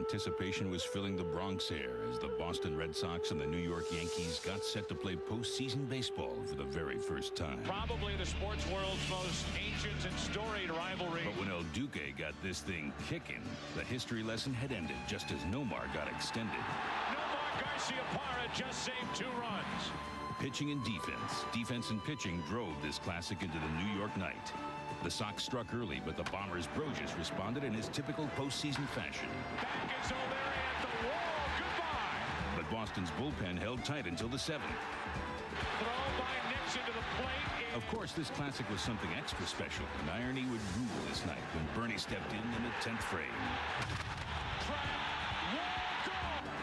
Anticipation was filling the Bronx air as the Boston Red Sox and the New York Yankees got set to play postseason baseball for the very first time. Probably the sports world's most ancient and storied rivalry. But when El Duque got this thing kicking, the history lesson had ended just as Nomar got extended. Nomar Garciaparra just saved 2 runs. Pitching and defense and pitching drove this classic into the New York night. The Sox struck early, but the Bombers' Brogus responded in his typical postseason fashion. Back is O'Leary at the wall. Goodbye. But Boston's bullpen held tight until the 7th. Throw by Nixon to the plate. Of course, this classic was something extra special, and irony would rule this night when Bernie stepped in the 10th frame.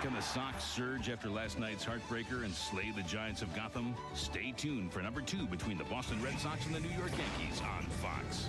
Can the Sox surge after last night's heartbreaker and slay the Giants of Gotham? Stay tuned for number 2 between the Boston Red Sox and the New York Yankees on Fox.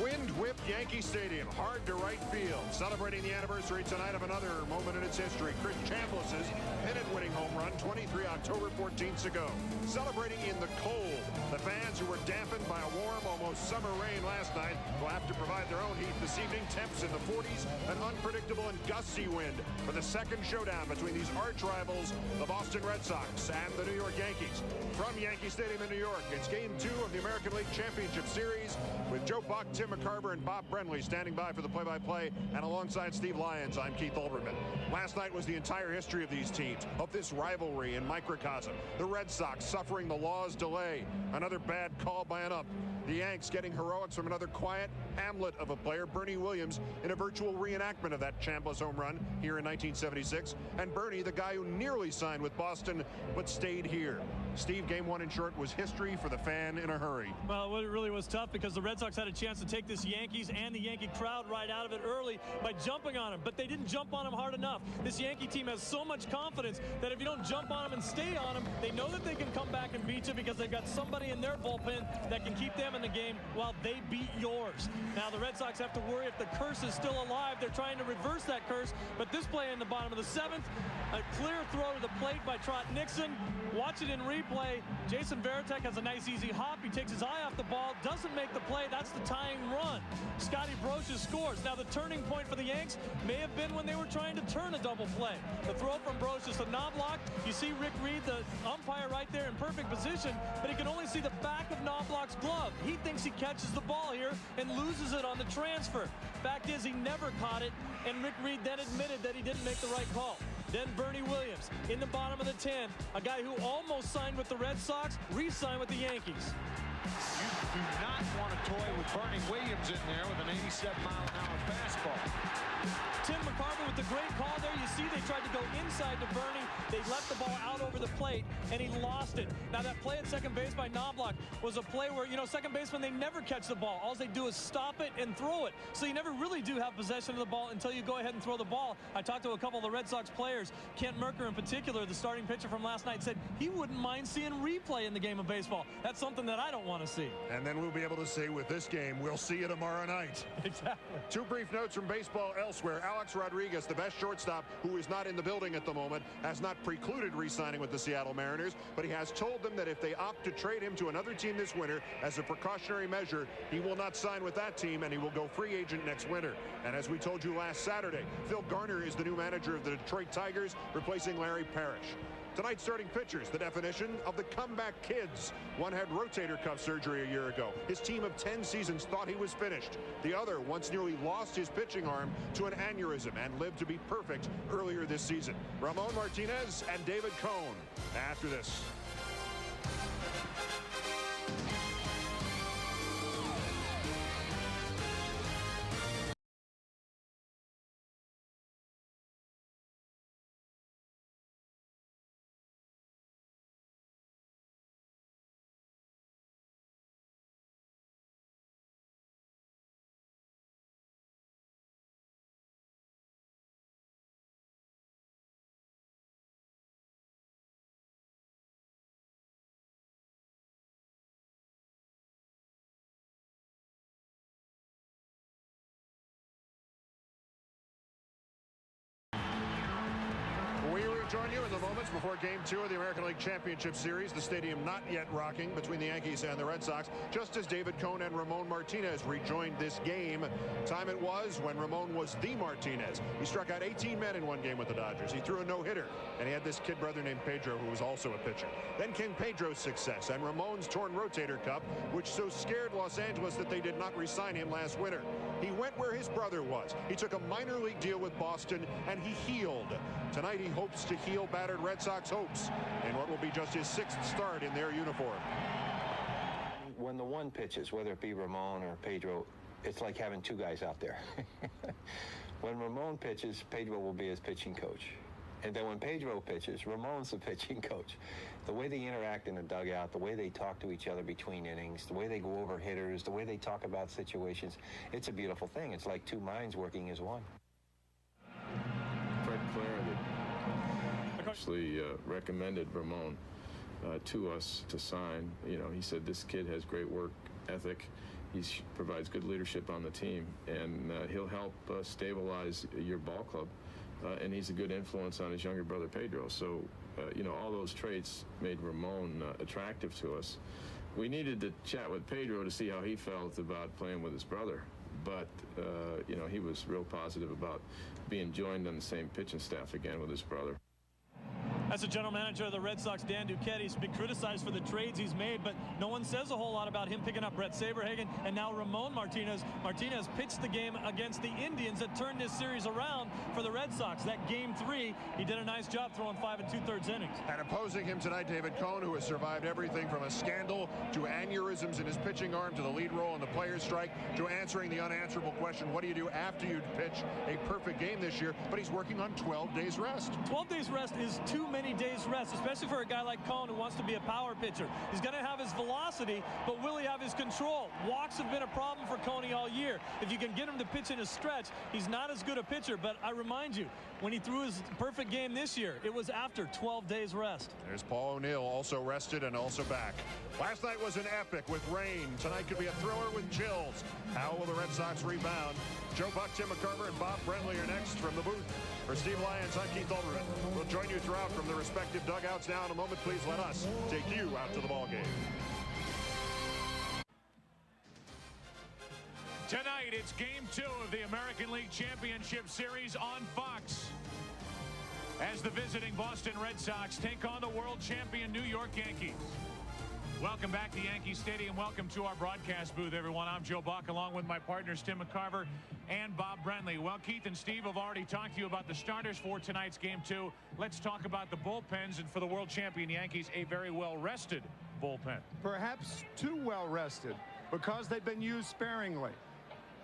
Wind-whipped Yankee Stadium, hard to right field. Celebrating the anniversary tonight of another moment in its history. Chris Chambliss's pennant-winning home run 23 October 14th ago. Celebrating in the cold. The fans who were dampened by a warm, almost summer rain last night will have to provide their own heat this evening. Temps in the 40s, an unpredictable and gusty wind for the second showdown between these arch rivals, the Boston Red Sox and the New York Yankees. From Yankee Stadium in New York, it's Game 2 of the American League Championship Series with Joe Buck, Tim McCarver, and Bob Brenly standing by for the play-by-play, and alongside Steve Lyons, I'm Keith Olbermann. Last night was the entire history of these teams, of this rivalry in microcosm. The Red Sox suffering the law's delay, another bad call by an ump. The Yanks getting heroics from another quiet Hamlet of a player, Bernie Williams, in a virtual reenactment of that Chambliss home run here in 1976. And Bernie, the guy who nearly signed with Boston but stayed here. Steve, Game 1 in short was history for the fan in a hurry. Well, it really was tough because the Red Sox had a chance to take this Yankees and the Yankee crowd right out of it early by jumping on them, but they didn't jump on them hard enough. This Yankee team has so much confidence that if you don't jump on them and stay on them, they know that they can come back and beat you because they've got somebody in their bullpen that can keep them in the game while they beat yours. Now the Red Sox have to worry if the curse is still alive. They're trying to reverse that curse, but this play in the bottom of the 7th, a clear throw to the plate by Trot Nixon. Watch it in replay. Jason Varitek has a nice easy hop. He takes his eye off the ball, doesn't make the play. That's the tying run. Scotty Brosius scores. Now the turning point for the Yanks may have been when they were trying to turn a double play. The throw from Brosius to Knobloch. You see Rick Reed, the umpire, right there in perfect position, but he can only see the back of Knobloch's glove. He thinks he catches the ball here and loses it on the transfer. Fact is, he never caught it, and Rick Reed then admitted that he didn't make the right call. Then Bernie Williams in the bottom of the 10th, a guy who almost signed with the Red Sox, re-signed with the Yankees. You do not want to toy with Bernie Williams in there with an 87-mile-an-hour fastball. Tim McCarver with the great call there. You see they tried to go inside to Bernie. They left the ball out over the plate, and he lost it. Now that play at second base by Knobloch was a play where, you know, second baseman, they never catch the ball. All they do is stop it and throw it. So you never really do have possession of the ball until you go ahead and throw the ball. I talked to a couple of the Red Sox players. Kent Mercker in particular, the starting pitcher from last night, said he wouldn't mind seeing replay in the game of baseball. That's something that I don't want to see. And then we'll be able to say with this game, we'll see you tomorrow night. Exactly. 2 brief notes from baseball elsewhere. Alex Rodriguez, the best shortstop, who is not in the building at the moment, has not precluded re-signing with the Seattle Mariners, but he has told them that if they opt to trade him to another team this winter as a precautionary measure, he will not sign with that team and he will go free agent next winter. And as we told you last Saturday, Phil Garner is the new manager of the Detroit Tigers, replacing Larry Parrish. Tonight's starting pitchers, the definition of the comeback kids. One had rotator cuff surgery a year ago. His team of 10 seasons thought he was finished. The other once nearly lost his pitching arm to an aneurysm and lived to be perfect earlier this season. Ramon Martinez and David Cohn after this. rejoin you in the moments before Game 2 of the American League Championship Series. The stadium not yet rocking between the Yankees and the Red Sox, just as David Cone and Ramon Martinez rejoined this game. Time it was when Ramon was the Martinez. He struck out 18 men in one game with the Dodgers. He threw a no-hitter, and he had this kid brother named Pedro, who was also a pitcher. Then came Pedro's success and Ramon's torn rotator cuff, which so scared Los Angeles that they did not re-sign him last winter. He went where his brother was. He took a minor league deal with Boston, and he healed. Tonight he hopes to heal battered Red Sox hopes in what will be just his 6th start in their uniform. When the one pitches, whether it be Ramon or Pedro, it's like having two guys out there. When Ramon pitches, Pedro will be his pitching coach. And then when Pedro pitches, Ramon's the pitching coach. The way they interact in the dugout, the way they talk to each other between innings, the way they go over hitters, the way they talk about situations, it's a beautiful thing. It's like two minds working as one. Fred Clare actually recommended Ramon to us to sign. You know, he said this kid has great work ethic. He provides good leadership on the team, and he'll help stabilize your ball club. And he's a good influence on his younger brother Pedro. So, you know, all those traits made Ramon attractive to us. We needed to chat with Pedro to see how he felt about playing with his brother. But, you know, he was real positive about being joined on the same pitching staff again with his brother. As a general manager of the Red Sox, Dan Duquette's been criticized for the trades he's made, but no one says a whole lot about him picking up Brett Saberhagen and now Ramon Martinez. Martinez pitched the game against the Indians that turned this series around for the Red Sox. That Game 3, he did a nice job throwing 5 2/3 innings. And opposing him tonight, David Cone, who has survived everything from a scandal to aneurysms in his pitching arm to the lead role in the players' strike to answering the unanswerable question, what do you do after you pitch a perfect game this year? But he's working on 12 days rest. 12 days rest is too many days rest, especially for a guy like Cone who wants to be a power pitcher. He's going to have his velocity, but will he have his control? Walks have been a problem for Cone all year. If you can get him to pitch in a stretch, he's not as good a pitcher. But I remind you, when he threw his perfect game this year, it was after 12 days rest. There's Paul O'Neill, also rested and also back. Last night was an epic with rain. Tonight could be a thriller with chills. How will the Red Sox rebound? Joe Buck, Tim McCarver, and Bob Brentley are next from the booth. For Steve Lyons, I'm Keith Olbermann. We'll join you throughout from the respective dugouts now in a moment. Please let us take you out to the ball game. Tonight, it's Game 2 of the American League Championship Series on Fox, as the visiting Boston Red Sox take on the world champion New York Yankees. Welcome back to Yankee Stadium. Welcome to our broadcast booth, everyone. I'm Joe Buck, along with my partners Tim McCarver and Bob Brentley. Well, Keith and Steve have already talked to you about the starters for tonight's Game 2. Let's talk about the bullpens, and for the world champion Yankees, a very well-rested bullpen. Perhaps too well-rested, because they've been used sparingly.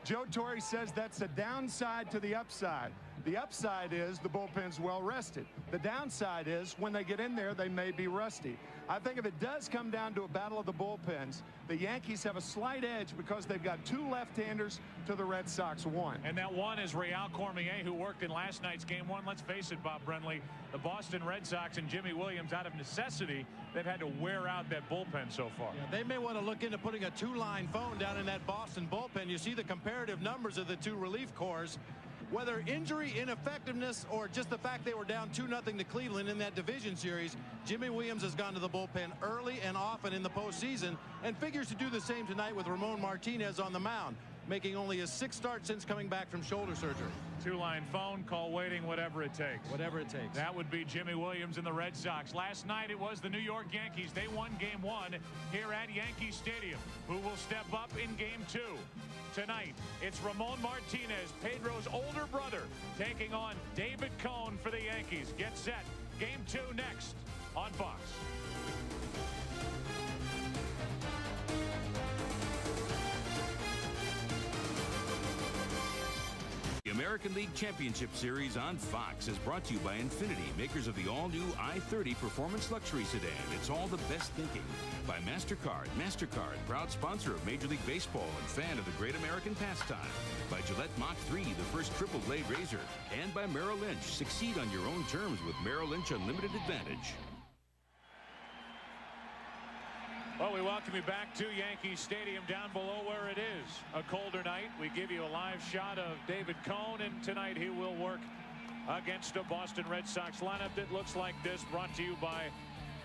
Joe Torre says that's a downside to the upside. The upside is the bullpen's well-rested. The downside is when they get in there, they may be rusty. I think if it does come down to a battle of the bullpens, the Yankees have a slight edge because they've got 2 left-handers to the Red Sox 1. And that one is Real Cormier, who worked in last night's Game 1. Let's face it, Bob Brentley, the Boston Red Sox and Jimmy Williams, out of necessity, they've had to wear out that bullpen so far. Yeah, they may want to look into putting a 2-line phone down in that Boston bullpen. You see the comparative numbers of the 2 relief corps. Whether injury, ineffectiveness, or just the fact they were down 2-0 to Cleveland in that division series, Jimmy Williams has gone to the bullpen early and often in the postseason and figures to do the same tonight with Ramon Martinez on the mound, making only his 6th start since coming back from shoulder surgery. 2-line phone, call waiting, whatever it takes. Whatever it takes. That would be Jimmy Williams and the Red Sox. Last night it was the New York Yankees. They won Game 1 here at Yankee Stadium. Who will step up in Game 2? Tonight, it's Ramon Martinez, Pedro's older brother, taking on David Cone for the Yankees. Get set. Game 2 next on Fox. The American League Championship Series on Fox is brought to you by Infiniti, makers of the all-new i30 Performance Luxury Sedan. It's all the best thinking. By MasterCard. MasterCard, proud sponsor of Major League Baseball and fan of the great American pastime. By Gillette Mach 3, the first triple blade razor. And by Merrill Lynch. Succeed on your own terms with Merrill Lynch Unlimited Advantage. Well, we welcome you back to Yankee Stadium, down below where it is a colder night. We give you a live shot of David Cone, and tonight he will work against a Boston Red Sox lineup that looks like this, brought to you by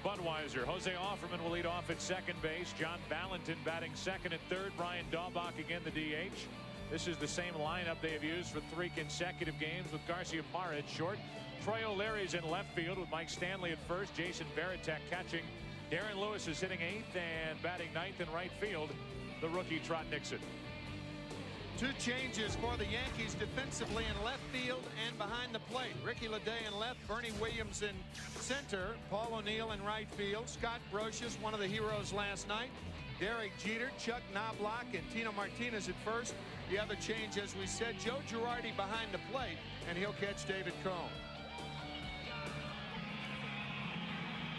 Budweiser. Jose Offerman will lead off at second base. John Valentin batting second and third. Brian Daubach again the DH. This is the same lineup they have used for 3 consecutive games, with Garcia Parra at short. Troy O'Leary's in left field with Mike Stanley at first. Jason Varitek catching. Darren Lewis is hitting 8th and batting 9th in right field, the rookie Trot Nixon. 2 changes for the Yankees defensively in left field and behind the plate. Ricky Leday in left, Bernie Williams in center, Paul O'Neill in right field, Scott Brocious, one of the heroes last night, Derek Jeter, Chuck Knobloch, and Tino Martinez at first. You have a change, as we said, Joe Girardi behind the plate, and he'll catch David Cone.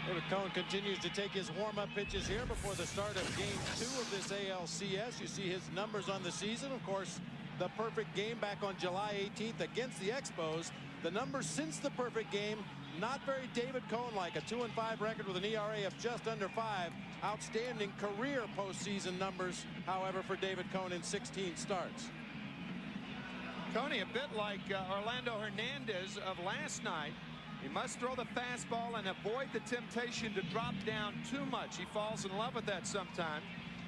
David Cone continues to take his warm-up pitches here before the start of Game 2 of this ALCS. You see his numbers on the season. Of course, the perfect game back on July 18th against the Expos. The numbers since the perfect game, not very David Cone-like. A 2-5 record with an ERA of just under 5. Outstanding career postseason numbers, however, for David Cone in 16 starts. Cone, a bit like Orlando Hernandez of last night. He must throw the fastball and avoid the temptation to drop down too much. He falls in love with that sometimes.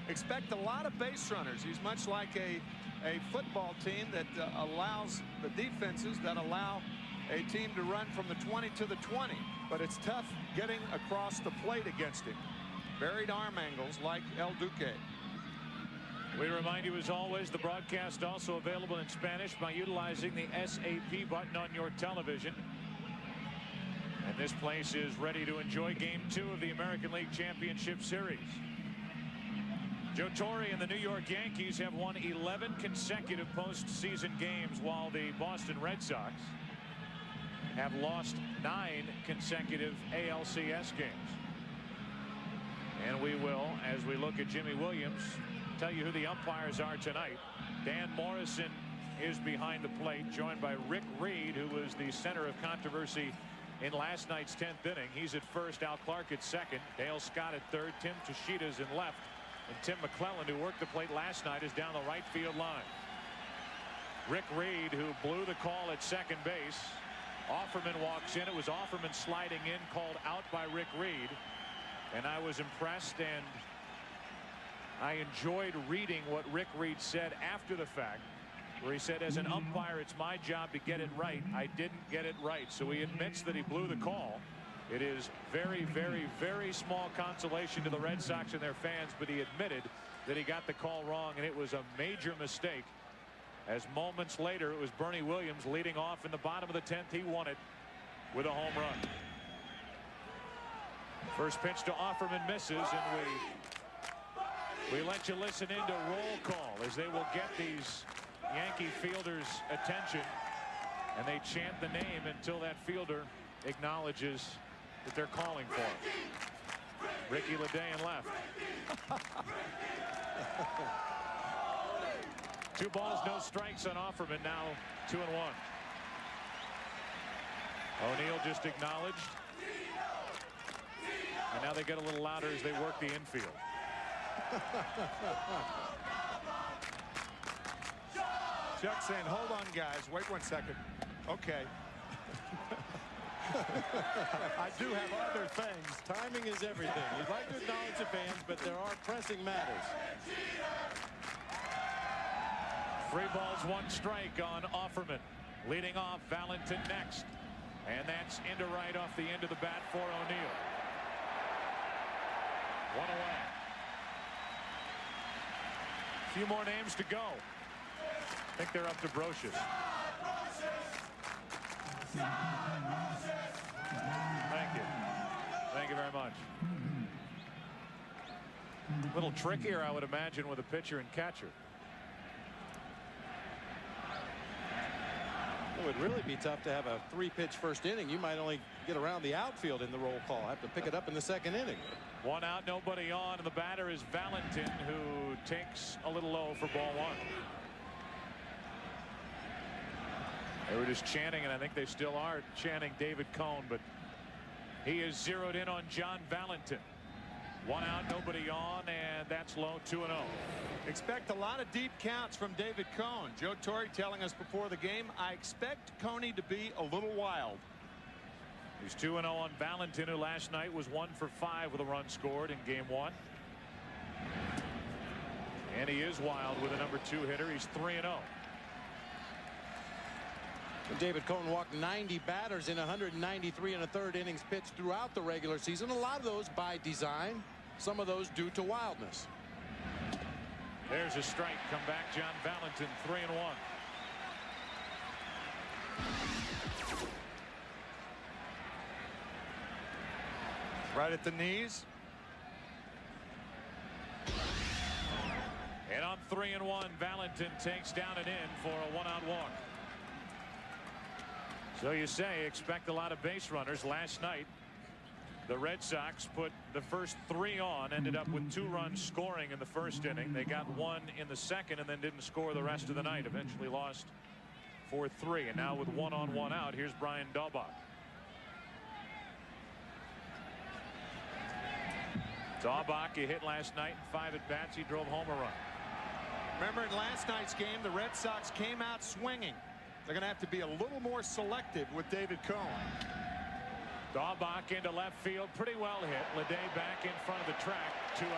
Expect a lot of base runners. He's much like a football team that allows the defenses that allow a team to run from the 20 to the 20. But it's tough getting across the plate against him. Buried arm angles like El Duque. We remind you, as always, the broadcast also available in Spanish by utilizing the SAP button on your television. And this place is ready to enjoy Game 2 of the American League Championship Series. Joe Torre and the New York Yankees have won 11 consecutive postseason games, while the Boston Red Sox have lost 9 consecutive ALCS games. And we will, as we look at Jimmy Williams, tell you who the umpires are tonight. Dan Morrison is behind the plate, joined by Rick Reed, who was the center of controversy in last night's 10th inning. He's at first, Al Clark at second, Dale Scott at third, Tim Toshida's in left, and Tim McClellan, who worked the plate last night, is down the right field line. Rick Reed, who blew the call at second base. Offerman walks in. It was Offerman sliding in, called out by Rick Reed, and I was impressed, and I enjoyed reading what Rick Reed said after the fact, where he said, as an umpire, it's my job to get it right. I didn't get it right. So he admits that he blew the call. It is very, very, very small consolation to the Red Sox and their fans, but he admitted that he got the call wrong, and it was a major mistake. As moments later, it was Bernie Williams leading off in the bottom of the 10th. He won it with a home run. First pitch to Offerman misses, and we let you listen into roll call as they will get these Yankee fielders' attention, and they chant the name until that fielder acknowledges that they're calling for him. Ricky Leday in left. 2 balls, no strikes on Offerman. Now 2-1. O'Neill just acknowledged, and now they get a little louder as they work the infield. Chuck saying, hold on, guys. Wait 1 second. Okay. I do have other things. Timing is everything. You'd like to acknowledge the fans, but there are pressing matters. 3 balls, 1 strike on Offerman. Leading off, Valentin next. And that's into right off the end of the bat for O'Neill. 1 away. A few more names to go. I think they're up to Brocious. Thank you. Thank you very much. A little trickier, I would imagine, with a pitcher and catcher. It would really be tough to have a 3-pitch first inning. You might only get around the outfield in the roll call. Have to pick it up in the second inning. 1 out, nobody on, and the batter is Valentin, who takes a little low for ball 1. They were just chanting, and I think they still are chanting David Cone, but he is zeroed in on John Valentin. One out, nobody on, and that's low. 2-0. Expect a lot of deep counts from David Cone. Joe Torre telling us before the game, I expect Coney to be a little wild. He's 2-0 on Valentin, who last night was 1 for 5 with a run scored in game 1. And he is wild with a number 2 hitter. He's 3-0. David Cone walked 90 batters in 193 and a third innings pitched throughout the regular season. A lot of those by design, some of those due to wildness. There's a strike. Come back, John Valentin, 3-1. Right at the knees. And on 3-1, Valentin takes down and in for a 1-out walk. So you say expect a lot of base runners. Last night the Red Sox put the first 3 on, ended up with 2 runs scoring in the first inning. They got 1 in the second and then didn't score the rest of the night. Eventually lost 4-3. And now with 1 on 1 out, here's Brian Daubach. Daubach, he hit last night in 5 at bats. He drove home a run. Remember in last night's game, the Red Sox came out swinging. They're going to have to be a little more selective with David Cone. Daubach into left field, pretty well hit. Ledet back in front of the track, 2 out.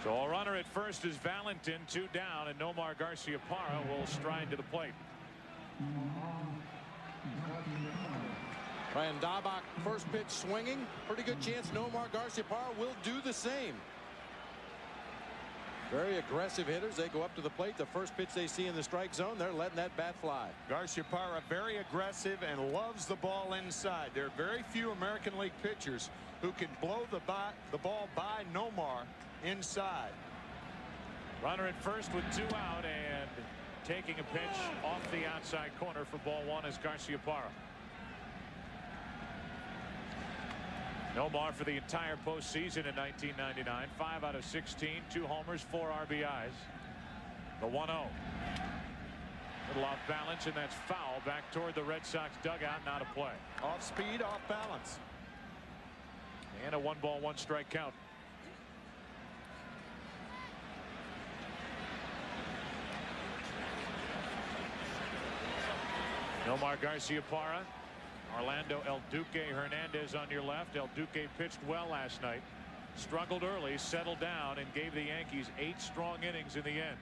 So a runner at first is Valentin, 2 down, and Nomar Garciaparra will stride to the plate. Brian Daubach, first pitch swinging. Pretty good chance Nomar Garciaparra will do the same. Very aggressive hitters. They go up to the plate. The first pitch they see in the strike zone, they're letting that bat fly. Garciaparra very aggressive and loves the ball inside. There are very few American League pitchers who can blow the ball by Nomar inside. Runner at first with 2 out, and taking a pitch off the outside corner for ball 1 is Garciaparra. Nomar for the entire postseason in 1999, 5 out of 16, 2 homers, 4 RBIs. The 1-0. Little off balance, and that's foul back toward the Red Sox dugout. Not a play. Off speed, off balance. And a 1-ball, 1-strike count. Nomar Garciaparra. Orlando El Duque Hernandez on your left. El Duque pitched well last night. Struggled early, settled down, and gave the Yankees 8 strong innings in the end.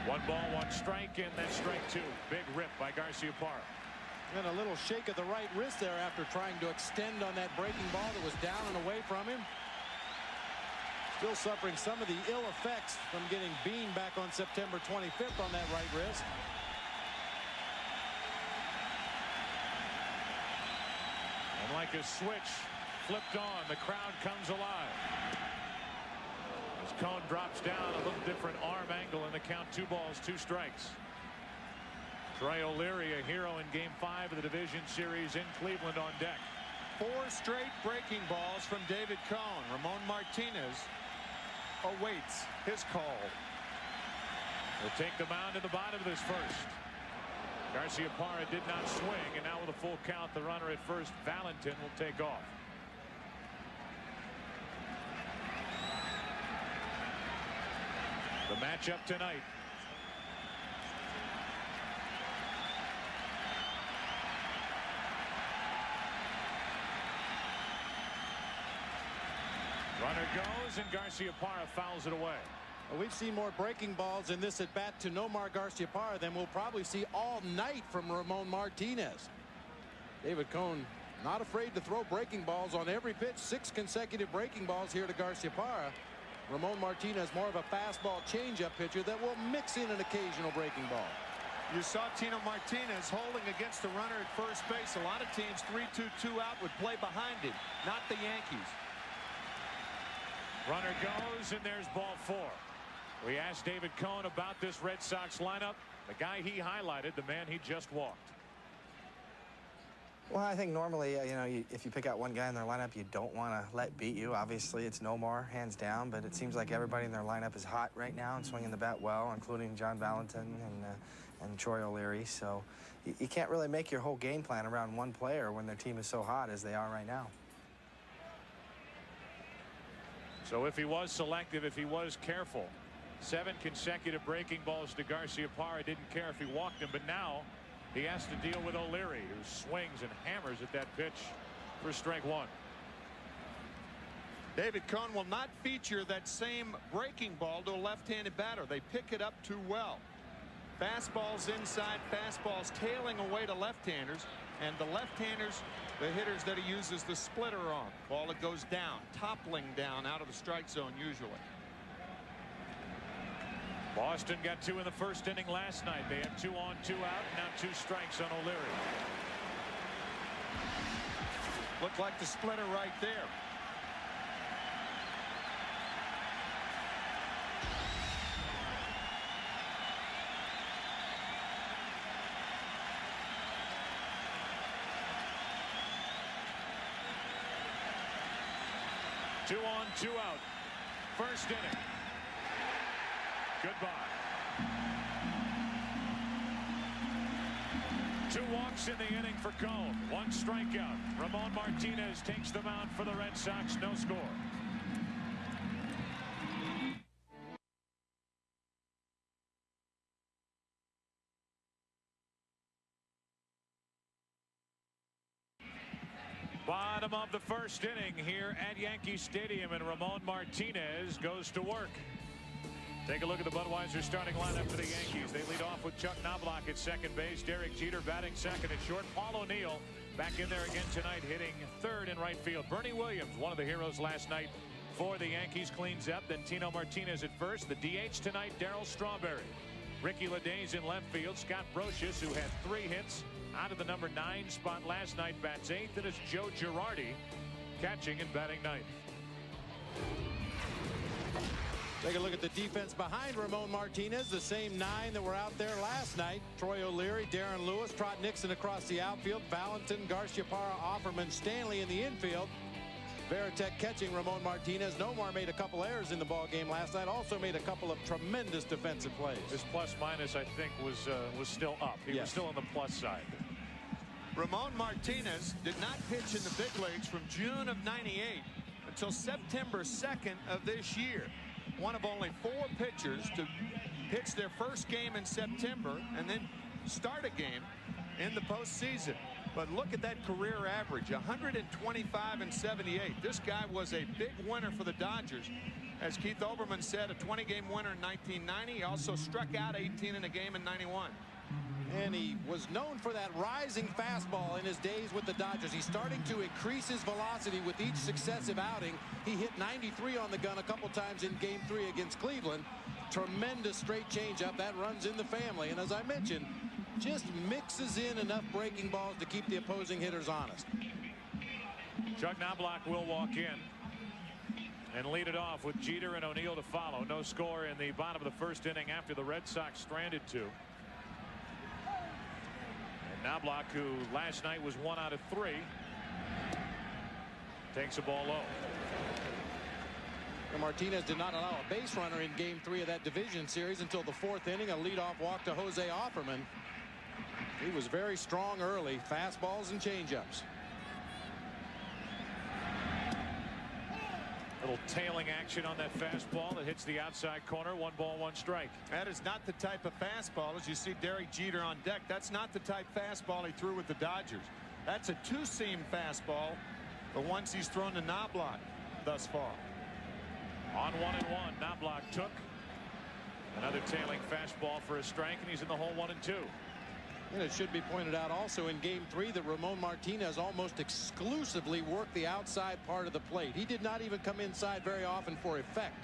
1-ball, 1-strike, and then strike 2. Big rip by Garciaparra. And a little shake of the right wrist there after trying to extend on that breaking ball that was down and away from him. Still suffering some of the ill effects from getting beamed back on September 25th on that right wrist. And like a switch flipped on, the crowd comes alive. As Cone drops down, a little different arm angle in the count. 2 balls, 2 strikes. Trey O'Leary, a hero in Game 5 of the division series in Cleveland, on deck. 4 straight breaking balls from David Cone. Ramon Martinez awaits his call. Will take the mound in the bottom of this first. Garciaparra did not swing, and now with a full count, the runner at first, Valentin, will take off. The matchup tonight. Runner goes, and Garciaparra fouls it away. Well, we've seen more breaking balls in this at bat to Nomar Garciaparra than we'll probably see all night from Ramon Martinez. David Cone not afraid to throw breaking balls on every pitch. 6 consecutive breaking balls here to Garciaparra. Ramon Martinez more of a fastball changeup pitcher that will mix in an occasional breaking ball. You saw Tino Martinez holding against the runner at first base. A lot of teams 3-2-2 out would play behind him, not the Yankees. Runner goes, and there's ball 4. We asked David Cone about this Red Sox lineup. The guy he highlighted, the man he just walked. Well, I think normally, if you pick out one guy in their lineup you don't want to let beat you, obviously it's Nomar, hands down, but it seems like everybody in their lineup is hot right now and swinging the bat well, including John Valentin and Troy O'Leary. So you can't really make your whole game plan around one player when their team is so hot as they are right now. So if he was selective, if he was careful, 7 consecutive breaking balls to Garciaparra, didn't care if he walked him, but now he has to deal with O'Leary, who swings and hammers at that pitch for strike 1. David Cone will not feature that same breaking ball to a left-handed batter. They pick it up too well. Fastballs inside, fastballs tailing away to left-handers, and the left-handers, the hitters that he uses the splitter on. Ball that goes down, toppling down out of the strike zone usually. Boston got 2 in the first inning last night. They have 2 on, 2 out, now 2 strikes on O'Leary. Looked like the splitter right there. Two on, 2 out. First inning. Goodbye. 2 walks in the inning for Cone. 1 strikeout. Ramon Martinez takes the mound for the Red Sox. No score. Bottom of the first inning here at Yankee Stadium, and Ramon Martinez goes to work. Take a look at the Budweiser starting lineup for the Yankees. They lead off with Chuck Knobloch at second base. Derek Jeter batting second at short. Paul O'Neill back in there again tonight, hitting third in right field. Bernie Williams, one of the heroes last night for the Yankees, cleans up. Then Tino Martinez at first. The DH tonight, Darryl Strawberry. Ricky Leday's in left field. Scott Brocious, who had 3 hits out of the number 9 spot last night, bats 8th. And it's Joe Girardi catching and batting 9th. Take a look at the defense behind Ramon Martinez. The same 9 that were out there last night. Troy O'Leary, Darren Lewis, Trot Nixon across the outfield. Valentin, Garciaparra, Offerman, Stanley in the infield. Veritek catching Ramon Martinez. Nomar made a couple errors in the ball game last night. Also made a couple of tremendous defensive plays. His plus minus, I think, was still up. He was still on the plus side. Ramon Martinez did not pitch in the big leagues from June of '98 until September 2nd of this year. One of only 4 pitchers to pitch their first game in September and then start a game in the postseason. But look at that career average, 125 and 78. This guy was a big winner for the Dodgers. As Keith Olbermann said, a 20-game winner in 1990. He also struck out 18 in a game in '91. And he was known for that rising fastball in his days with the Dodgers. He's starting to increase his velocity with each successive outing. He hit 93 on the gun a couple times in Game 3 against Cleveland. Tremendous straight changeup that runs in the family. And as I mentioned, just mixes in enough breaking balls to keep the opposing hitters honest. Chuck Knobloch will walk in and lead it off with Jeter and O'Neill to follow. No score in the bottom of the first inning after the Red Sox stranded 2. Knobloch, who last night was 1 out of 3, takes a ball low. And Martinez did not allow a base runner in Game 3 of that division series until the 4th inning. A leadoff walk to Jose Offerman. He was very strong early. Fastballs and changeups. Little tailing action on that fastball that hits the outside corner. 1 ball, 1 strike. That is not the type of fastball, as you see Derek Jeter on deck. That's not the type fastball he threw with the Dodgers. That's a 2-seam fastball, the ones he's thrown to Knobloch thus far. On 1-1, Knobloch took another tailing fastball for a strike, and he's in the hole 1-2. And it should be pointed out also in Game 3 that Ramon Martinez almost exclusively worked the outside part of the plate. He did not even come inside very often for effect.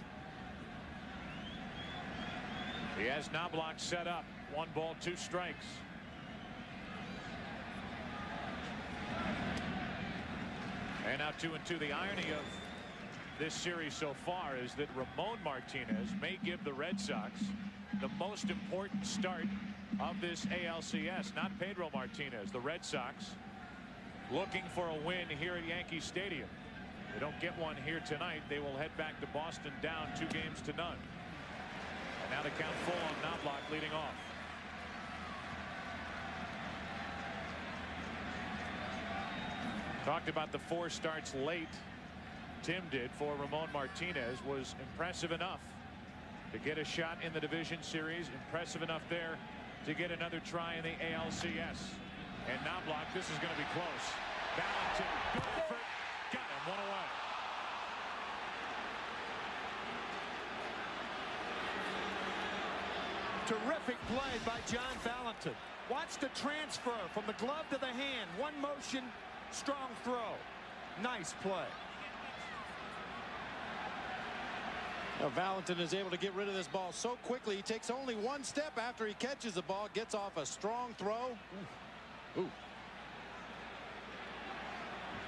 He has Knobloch set up. 1 ball, 2 strikes. And now 2-2. The irony of this series so far is that Ramon Martinez may give the Red Sox the most important start of this ALCS. Not Pedro Martinez. The Red Sox looking for a win here at Yankee Stadium. They don't get one here tonight. They will head back to Boston down 2-0. And now the count full on Knobloch leading off. Talked about the 4 starts late. Tim did for Ramon Martinez. Was impressive enough to get a shot in the division series. Impressive enough there to get another try in the ALCS. And Knobloch, this is going to be close. Valentin, good effort. Got him, one away. Terrific play by John Valentin. Watch the transfer from the glove to the hand. One motion, strong throw. Nice play. Now, Valentin is able to get rid of this ball so quickly. He takes only one step after he catches the ball, gets off a strong throw. Ooh.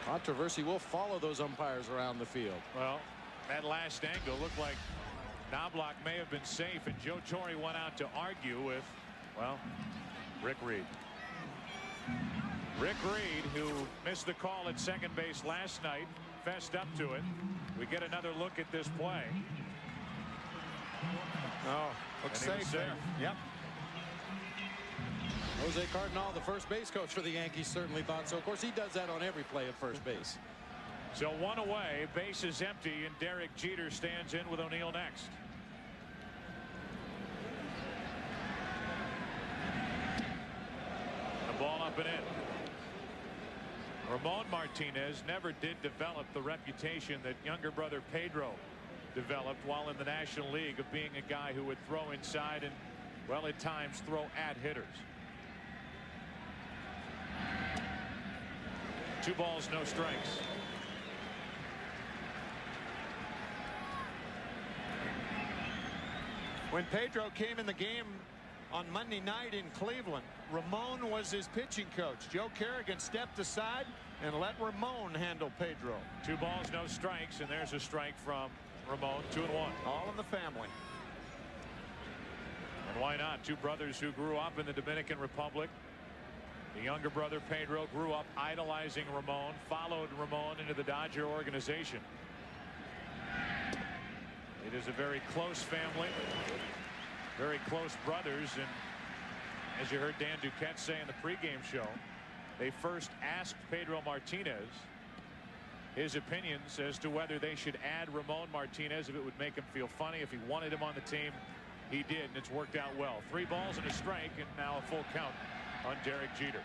Controversy will follow those umpires around the field. Well, that last angle looked like Knobloch may have been safe, and Joe Torre went out to argue with, well, Rick Reed. Rick Reed, who missed the call at second base last night, fessed up to it. We get another look at this play. Oh, looks safe there. Yep. Jose Cardinal, the first base coach for the Yankees, certainly thought so. Of course, he does that on every play at first base. So one away, base is empty, and Derek Jeter stands in with O'Neill next. The ball up and in. Ramon Martinez never did develop the reputation that younger brother Pedro developed while in the National League, of being a guy who would throw inside and, well, at times throw at hitters. 2 balls, no strikes. When Pedro came in the game on Monday night in Cleveland, Ramon was his pitching coach. Joe Kerrigan stepped aside and let Ramon handle Pedro. 2 balls, no strikes, and there's a strike from Ramon. 2-1. All in the family. And why not? 2 brothers who grew up in the Dominican Republic. The younger brother Pedro grew up idolizing Ramon, followed Ramon into the Dodger organization. It is a very close family, very close brothers, and as you heard Dan Duquette say in the pregame show, they first asked Pedro Martinez his opinions as to whether they should add Ramon Martinez, if it would make him feel funny, if he wanted him on the team. He did, and it's worked out well. 3 balls and a strike, and now a full count on Derek Jeter.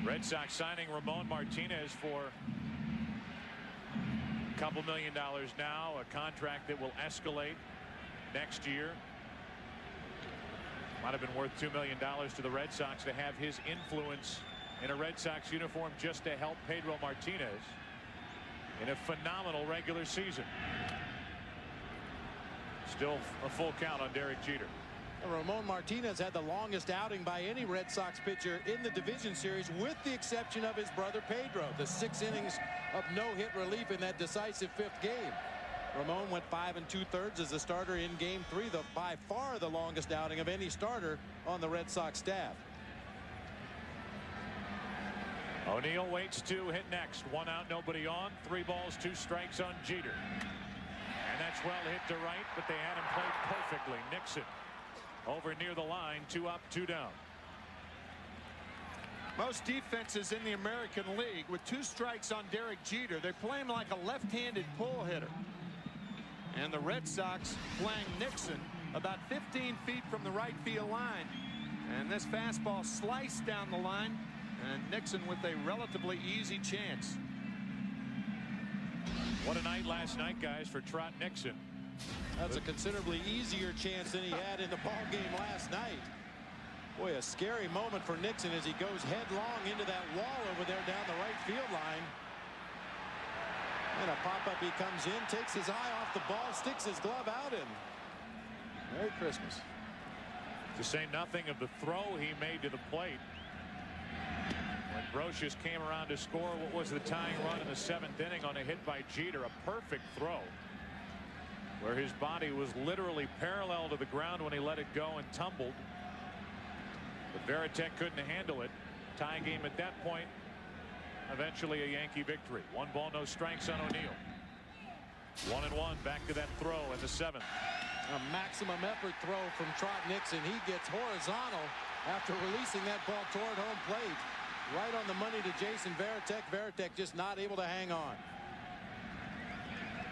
Red Sox signing Ramon Martinez for a couple $1 million now, a contract that will escalate next year. Might have been worth $2 million to the Red Sox to have his influence in a Red Sox uniform just to help Pedro Martinez in a phenomenal regular season. Still a full count on Derek Jeter. Ramon Martinez had the longest outing by any Red Sox pitcher in the division series, with the exception of his brother Pedro. The 6 innings of no-hit relief in that decisive 5th game. Ramon went 5 2/3 as a starter in Game 3, by far the longest outing of any starter on the Red Sox staff. O'Neill waits to hit next. 1 out, nobody on. 3 balls, 2 strikes on Jeter. And that's well hit to right, but they had him played perfectly. Nixon over near the line, 2 up, 2 down. Most defenses in the American League, with 2 strikes on Derek Jeter, they play him like a left-handed pull hitter. And the Red Sox playing Nixon about 15 feet from the right field line. And this fastball sliced down the line, and Nixon with a relatively easy chance. What a night last night, guys, for Trot Nixon. That's a considerably easier chance than he had in the ball game last night. Boy, a scary moment for Nixon as he goes headlong into that wall over there down the right field line. And a pop-up, he comes in, takes his eye off the ball, sticks his glove out, and Merry Christmas. To say nothing of the throw he made to the plate. When Brocious came around to score what was the tying run in the 7th inning on a hit by Jeter, a perfect throw. where his body was literally parallel to the ground when he let it go and tumbled. But Varitek couldn't handle it. Tie game at that point. Eventually a Yankee victory. 1 ball, no strikes on O'Neill. 1-1. Back to that throw in the 7th. A maximum effort throw from Trot Nixon. He gets horizontal after releasing that ball toward home plate. Right on the money to Jason Varitek. Varitek just not able to hang on.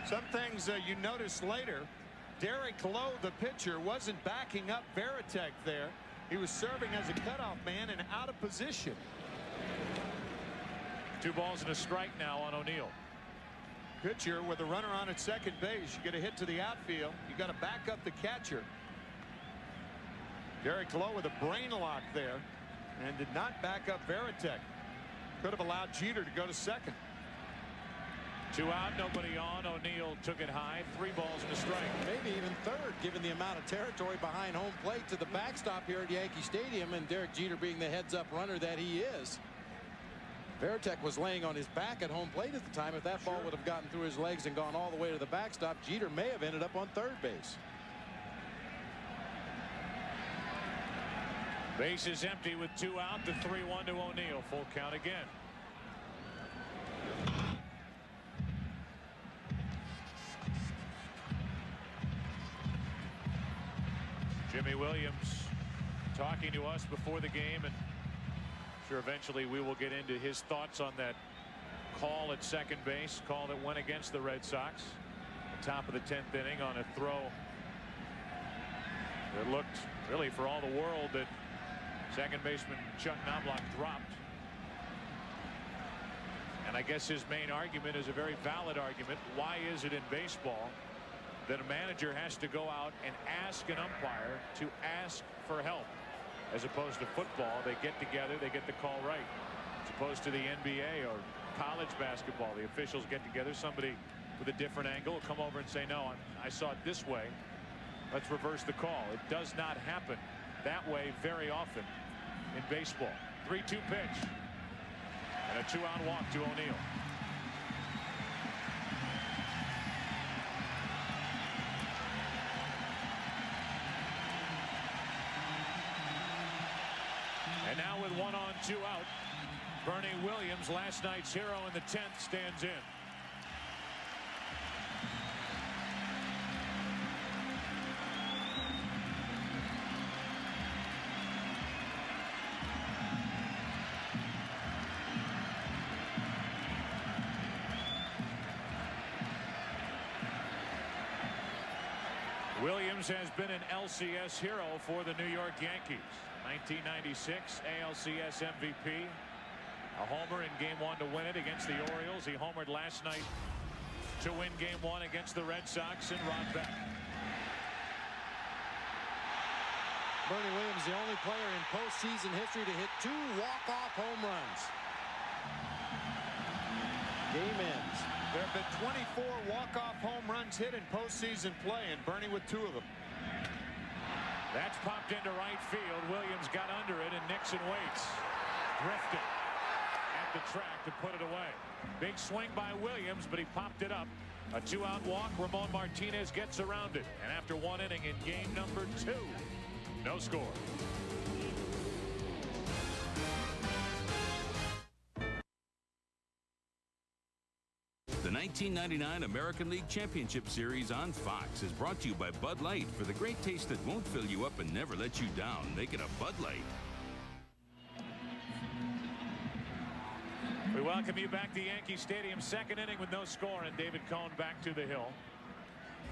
Some things you notice later. Derek Lowe, the pitcher, wasn't backing up Varitek there. He was serving as a cutoff man and out of position. 2 balls and a strike now on O'Neill. Pitcher with a runner on at second base. You get a hit to the outfield. You got to back up the catcher. Derek Lowe with a brain lock there and did not back up Varitek. Could have allowed Jeter to go to second. 2 out, nobody on. O'Neill took it high. 3 balls and a strike. Maybe even third, given the amount of territory behind home plate to the backstop here at Yankee Stadium, and Derek Jeter being the heads-up runner that he is. Varitek was laying on his back at home plate at the time. If that ball would have gotten through his legs and gone all the way to the backstop, Jeter may have ended up on third base. Base is empty with 2 out. The 3-1 to O'Neill. Full count again. Jimmy Williams talking to us before the game, and sure eventually we will get into his thoughts on that call at second base, call that went against the Red Sox. The top of the 10th inning on a throw that looked really for all the world that second baseman Chuck Knobloch dropped. And I guess his main argument is a very valid argument. Why is it in baseball that a manager has to go out and ask an umpire to ask for help, as opposed to football? They get together, they get the call right. As opposed to the NBA or college basketball, the officials get together, somebody with a different angle will come over and say, no, I saw it this way, let's reverse the call. It does not happen that way very often in baseball. 3-2 pitch and a 2-out walk to O'Neill. And now with 1 on, 2 out, Bernie Williams, last night's hero in the 10th, stands in. Williams has been an LCS hero for the New York Yankees. 1996 ALCS MVP. A homer in game 1 to win it against the Orioles. He homered last night to win game 1 against the Red Sox and Rod Beck. Bernie Williams, the only player in postseason history to hit 2 walk-off home runs. Game ends. There have been 24 walk-off home runs hit in postseason play, and Bernie with 2 of them. That's popped into right field. Williams got under it, and Nixon waits. Drifted at the track to put it away. Big swing by Williams, but he popped it up. A 2-out walk. Ramon Martinez gets around it. And after 1 inning in game number 2, no score. The 1999 American League Championship Series on Fox is brought to you by Bud Light. For the great taste that won't fill you up and never let you down, make it a Bud Light. We welcome you back to Yankee Stadium. 2nd inning with no score, and David Cone back to the hill.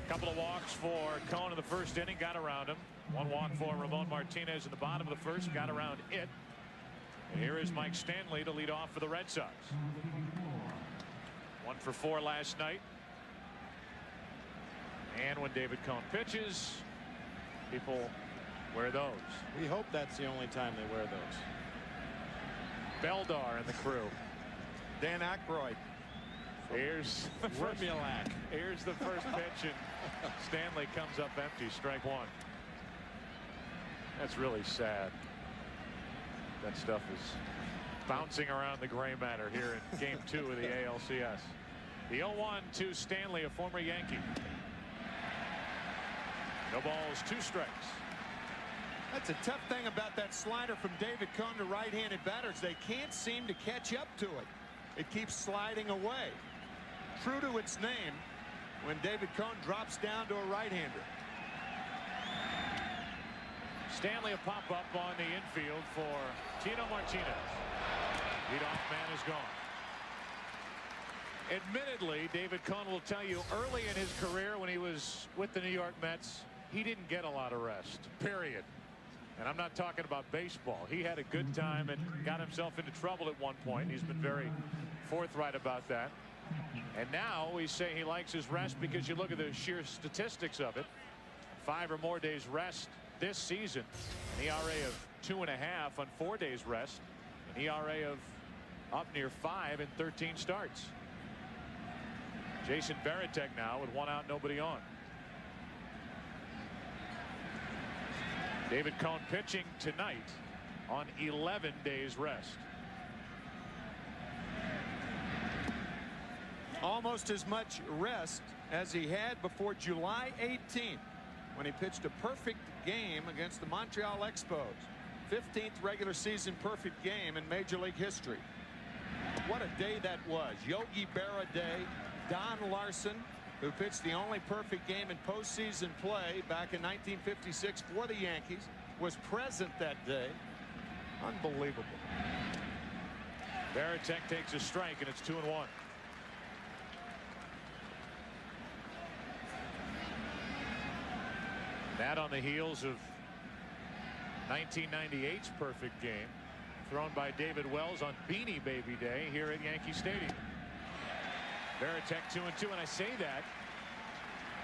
Couple of walks for Cone in the 1st inning, got around him. 1 walk for Ramon Martinez in the bottom of the 1st, got around it. And here is Mike Stanley to lead off for the Red Sox. 1 for 4 last night. And when David Cone pitches, people wear those. We hope that's the only time they wear those. Beldar and the crew. Dan Aykroyd. Here's the first pitch, and Stanley comes up empty. Strike 1. That's really sad. That stuff is bouncing around the gray matter here in game 2 of the ALCS. The 0-1 to Stanley, a former Yankee. No balls, 2 strikes. That's a tough thing about that slider from David Cone to right-handed batters. They can't seem to catch up to it. It keeps sliding away. True to its name when David Cone drops down to a right-hander. Stanley a pop-up on the infield for Tino Martinez. Leadoff man is gone. Admittedly, David Cone will tell you early in his career when he was with the New York Mets, he didn't get a lot of rest, period. And I'm not talking about baseball. He had a good time and got himself into trouble at one point. He's been very forthright about that. And now we say he likes his rest because you look at the sheer statistics of it. 5 or more days rest this season. An ERA of 2.5 on 4 days rest. An ERA of up near 5 in 13 starts. Jason Varitek now with 1 out, nobody on. David Cone pitching tonight on 11 days rest. Almost as much rest as he had before July 18th when he pitched a perfect game against the Montreal Expos. 15th regular season perfect game in Major League history. What a day that was. Yogi Berra Day. Don Larson, who pitched the only perfect game in postseason play back in 1956 for the Yankees, was present that day. Unbelievable. Varitek takes a strike and it's 2-1. That on the heels of 1998's perfect game thrown by David Wells on Beanie Baby Day here at Yankee Stadium. Varitek 2-2, and I say that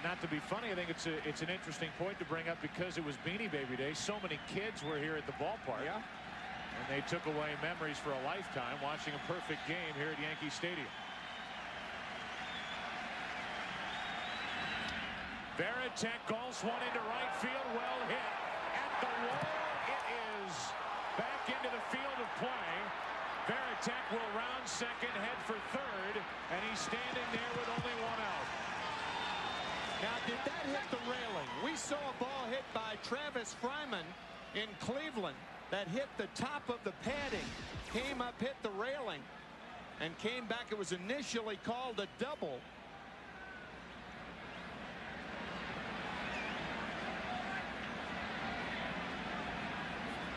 not to be funny. I think it's an interesting point to bring up because it was Beanie Baby Day. So many kids were here at the ballpark. Yeah. And they took away memories for a lifetime watching a perfect game here at Yankee Stadium. Varitek calls one into right field. Well hit at the wall. It is back into the field of play. Varitek will round second, head for third, and he's standing there with only 1 out. Now, did that hit the railing? We saw a ball hit by Travis Fryman in Cleveland that hit the top of the padding, came up, hit the railing, and came back. It was initially called a double.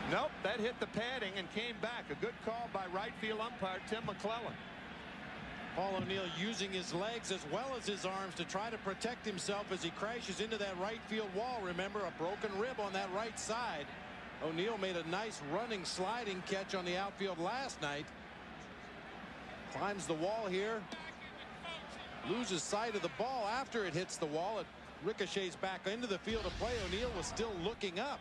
Nope, that hit the padding and came back. A good call by right field umpire Tim McClellan. Paul O'Neill using his legs as well as his arms to try to protect himself as he crashes into that right field wall. Remember, a broken rib on that right side. O'Neill made a nice running sliding catch on the outfield last night. Climbs the wall here. Loses sight of the ball after it hits the wall. It ricochets back into the field of play. O'Neill was still looking up.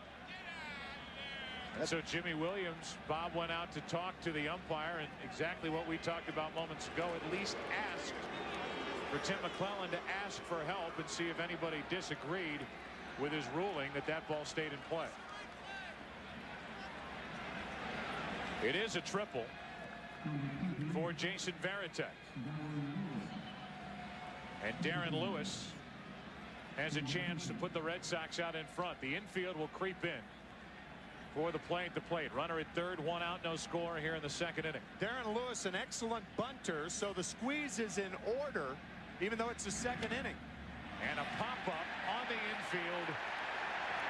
So Jimmy Williams, Bob went out to talk to the umpire, and exactly what we talked about moments ago, at least asked for Tim McClellan to ask for help and see if anybody disagreed with his ruling that that ball stayed in play. It is a triple for Jason Varitek. And Darren Lewis has a chance to put the Red Sox out in front. The infield will creep in for the play at the plate. Runner at third, 1 out, no score here in the second inning. Darren Lewis, an excellent bunter, so the squeeze is in order, even though it's the second inning. And a pop-up on the infield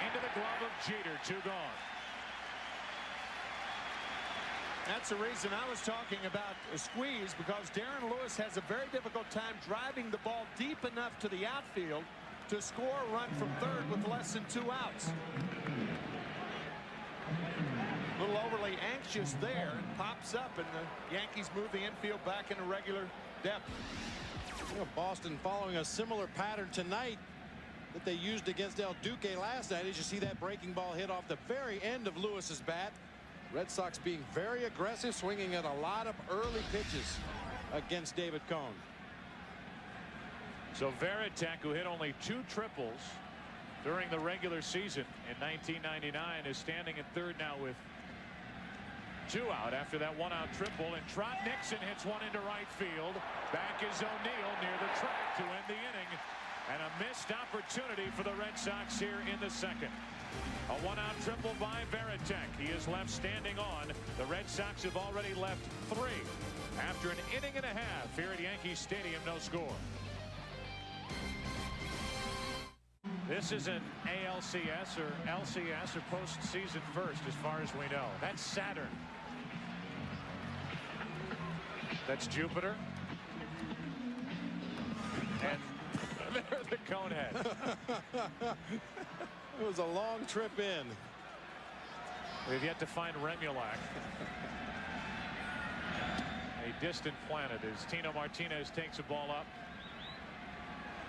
into the glove of Jeter. 2 gone. That's the reason I was talking about a squeeze, because Darren Lewis has a very difficult time driving the ball deep enough to the outfield to score a run from third with less than 2 outs. A little overly anxious there, and pops up, and the Yankees move the infield back into regular depth. You know, Boston following a similar pattern tonight that they used against El Duque last night. As you see that breaking ball hit off the very end of Lewis's bat. Red Sox being very aggressive, swinging at a lot of early pitches against David Cone. So Varitek, who hit only 2 triples during the regular season in 1999, is standing at third now with 2 out after that 1 out triple. And Trot Nixon hits one into right field. Back is O'Neill near the track to end the inning. And a missed opportunity for the Red Sox here in the second. A one-out triple by Varitek. He is left standing on. The Red Sox have already left 3. After an inning and a half here at Yankee Stadium, no score. This is an ALCS or LCS or postseason first as far as we know. That's Saturn. That's Jupiter. And they're the Coneheads. It was a long trip in. We've yet to find Remulac. A distant planet as Tino Martinez takes a ball up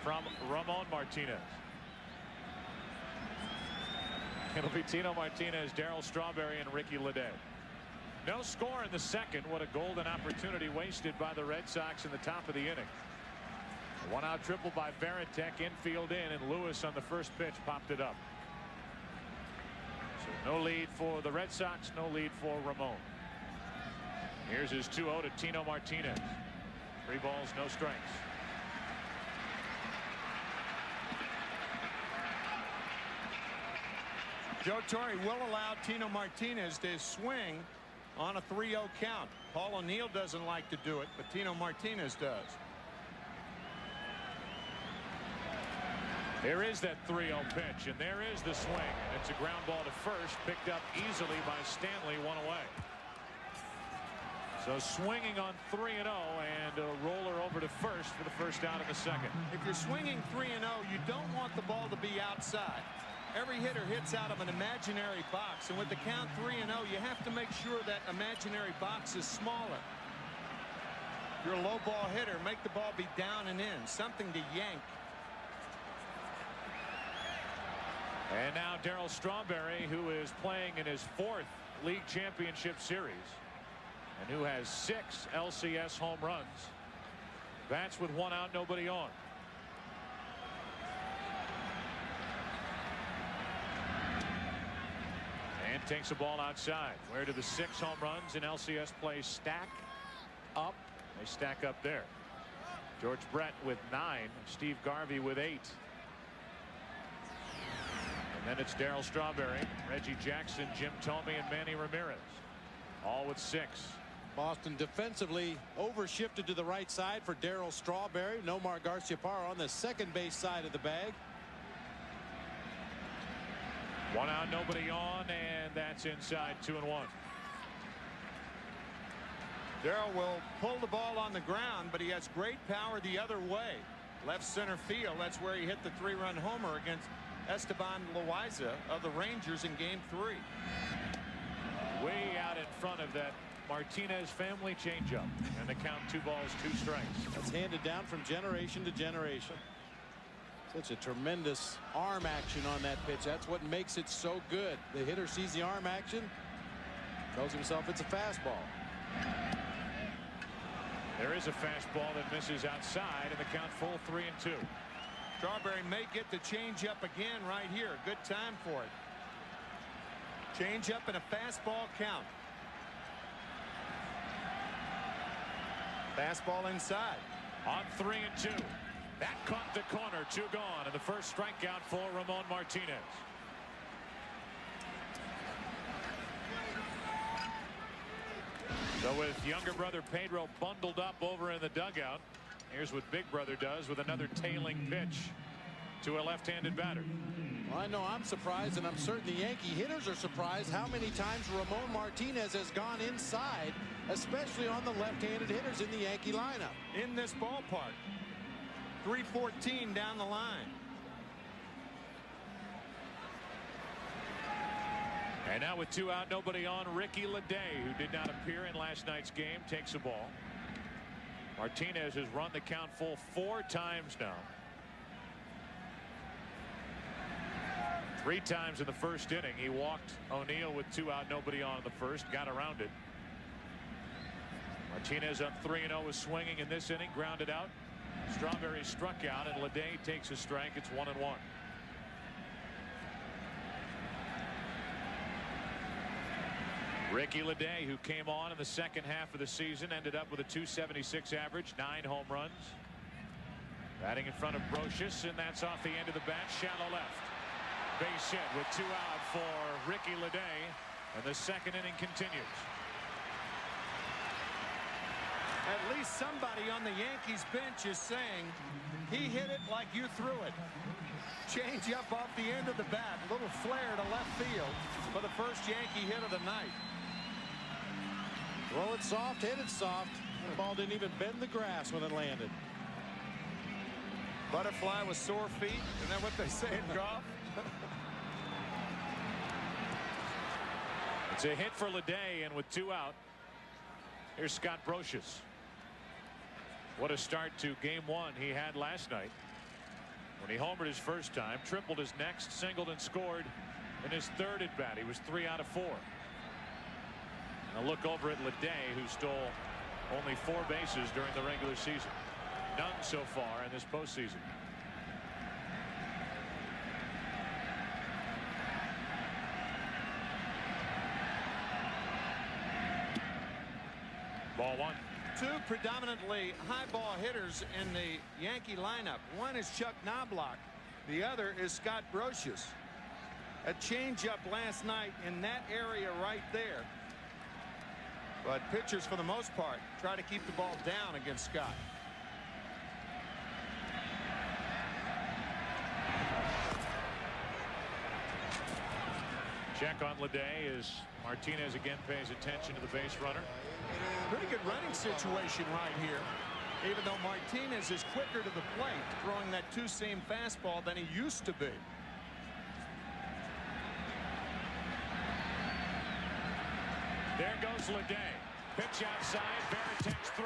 from Ramon Martinez. It'll be Tino Martinez, Darryl Strawberry, and Ricky Ledet. No score in the second. What a golden opportunity wasted by the Red Sox in the top of the inning. A one-out triple by Varitek, infield in, and Lewis on the first pitch popped it up. So no lead for the Red Sox, no lead for Ramon. Here's his 2-0 to Tino Martinez. 3 balls, no strikes. Joe Torre will allow Tino Martinez to swing on a 3-0 count. Paul O'Neill doesn't like to do it, but Tino Martinez does. There is that 3-0 pitch, and there is the swing. It's a ground ball to first, picked up easily by Stanley, 1 away. So swinging on 3-0 and a roller over to first for the first out of the second. If you're swinging 3-0, you don't want the ball to be outside. Every hitter hits out of an imaginary box, and with the count 3-0, you have to make sure that imaginary box is smaller. If you're a low ball hitter, make the ball be down and in, something to yank. And now Darryl Strawberry, who is playing in his 4th league championship series and who has 6 LCS home runs, bats with 1 out, nobody on. And takes a ball outside. Where do the 6 home runs in LCS play stack up? They stack up there. George Brett with 9, Steve Garvey with 8. And then it's Darryl Strawberry, Reggie Jackson, Jim Thome, and Manny Ramirez, all with 6. Boston defensively overshifted to the right side for Darryl Strawberry. Nomar Garciaparra on the second base side of the bag. 1 out, nobody on, and that's inside 2-1. Darryl will pull the ball on the ground, but he has great power the other way. Left center field. That's where he hit the 3-run homer against Esteban Loaiza of the Rangers in Game 3. Way out in front of that Martinez family changeup, and the count 2 balls, 2 strikes. That's handed down from generation to generation. Such a tremendous arm action on that pitch. That's what makes it so good. The hitter sees the arm action, tells himself it's a fastball. There is a fastball that misses outside, and the count full 3-2. Strawberry may get the changeup again right here. Good time for it. Changeup and a fastball count. Fastball inside. On 3-2. That caught the corner. 2 gone, and the first strikeout for Ramon Martinez. So with younger brother Pedro bundled up over in the dugout, here's what big brother does with another tailing pitch to a left-handed batter. Well, I know I'm surprised, and I'm certain the Yankee hitters are surprised how many times Ramon Martinez has gone inside, especially on the left-handed hitters in the Yankee lineup. In this ballpark. 314 down the line. And now with 2 out, nobody on, Ricky Ledet, who did not appear in last night's game, takes a ball. Martinez has run the count full 4 times now. 3 times in the first inning. He walked O'Neill with 2 out, nobody on in the first, got around it. Martinez up 3-0 is swinging in this inning, grounded out. Strawberry struck out, and Ledet takes a strike. It's 1-1. Ricky Ledet, who came on in the second half of the season, ended up with a .276 average, 9 home runs. Batting in front of Brocious, and that's off the end of the bat, shallow left. Base hit with 2 out for Ricky Leday, and the second inning continues. At least somebody on the Yankees bench is saying he hit it like you threw it. Change up off the end of the bat, little flare to left field for the first Yankee hit of the night. Throw it soft, hit it soft. The ball didn't even bend the grass when it landed. Butterfly with sore feet. Isn't that what they say in golf? It's a hit for Leday, and with 2 out, here's Scott Brocious. What a start to game 1 he had last night when he homered his first time, tripled his next, singled and scored in his 3rd at bat. He was 3 out of 4. And a look over at Leday, who stole only 4 bases during the regular season. None so far in this postseason. Ball 1. 2 predominantly high ball hitters in the Yankee lineup. One is Chuck Knobloch. The other is Scott Brocious. A changeup last night in that area right there. But pitchers, for the most part, try to keep the ball down against Scott. Check on Leday as Martinez again pays attention to the base runner. Pretty good running situation right here. Even though Martinez is quicker to the plate, throwing that 2-seam fastball than he used to be. There goes Leday. Pitch outside. Veritek's throw.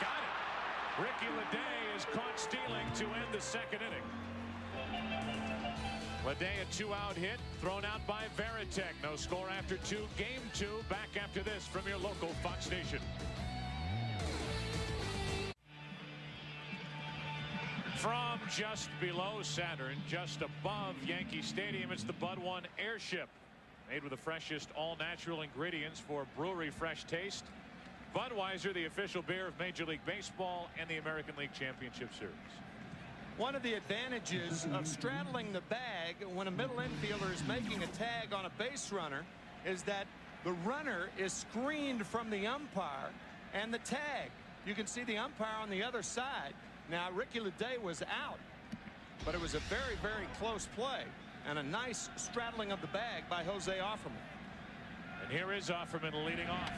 Got it. Ricky Leday is caught stealing to end the 2nd inning. Leday, a 2-out hit thrown out by Varitek. No score after 2. Game 2 back after this from your local Fox station. From just below Saturn, just above Yankee Stadium, it's the Bud 1 Airship. Made with the freshest all-natural ingredients for brewery fresh taste. Budweiser, the official beer of Major League Baseball and the American League Championship Series. One of the advantages of straddling the bag when a middle infielder is making a tag on a base runner is that the runner is screened from the umpire and the tag. You can see the umpire on the other side. Now, Ricky Leday was out, but it was a very, very close play and a nice straddling of the bag by Jose Offerman. And here is Offerman leading off.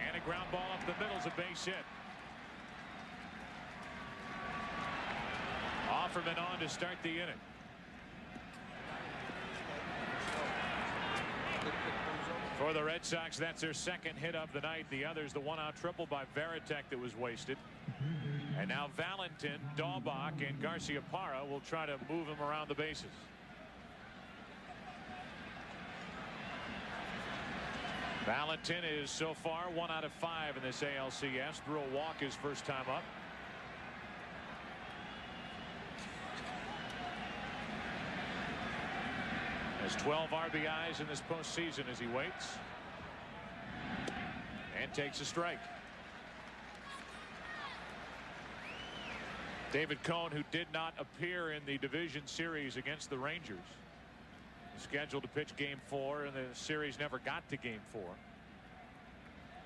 And a ground ball up the middle is a base hit. Offerman on to start the inning. For the Red Sox, that's their 2nd hit of the night. The other's the 1-out triple by Varitek that was wasted. And now Valentin, Daubach, and Garcia Parra will try to move him around the bases. Valentin is so far 1 out of 5 in this ALCS. Threw a walk his first time up. Has 12 RBIs in this postseason as he waits. And takes a strike. David Cone, who did not appear in the division series against the Rangers, is scheduled to pitch game 4, and the series never got to game 4.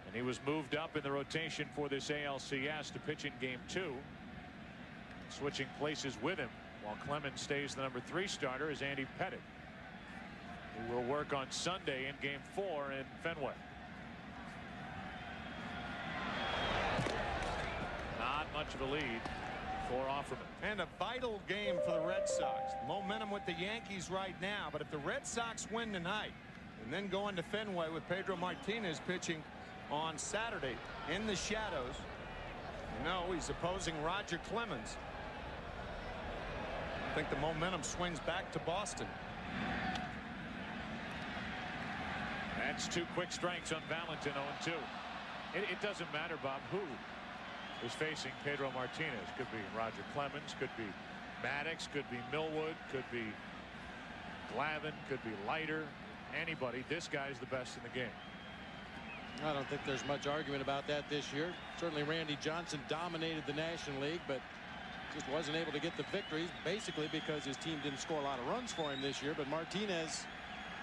And he was moved up in the rotation for this ALCS to pitch in game 2. Switching places with him while Clemens stays the number 3 starter is Andy Pettitte, who will work on Sunday in game 4 in Fenway. Not much of a lead for Offerman. And a vital game for the Red Sox. Momentum with the Yankees right now, but if the Red Sox win tonight and then go into Fenway with Pedro Martinez pitching on Saturday in the shadows, you know he's opposing Roger Clemens. I think the momentum swings back to Boston. That's 2 quick strikes on Valentin. 0-2. It doesn't matter, Bob, who is facing Pedro Martinez. Could be Roger Clemens, could be Maddox, could be Millwood, could be Glavine, could be Leiter, anybody. This guy's the best in the game. I don't think there's much argument about that this year. Certainly Randy Johnson dominated the National League, but Just wasn't able to get the victories, basically because his team didn't score a lot of runs for him this year. But Martinez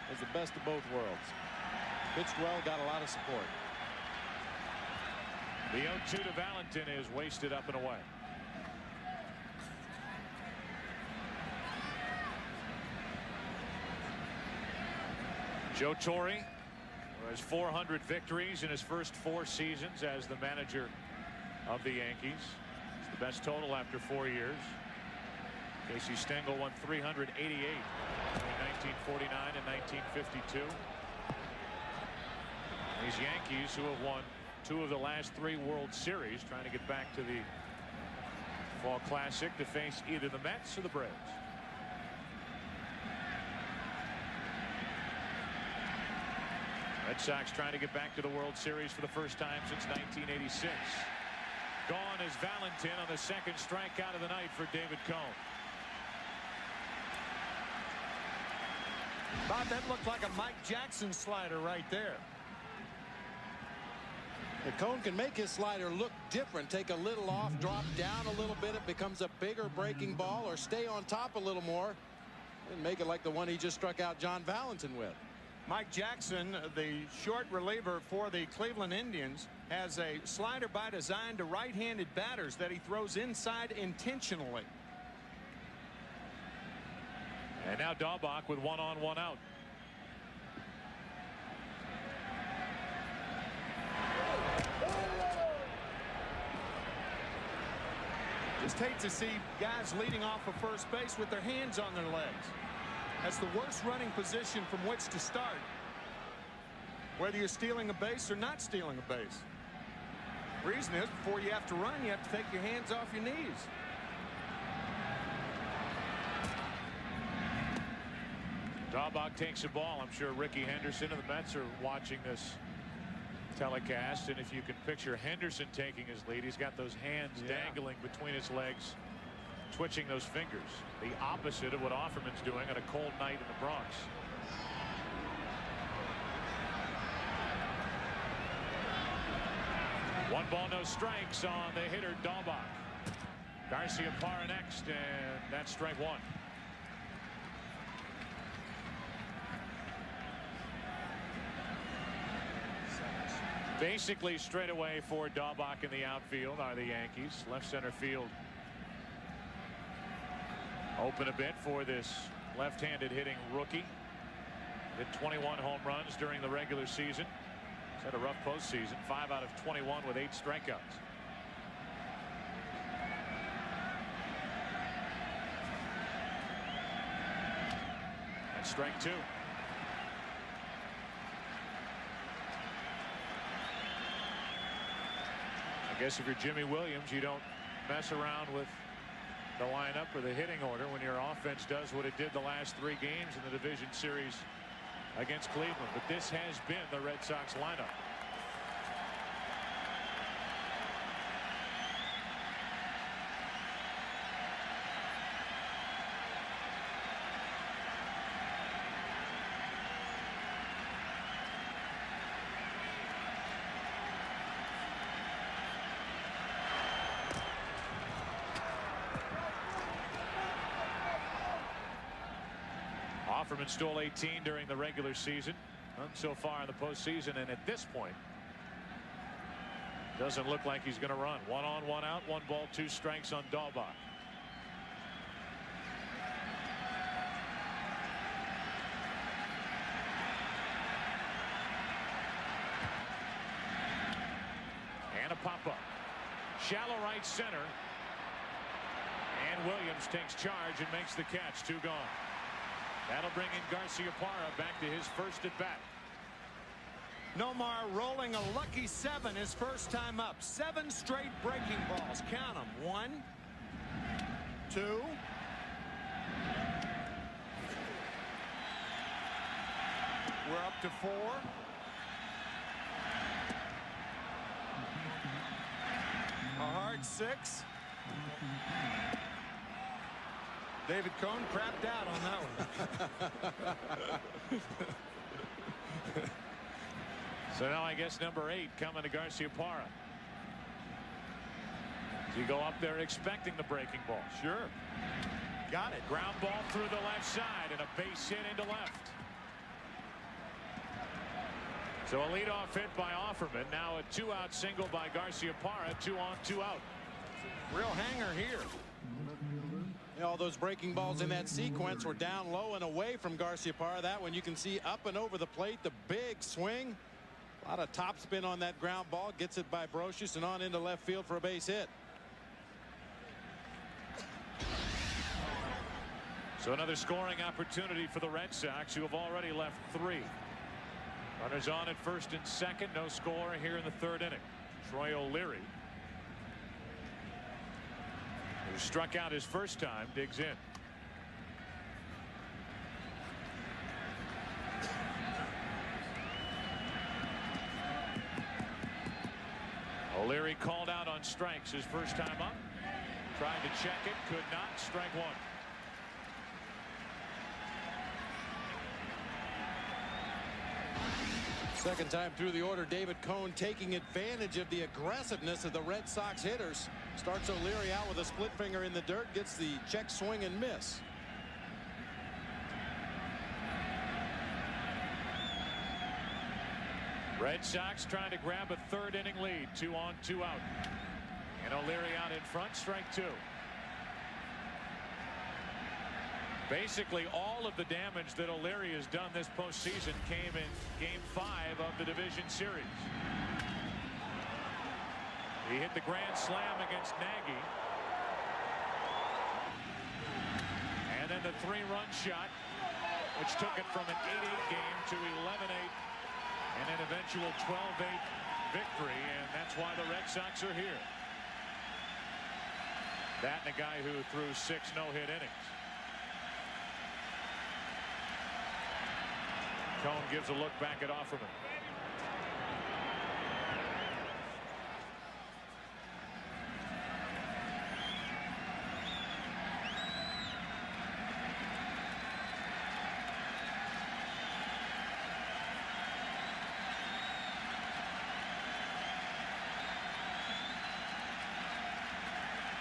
was the best of both worlds. Pitched well, got a lot of support. The 0-2 to Valentin is wasted up and away. Joe Torre, who has 400 victories in his first 4 seasons as the manager of the Yankees. It's the best total after 4 years. Casey Stengel won 388 between 1949 and 1952. These Yankees, who have won 2 of the last 3 World Series, trying to get back to the Fall Classic to face either the Mets or the Braves. Red Sox trying to get back to the World Series for the first time since 1986. Gone is Valentin on the second strikeout of the night for David Cone. Bob, that looked like a Mike Jackson slider right there. The Cone can make his slider look different. Take a little off, drop down a little bit. It becomes a bigger breaking ball, or stay on top a little more and make it like the one he just struck out John Valentin with. Mike Jackson, the short reliever for the Cleveland Indians, has a slider by design to right-handed batters that he throws inside intentionally. And now Daubach with 1 on 1 out. Just hate to see guys leading off of first base with their hands on their legs. That's the worst running position from which to start, whether you're stealing a base or not stealing a base. Reason is, before you have to run, you have to take your hands off your knees. Daubach takes the ball. I'm sure Ricky Henderson and the Mets are watching this telecast, and if you can picture Henderson taking his lead, he's got those hands dangling between his legs, twitching those fingers. The opposite of what Offerman's doing on a cold night in the Bronx. One ball, no strikes on the hitter Daubach. Garciaparra next, and that's strike 1. Basically straight away for Daubach in the outfield are the Yankees. Left center field open a bit for this left-handed hitting rookie. Hit 21 home runs during the regular season. He's had a rough postseason. 5 out of 21 with 8 strikeouts. And strike 2. I guess if you're Jimmy Williams, you don't mess around with the lineup or the hitting order when your offense does what it did the last 3 games in the division series against Cleveland. But this has been the Red Sox lineup. Offerman stole 18 during the regular season. None so far in the postseason, and at this point doesn't look like he's going to run. 1 on 1 out, 1 ball 2 strikes on Daubach. And a pop-up. Shallow right center, and Williams takes charge and makes the catch. 2 gone. That'll bring in Garciaparra back to his first at bat. Nomar rolling a lucky 7 his first time up. 7 straight breaking balls. Count them. 1, 2. We're up to 4. A hard 6. David Cone crapped out on that one. So now I guess number 8 coming to Garciaparra. You go up there expecting the breaking ball. Sure. Got it. Ground ball through the left side and a base hit into left. So a leadoff hit by Offerman. Now a 2-out single by Garciaparra. 2 on, 2 out. Real hanger here. All those breaking balls in that sequence were down low and away from Garciaparra. That one you can see up and over the plate. The big swing. A lot of topspin on that ground ball. Gets it by Brocious and on into left field for a base hit. So another scoring opportunity for the Red Sox, who have already left 3. Runners on at first and second. No score here in the 3rd inning. Troy O'Leary, who struck out his first time, digs in. O'Leary called out on strikes his first time up. Tried to check it, could not. Strike 1. Second time through the order, David Cone taking advantage of the aggressiveness of the Red Sox hitters. Starts O'Leary out with a split finger in the dirt, gets the check swing and miss. Red Sox trying to grab a 3rd inning lead. 2 on, 2 out. And O'Leary out in front. Strike 2. Basically, all of the damage that O'Leary has done this postseason came in Game 5 of the division series. He hit the grand slam against Nagy. And then the 3-run shot, which took it from an 8-8 game to 11-8 and an eventual 12-8 victory. And that's why the Red Sox are here. That and a guy who threw 6 no-hit innings. Cone gives a look back at Offerman.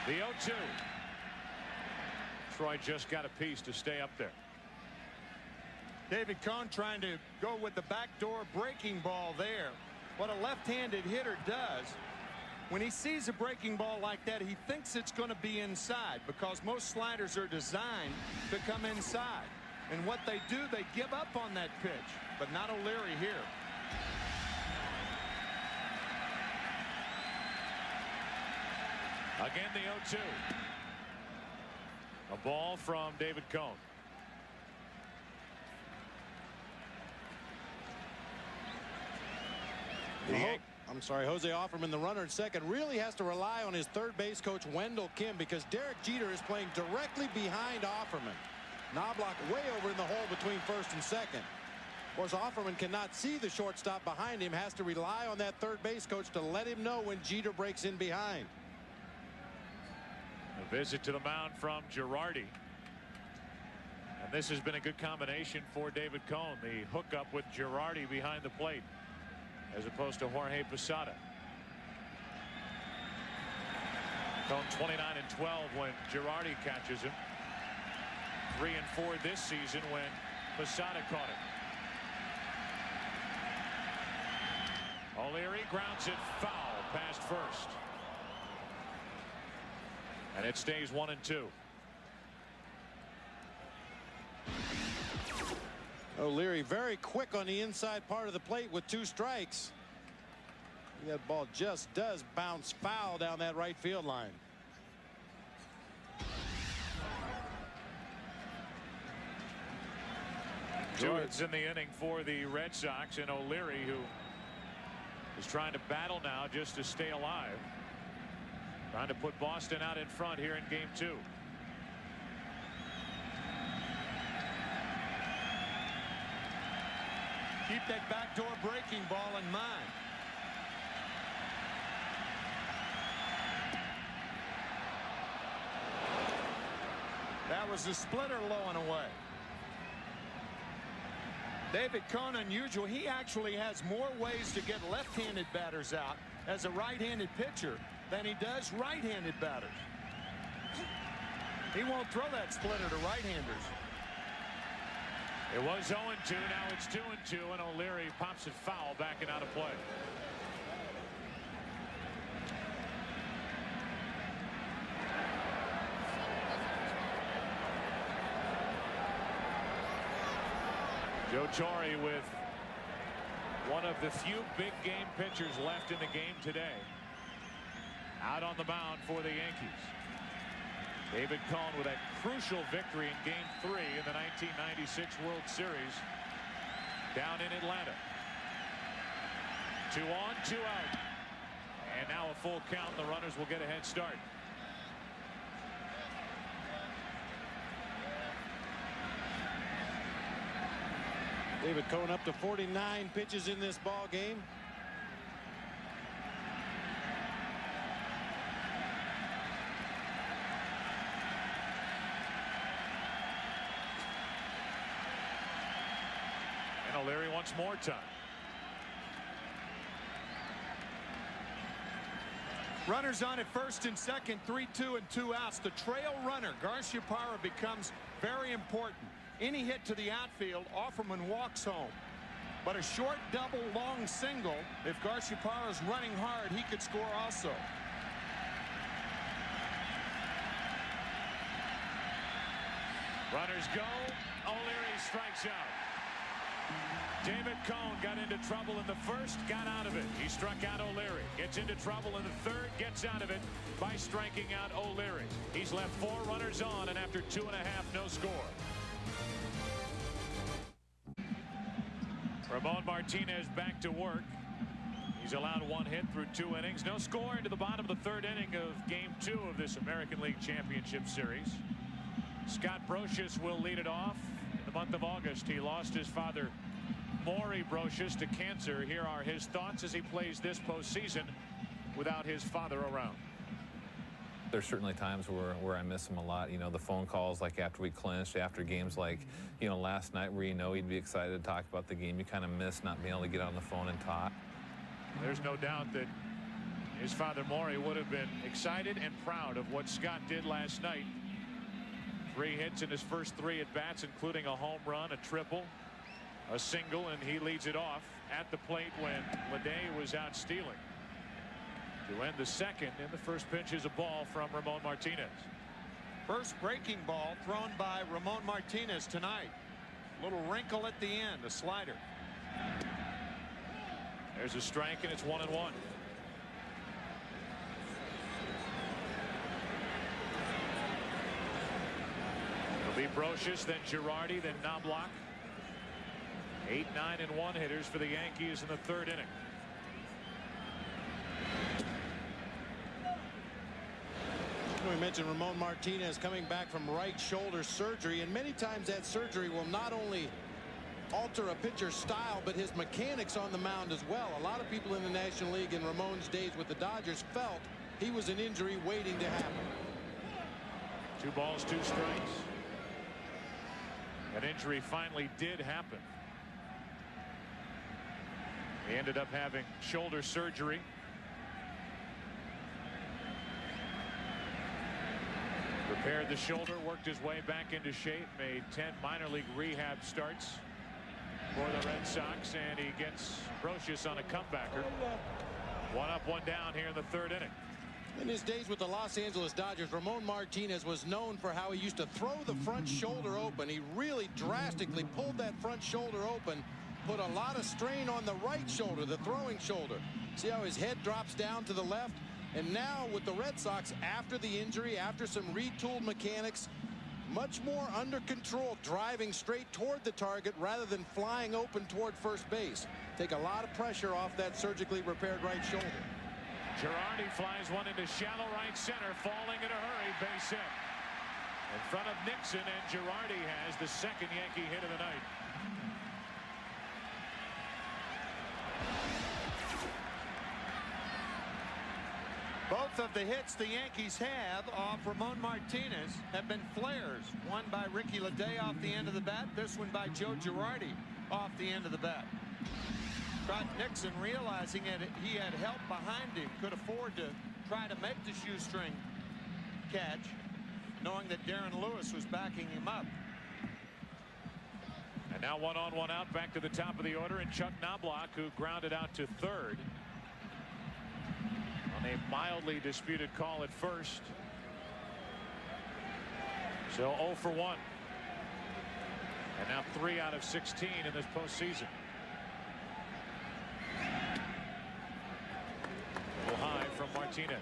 The 0-2. Troy just got a piece to stay up there. David Cone trying to go with the backdoor breaking ball there. What a left-handed hitter does, when he sees a breaking ball like that, he thinks it's going to be inside, because most sliders are designed to come inside. And what they do, they give up on that pitch, but not O'Leary here. Again, the 0-2. A ball from David Cone. I'm sorry, Jose Offerman, the runner at second, really has to rely on his third base coach, Wendell Kim, because Derek Jeter is playing directly behind Offerman. Knobloch way over in the hole between first and second. Of course, Offerman cannot see the shortstop behind him, has to rely on that third base coach to let him know when Jeter breaks in behind. A visit to the mound from Girardi. And this has been a good combination for David Cone. The hookup with Girardi behind the plate, as opposed to Jorge Posada. Cone 29-12 when Girardi catches him. 3-4 this season when Posada caught him. O'Leary grounds it foul past first. And it stays 1-2. O'Leary very quick on the inside part of the plate with 2 strikes. That ball just does bounce foul down that right field line. Two hits in the inning for the Red Sox, and O'Leary, who is trying to battle now just to stay alive. Trying to put Boston out in front here in Game 2. Keep that backdoor breaking ball in mind. That was a splitter low and away. David Cone, unusual. He actually has more ways to get left-handed batters out as a right-handed pitcher than he does right-handed batters. He won't throw that splitter to right-handers. It was 0-2. Now it's 2-2, and O'Leary pops it foul, backing out of play. Joe Torre with one of the few big game pitchers left in the game today. Out on the mound for the Yankees. David Cone with a crucial victory in Game 3 in the 1996 World Series down in Atlanta. 2 on, 2 out. And now a full count. The runners will get a head start. David Cone up to 49 pitches in this ball game. And O'Leary wants more time. Runners on at first and second, 3-2 and 2 outs. The trail runner, Garciaparra, becomes very important. Any hit to the outfield, Offerman walks home. But a short double, long single, if Garciaparra is running hard, he could score also. Runners go. O'Leary strikes out. David Cone got into trouble in the first, got out of it. He struck out O'Leary. Gets into trouble in the third, gets out of it by striking out O'Leary. He's left 4 runners on, and after 2.5, no score. Ramon Martinez back to work. He's allowed 1 hit through 2 innings. No score into the bottom of the 3rd inning of Game 2 of this American League Championship Series. Scott Brocious will lead it off. In the month of August, he lost his father, Maury Brocious, to cancer. Here are his thoughts as he plays this postseason without his father around. There's certainly times where I miss him a lot. You know, the phone calls like after we clinched, after games like, you know, last night where you know he'd be excited to talk about the game. You kind of miss not being able to get on the phone and talk. There's no doubt that his father Maury would have been excited and proud of what Scott did last night. 3 hits in his first 3 at-bats, including a home run, a triple, a single, and he leads it off at the plate when Leday was out stealing. To end the second, and the first pitch is a ball from Ramon Martinez. First breaking ball thrown by Ramon Martinez tonight. Little wrinkle at the end, a slider. There's a strike, and it's 1-1. It'll be Brocious, then Girardi, then Knobloch. 8, 9, and 1 hitters for the Yankees in the 3rd inning. We mentioned Ramon Martinez coming back from right shoulder surgery, and many times that surgery will not only alter a pitcher's style but his mechanics on the mound as well. A lot of people in the National League in Ramon's days with the Dodgers felt he was an injury waiting to happen. 2 balls, 2 strikes. An injury finally did happen. He ended up having shoulder surgery. Repaired the shoulder, worked his way back into shape, made 10 minor league rehab starts for the Red Sox, and he gets Brocious on a comebacker. 1 up, 1 down here in the 3rd inning. In his days with the Los Angeles Dodgers, Ramon Martinez was known for how he used to throw the front shoulder open. He really drastically pulled that front shoulder open, put a lot of strain on the right shoulder, the throwing shoulder. See how his head drops down to the left? And now with the Red Sox, after the injury, after some retooled mechanics, much more under control, driving straight toward the target rather than flying open toward first base. Take a lot of pressure off that surgically repaired right shoulder. Girardi flies one into shallow right center, falling in a hurry, base hit. In front of Nixon, and Girardi has the 2nd Yankee hit of the night. Both of the hits the Yankees have off Ramon Martinez have been flares. One by Ricky Leday off the end of the bat. This one by Joe Girardi off the end of the bat. Scott Nixon, realizing that he had help behind him, could afford to try to make the shoestring catch, knowing that Darren Lewis was backing him up. And now 1 on 1 out, back to the top of the order, and Chuck Knobloch, who grounded out to third on a mildly disputed call at first. So 0 for 1. And now 3 out of 16 in this postseason. A little high from Martinez.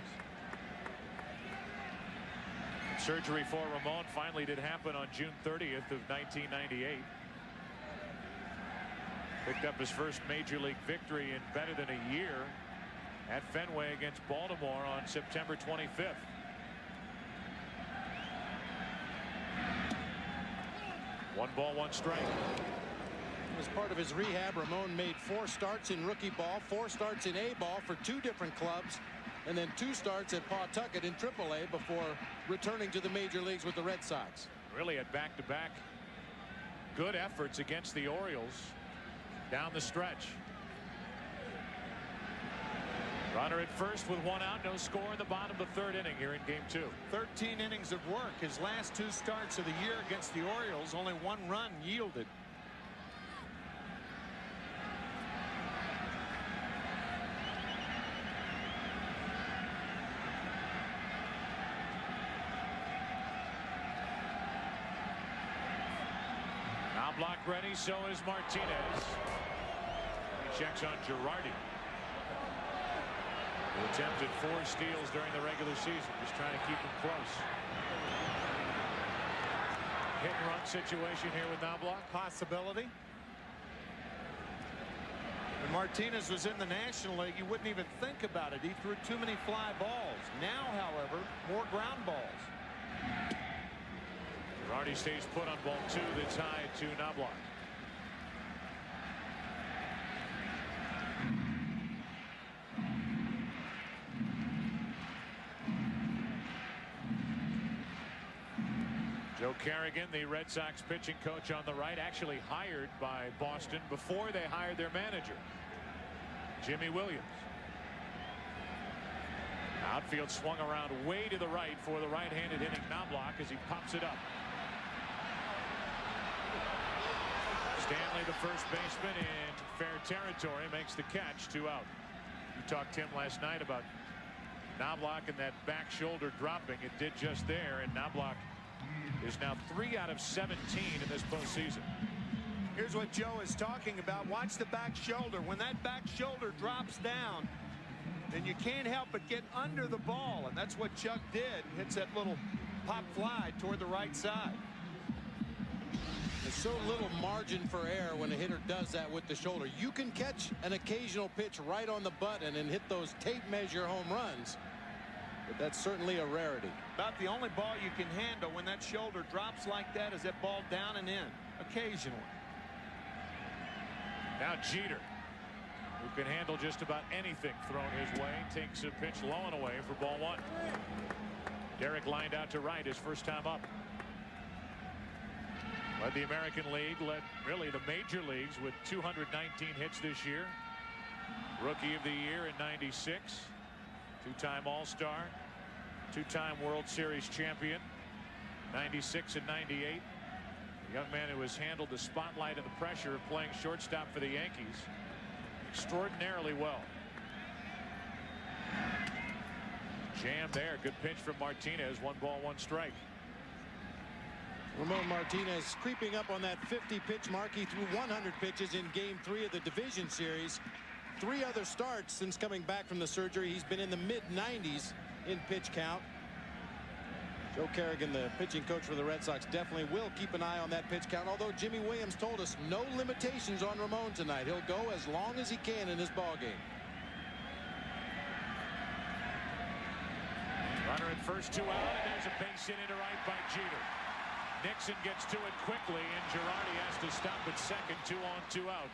Surgery for Ramon finally did happen on June 30th of 1998. Picked up his first major league victory in better than a year at Fenway against Baltimore on September 25th. One ball, one strike. As part of his rehab, Ramon made 4 starts in rookie ball, 4 starts in A ball for 2 different clubs, and then 2 starts at Pawtucket in AAA before returning to the major leagues with the Red Sox. Really had back-to-back good efforts against the Orioles down the stretch. Runner at first with 1 out, no score in the bottom of the 3rd inning here in game 2. 13 innings of work. His last 2 starts of the year against the Orioles, only 1 run yielded. Knobloch ready, so is Martinez. He checks on Girardi, who attempted 4 steals during the regular season, just trying to keep him close. Hit and run situation here with Knobloch. Possibility. When Martinez was in the National League, you wouldn't even think about it. He threw too many fly balls. Now, however, more ground balls. Girardi stays put on ball 2 that's high to Knobloch. Joe Kerrigan, the Red Sox pitching coach on the right, actually hired by Boston before they hired their manager, Jimmy Williams. Outfield swung around way to the right for the right-handed hitting Knobloch as he pops it up. Stanley, the first baseman, in fair territory, makes the catch. 2 out. You talked, Tim, last night about Knobloch and that back shoulder dropping. It did just there, and Knobloch is now 3 out of 17 in this postseason. Here's what Joe is talking about. Watch the back shoulder. When that back shoulder drops down, then you can't help but get under the ball, and that's what Chuck did. Hits that little pop fly toward the right side. There's so little margin for error when a hitter does that with the shoulder. You can catch an occasional pitch right on the button and hit those tape measure home runs, but that's certainly a rarity. About the only ball you can handle when that shoulder drops like that is that ball down and in, occasionally. Now Jeter, who can handle just about anything thrown his way, takes a pitch low and away for ball 1. Derek lined out to right his first time up. Led the American League, led really the major leagues with 219 hits this year. Rookie of the Year in '96. 2-time All-Star. 2-time World Series champion. '96 and '98. A young man who has handled the spotlight and the pressure of playing shortstop for the Yankees extraordinarily well. Jam there. Good pitch from Martinez. 1 ball, 1 strike. Ramon Martinez creeping up on that 50-pitch mark. He threw 100 pitches in game 3 of the division series. 3 other starts since coming back from the surgery. He's been in the mid-90s in pitch count. Joe Kerrigan, the pitching coach for the Red Sox, definitely will keep an eye on that pitch count, although Jimmy Williams told us no limitations on Ramon tonight. He'll go as long as he can in this ballgame. Runner at first, 2 out, and there's a base hit into right by Jeter. Nixon gets to it quickly, and Girardi has to stop at second. 2 on, 2 out.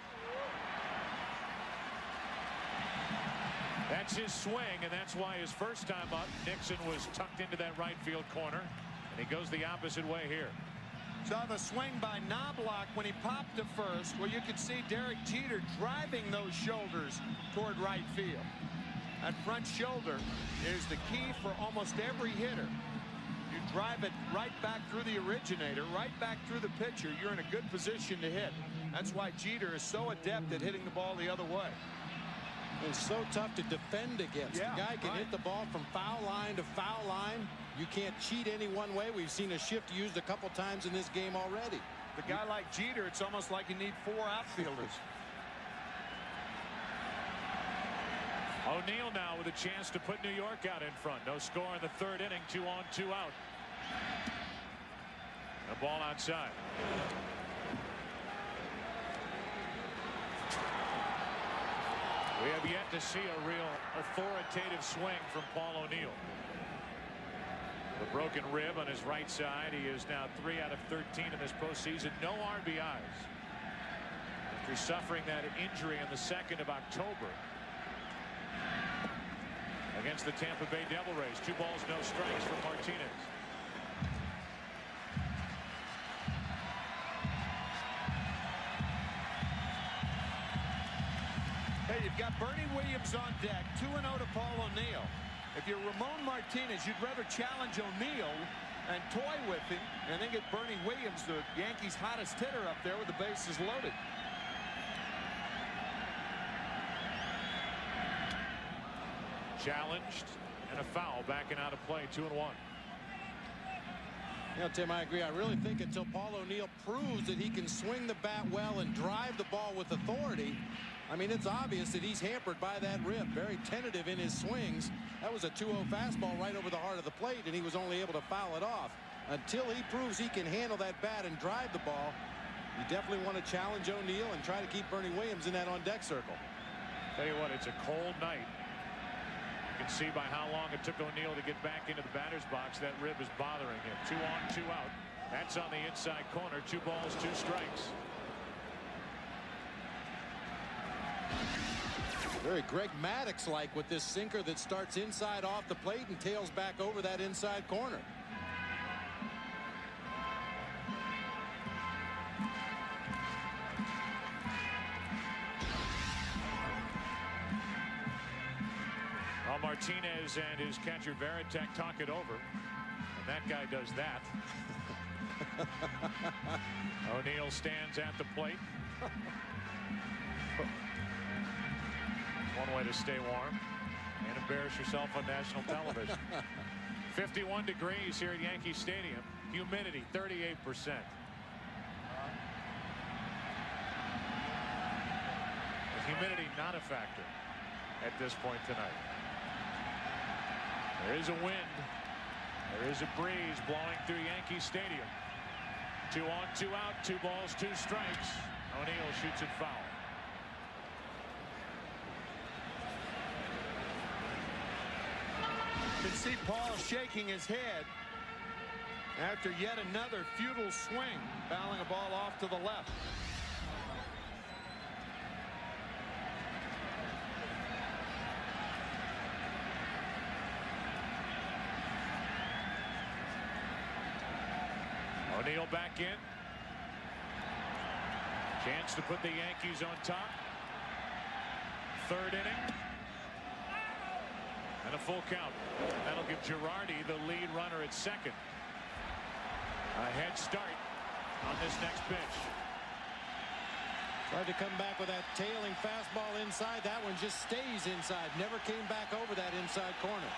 That's his swing, and that's why his first time up, Nixon was tucked into that right field corner, and he goes the opposite way here. Saw the swing by Knobloch when he popped to first, where you could see Derek Jeter driving those shoulders toward right field. That front shoulder is the key for almost every hitter. You drive it right back through the originator, right back through the pitcher. You're in a good position to hit. That's why Jeter is so adept at hitting the ball the other way. It's so tough to defend against. Yeah, the guy can hit the ball from foul line to foul line. You can't cheat any one way. We've seen a shift used a couple times in this game already. The guy like Jeter, it's almost like you need 4 outfielders. O'Neill now with a chance to put New York out in front. No score in the 3rd inning. 2 on, 2 out. And a ball outside. We have yet to see a real authoritative swing from Paul O'Neill. The broken rib on his right side. He is now 3 out of 13 in this postseason. No RBIs. After suffering that injury on the 2nd of October against the Tampa Bay Devil Rays. 2 balls, no strikes for Martinez. Hey, you've got Bernie Williams on deck. 2-0 to Paul O'Neill. If you're Ramon Martinez, you'd rather challenge O'Neill and toy with him and then get Bernie Williams, the Yankees' hottest hitter, up there with the bases loaded. Challenged and a foul, backing out of play. 2-1. You know, Tim, I agree. I really think until Paul O'Neill proves that he can swing the bat well and drive the ball with authority, I mean, it's obvious that he's hampered by that rib. Very tentative in his swings. That was a 2-0 fastball right over the heart of the plate, and he was only able to foul it off. Until he proves he can handle that bat and drive the ball, you definitely want to challenge O'Neill and try to keep Bernie Williams in that on-deck circle. Tell you what, it's a cold night. You can see by how long it took O'Neill to get back into the batter's box. That rib is bothering him. 2 on, 2 out. That's on the inside corner. 2 balls, 2 strikes. Very Greg Maddux-like with this sinker that starts inside off the plate and tails back over that inside corner. Well, Martinez and his catcher Varitek talk it over, and that guy does that. O'Neill stands at the plate. One way to stay warm and embarrass yourself on national television. 51 degrees here at Yankee Stadium. Humidity 38%. The humidity not a factor at this point tonight. There is a wind. There is a breeze blowing through Yankee Stadium. 2 on, 2 out, 2 balls, 2 strikes. O'Neill shoots it foul. You can see Paul shaking his head after yet another futile swing, fouling a ball off to the left. O'Neill back in. Chance to put the Yankees on top. 3rd inning. And a full count. That'll give Girardi the lead runner at 2nd. A head start on this next pitch. Tried to come back with that tailing fastball inside. That one just stays inside. Never came back over that inside corner.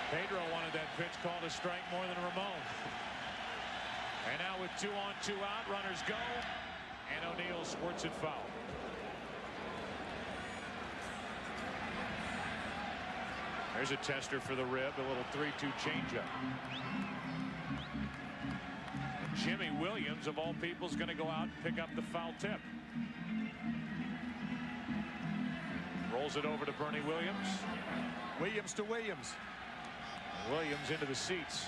Pedro wanted that pitch called a strike more than Ramon. And now with 2 on, 2 out, runners go. And O'Neill squirts it foul. There's a tester for the rib, a little 3-2 changeup. And Jimmy Williams, of all people, is going to go out and pick up the foul tip. Rolls it over to Bernie Williams. Williams to Williams. Williams into the seats.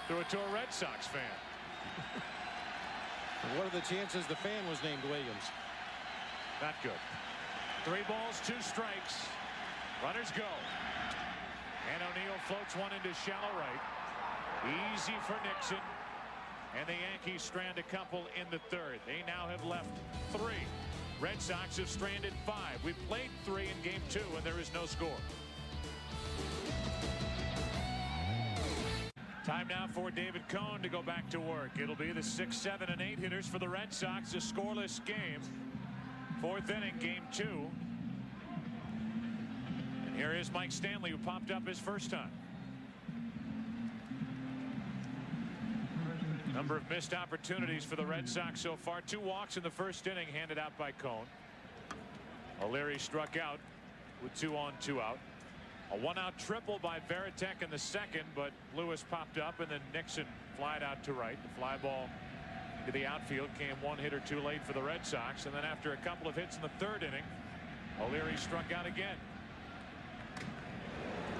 Threw it to a Red Sox fan. What are the chances the fan was named Williams? Not good. 3 balls, 2 strikes. Runners go. And O'Neill floats one into shallow right. Easy for Nixon. and the Yankees strand a couple in the third. They now have left 3. Red Sox have stranded 5. We played 3 in game 2, and there is no score. Time now for David Cone to go back to work. It'll be the 6, 7, and 8 hitters for the Red Sox. A scoreless game. 4th inning, game 2. And here is Mike Stanley, who popped up his first time. Number of missed opportunities for the Red Sox so far. 2 walks in the first inning handed out by Cone. O'Leary struck out with 2 on, 2 out. A 1-out triple by Varitek in the second, but Lewis popped up, and then Nixon flied out to right. The fly ball into the outfield came 1 hitter too late for the Red Sox, and then after a couple of hits in the 3rd inning, O'Leary struck out again.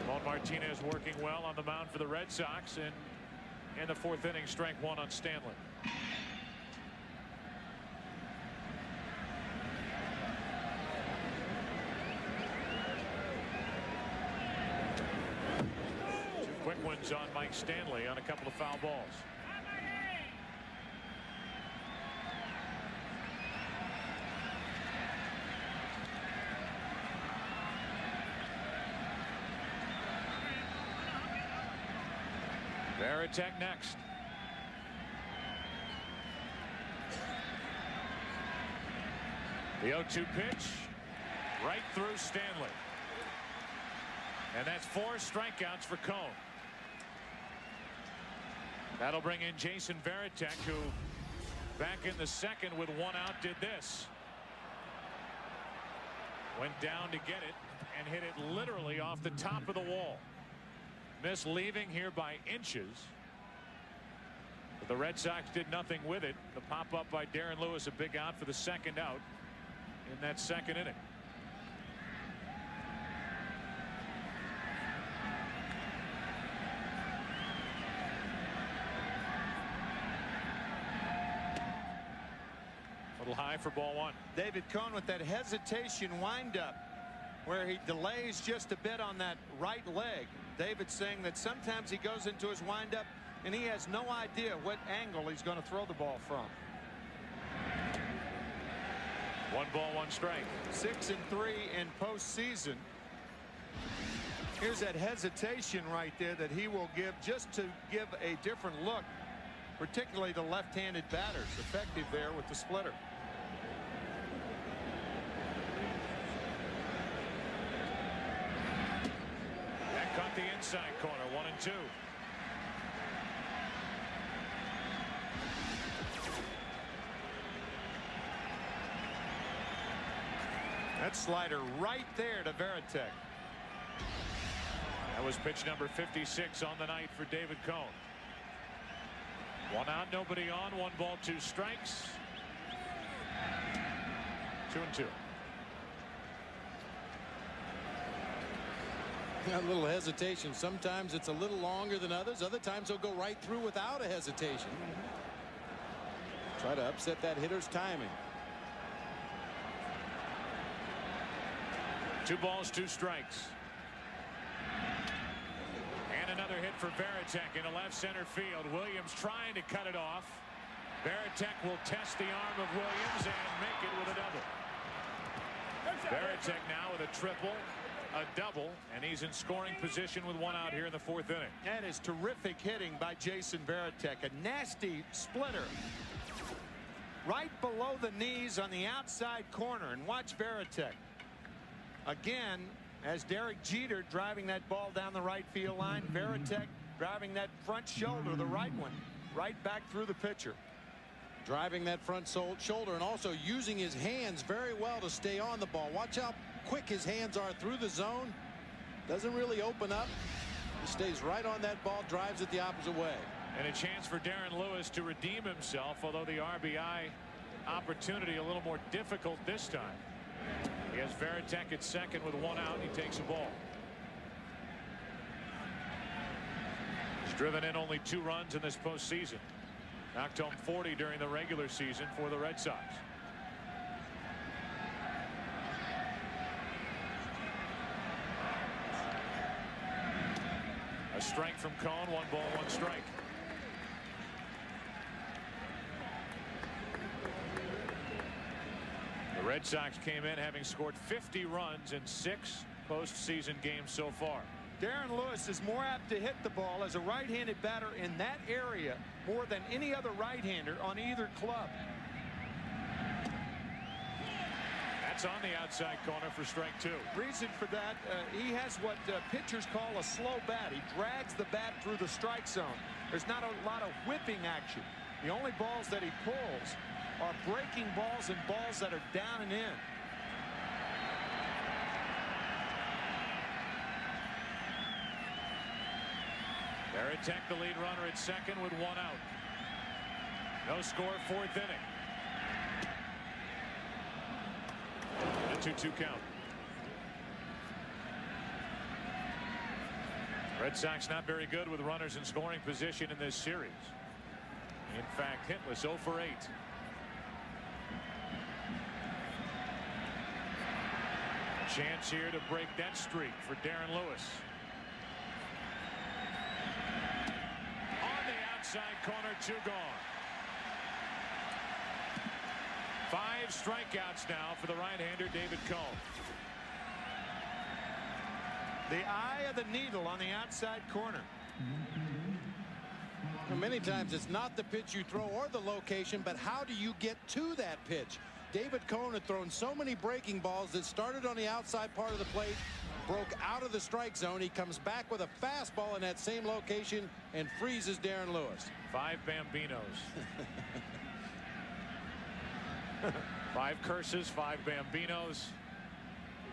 Tino Martinez working well on the mound for the Red Sox, and in the 4th inning, strike 1 on Stanley. Quick ones on Mike Stanley on a couple of foul balls. Varitek next. The 0-2 pitch right through Stanley. And that's 4 strikeouts for Cone. That'll bring in Jason Varitek, who back in the second with 1 out did this. Went down to get it and hit it literally off the top of the wall. Miss leaving here by inches. But the Red Sox did nothing with it. The pop up by Darren Lewis, a big out for the 2nd out in that 2nd inning. Little high for ball 1. David Cone with that hesitation windup where he delays just a bit on that right leg. David saying that sometimes he goes into his windup and he has no idea what angle he's going to throw the ball from. 1 ball, 1 strike. 6 and 3 in postseason. Here's that hesitation right there that he will give just to give a different look, particularly the left-handed batters. Effective there with the splitter. That caught the inside corner. 1 and 2. That slider right there to Varitek. That was pitch number 56 on the night for David Cone. 1 out, nobody on. 1 ball, 2 strikes. 2 and 2. A little hesitation. Sometimes it's a little longer than others. Other times he'll go right through without a hesitation. Try to upset that hitter's timing. 2 balls, 2 strikes. And another hit for Varitek into left center field. Williams trying to cut it off. Varitek will test the arm of Williams and make it with a double. Varitek now with a triple, a double, and he's in scoring position with 1 out here in the 4th inning. That is terrific hitting by Jason Varitek. A nasty splitter right below the knees on the outside corner. And watch Varitek again as Derek Jeter driving that ball down the right field line. Varitek driving that front shoulder, the right one, right back through the pitcher. Driving that front shoulder and also using his hands very well to stay on the ball. Watch how quick his hands are through the zone. Doesn't really open up. He stays right on that ball, drives it the opposite way. And a chance for Darren Lewis to redeem himself, although the RBI opportunity a little more difficult this time. He has Varitek at second with 1 out. He takes a ball. He's driven in only 2 runs in this postseason. Knocked home 40 during the regular season for the Red Sox. A strike from Cone. 1 ball, 1 strike. The Red Sox came in having scored 50 runs in 6 postseason games so far. Darren Lewis is more apt to hit the ball as a right-handed batter in that area more than any other right-hander on either club. That's on the outside corner for strike 2. Reason for that, he has what pitchers call a slow bat. He drags the bat through the strike zone. There's not a lot of whipping action. The only balls that he pulls are breaking balls and balls that are down and in. Veritek, the lead runner at second with 1 out. No score, 4th inning. A 2-2 count. Red Sox not very good with runners in scoring position in this series. In fact, hitless, 0 for 8. A chance here to break that streak for Darren Lewis. On the outside corner, 2 gone. 5 strikeouts now for the right-hander David Cone. The eye of the needle on the outside corner. Many times it's not the pitch you throw or the location, but how do you get to that pitch? David Cone had thrown so many breaking balls that started on the outside part of the plate, broke out of the strike zone. He comes back with a fastball in that same location and freezes Darren Lewis. 5 Bambinos. 5 curses, 5 Bambinos.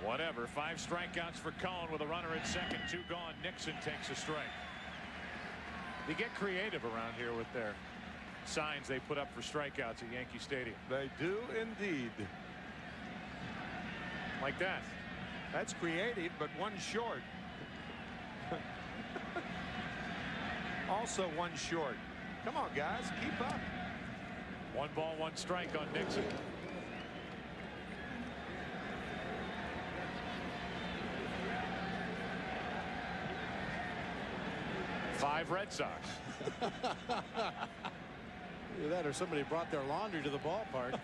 Whatever. 5 strikeouts for Cone with a runner at second, 2 gone. Nixon takes a strike. They get creative around here with their signs they put up for strikeouts at Yankee Stadium. They do indeed. Like that. That's creative, but 1 short. Also 1 short. Come on, guys, keep up. 1 ball, 1 strike on Nixon. Five Red Sox. Either that or somebody brought their laundry to the ballpark.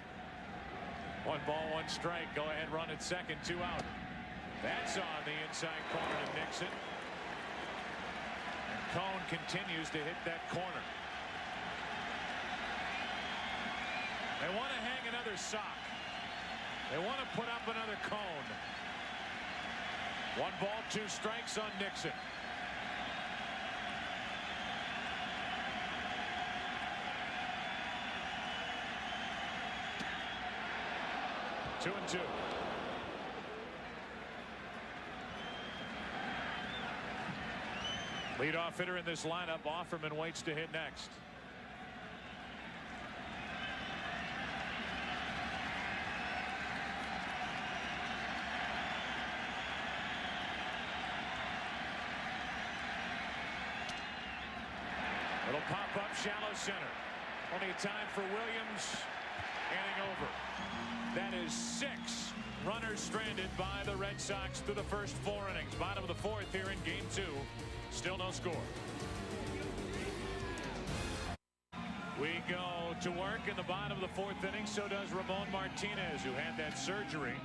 1 ball, 1 strike. Go ahead, run at second, 2 out. That's on the inside corner to Nixon. And Cone continues to hit that corner. They want to hang another sock. They want to put up another Cone. 1 ball, 2 strikes on Nixon. Two and 2. Leadoff hitter in this lineup. Offerman waits to hit next. It'll pop up shallow center. Only time for Williams. Inning over. That is 6 runners stranded by the Red Sox through the first 4 innings. Bottom of the 4th here in game 2. Still no score. We go to work in the bottom of the 4th inning. So does Ramon Martinez, who had that surgery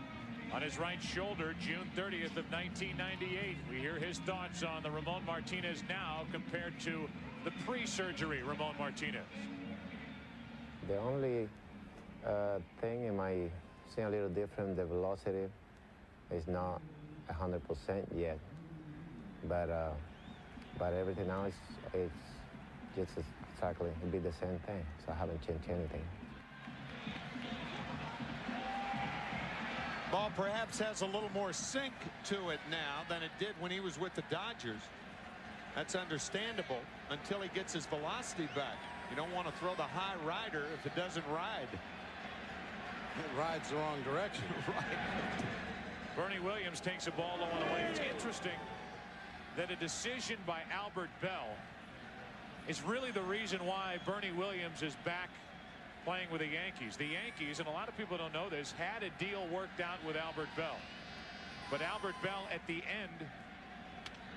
on his right shoulder June 30th of 1998. We hear his thoughts on the Ramon Martinez now compared to the pre-surgery Ramon Martinez. The only thing in my seeing a little different, the velocity is not 100% yet, but everything else is just exactly it'll be the same thing, so I haven't changed anything. Ball perhaps has a little more sink to it now than it did when he was with the Dodgers. That's understandable until he gets his velocity back. You don't want to throw the high rider if it doesn't ride. It rides the wrong direction. Right. Bernie Williams takes a ball low and away. It's interesting that a decision by Albert Bell is really the reason why Bernie Williams is back playing with the Yankees. The Yankees, and a lot of people don't know this, had a deal worked out with Albert Bell. But Albert Bell at the end,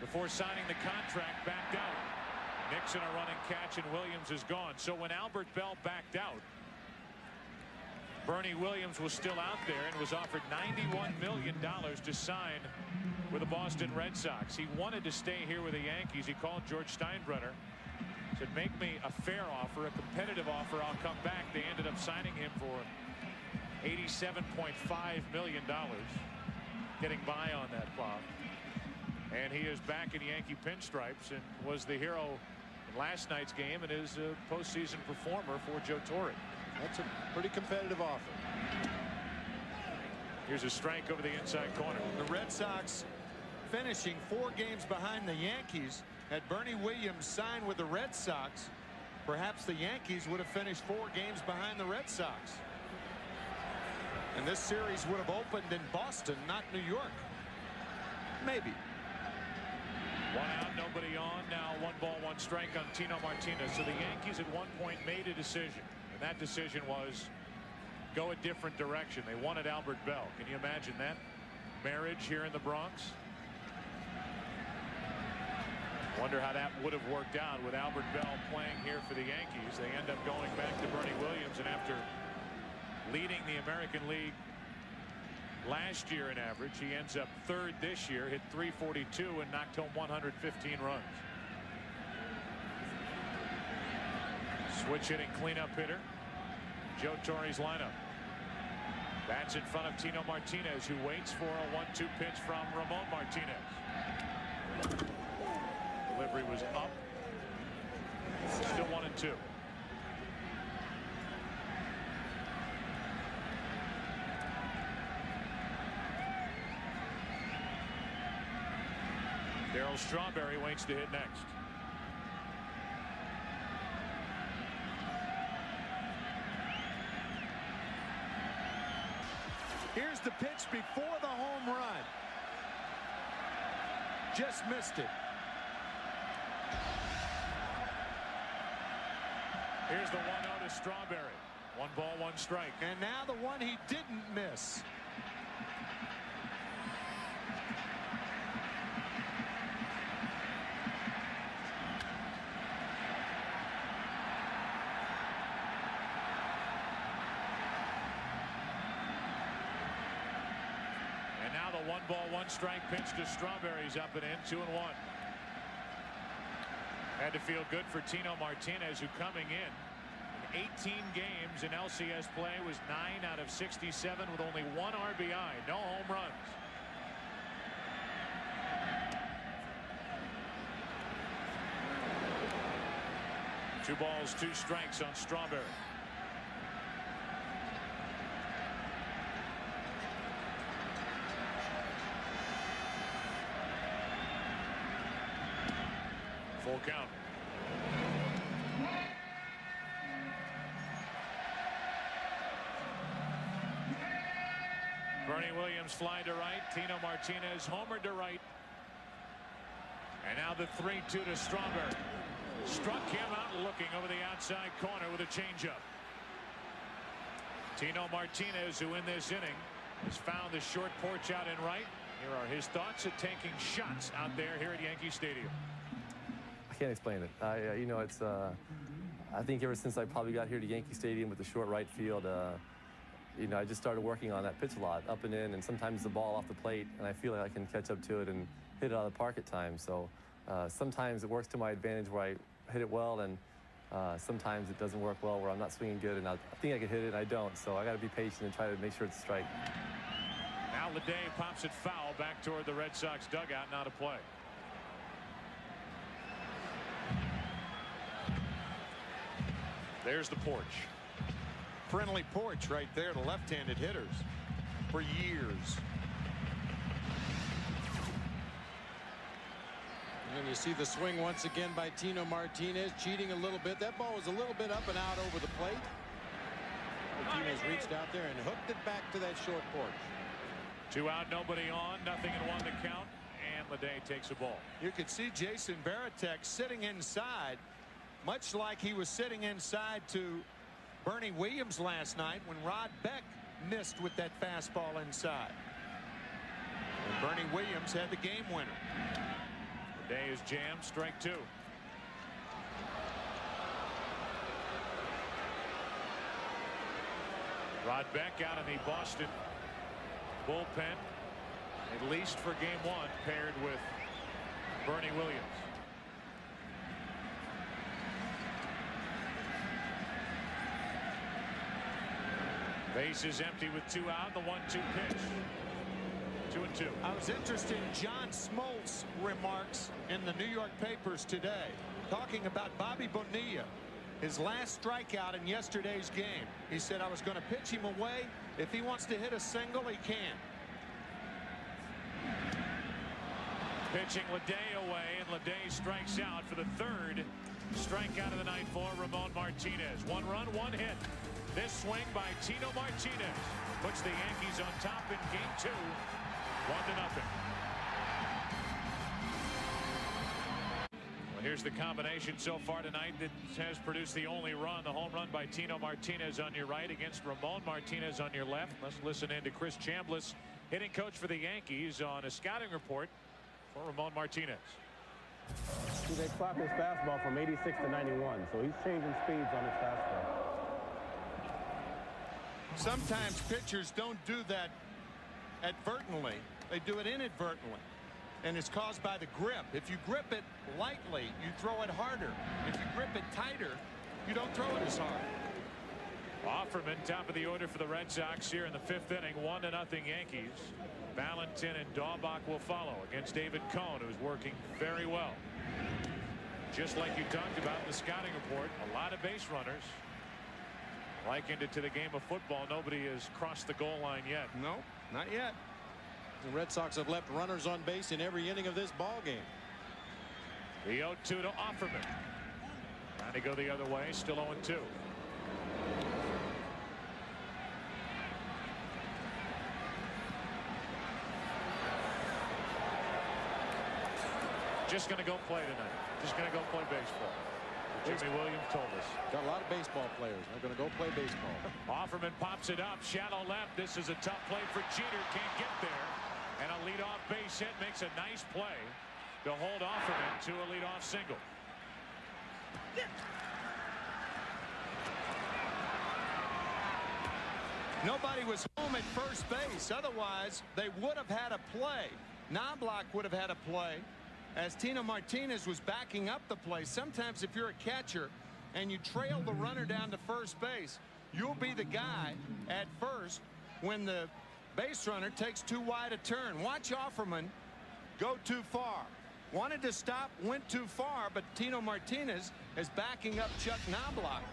before signing the contract, backed out. Nixon a running catch and Williams is gone. So when Albert Bell backed out, Bernie Williams was still out there and was offered $91 million to sign with the Boston Red Sox. He wanted to stay here with the Yankees. He called George Steinbrenner, said, make me a fair offer, a competitive offer. I'll come back. They ended up signing him for $87.5 million, getting by on that, Bob. And he is back in Yankee pinstripes and was the hero in last night's game and is a postseason performer for Joe Torre. That's a pretty competitive offer. Here's a strike over the inside corner. The Red Sox finishing 4 games behind the Yankees. Had Bernie Williams signed with the Red Sox, perhaps the Yankees would have finished 4 games behind the Red Sox. And this series would have opened in Boston, not New York. Maybe. 1 out, nobody on. Now 1 ball, 1 strike on Tino Martinez. So the Yankees at one point made a decision. And that decision was go a different direction. They wanted Albert Bell. Can you imagine that? Marriage here in the Bronx. Wonder how that would have worked out with Albert Bell playing here for the Yankees. They end up going back to Bernie Williams, and after leading the American League last year in average, he ends up 3rd this year, hit .342 and knocked home 115 runs. Switch hitting cleanup hitter, Joe Torre's lineup. That's in front of Tino Martinez, who waits for a 1-2 pitch from Ramon Martinez. Delivery was up. Still 1-2. Darryl Strawberry waits to hit next. Here's the pitch before the home run. Just missed it. Here's the 1-0 to Strawberry. 1 ball, 1 strike. And now the one he didn't miss. And now the 1 ball, 1 strike pitch to Strawberry's up and in, 2-1. Had to feel good for Tino Martinez, who coming in 18 games in LCS play was 9 out of 67 with only 1 RBI, no home runs. Two balls, 2 strikes on Strawberry. Full count. Bernie Williams fly to right. Tino Martinez homer to right. And now the 3-2 to Strawberry. Struck him out looking over the outside corner with a changeup. Tino Martinez, who in this inning has found the short porch out in right. Here are his thoughts at taking shots out there here at Yankee Stadium. I can't explain it. You know, it's. I think ever since I probably got here to Yankee Stadium with the short right field, you know, I just started working on that pitch a lot, up and in, and sometimes the ball off the plate, and I feel like I can catch up to it and hit it out of the park at times. So sometimes it works to my advantage where I hit it well, and sometimes it doesn't work well where I'm not swinging good, and I think I can hit it, and I don't. So I got to be patient and try to make sure it's a strike. Now Leday pops it foul back toward the Red Sox dugout, not a play. There's the porch. Friendly porch right there to left-handed hitters for years. And you see the swing once again by Tino Martinez, cheating a little bit. That ball was a little bit up and out over the plate. Martinez reached out there and hooked it back to that short porch. 2 out, nobody on, nothing in 1 to count, and Leday takes a ball. You could see Jason Varitek sitting inside, much like he was sitting inside to Bernie Williams last night when Rod Beck missed with that fastball inside. And Bernie Williams had the game winner. Leday is jammed, strike 2. Rod Beck out in the Boston bullpen, at least for game 1, paired with Bernie Williams. Base is empty with 2 out. The 1-2 pitch. 2-2. I was interested in John Smoltz remarks in the New York papers today, talking about Bobby Bonilla, his last strikeout in yesterday's game. He said, I was going to pitch him away. If he wants to hit a single, he can. Pitching Leday away, and Leday strikes out for the 3rd strikeout of the night for Ramon Martinez. 1 run, 1 hit. This swing by Tino Martinez puts the Yankees on top in game 2, 1-0. Well, here's the combination so far tonight that has produced the only run, the home run by Tino Martinez on your right against Ramon Martinez on your left. Let's listen in to Chris Chambliss, hitting coach for the Yankees, on a scouting report for Ramon Martinez. They clock his fastball from 86 to 91, so he's changing speeds on his fastball. Sometimes pitchers don't do that advertently. They do it inadvertently. And it's caused by the grip. If you grip it lightly, you throw it harder. If you grip it tighter, you don't throw it as hard. Offerman, top of the order for the Red Sox here in the 5th inning. 1-0 Yankees. Valentin and Daubach will follow against David Cohn, who's working very well. Just like you talked about in the scouting report, a lot of base runners. Likened it to the game of football. Nobody has crossed the goal line yet. No, not yet. The Red Sox have left runners on base in every inning of this ball game. The 0-2 to Offerman. Trying to go the other way. Still 0-2. Just going to go play tonight. Just going to go play baseball. Jimmy Williams told us. Got a lot of baseball players. They're going to go play baseball. Offerman pops it up. Shallow left. This is a tough play for Jeter. Can't get there. And a leadoff base hit makes a nice play to hold Offerman to a leadoff single. Nobody was home at first base. Otherwise, they would have had a play. Knobloch would have had a play as Tino Martinez was backing up the play. Sometimes if you're a catcher and you trail the runner down to first base, you'll be the guy at first when the base runner takes too wide a turn. Watch Offerman go too far. Wanted to stop, went too far, but Tino Martinez is backing up Chuck Knobloch.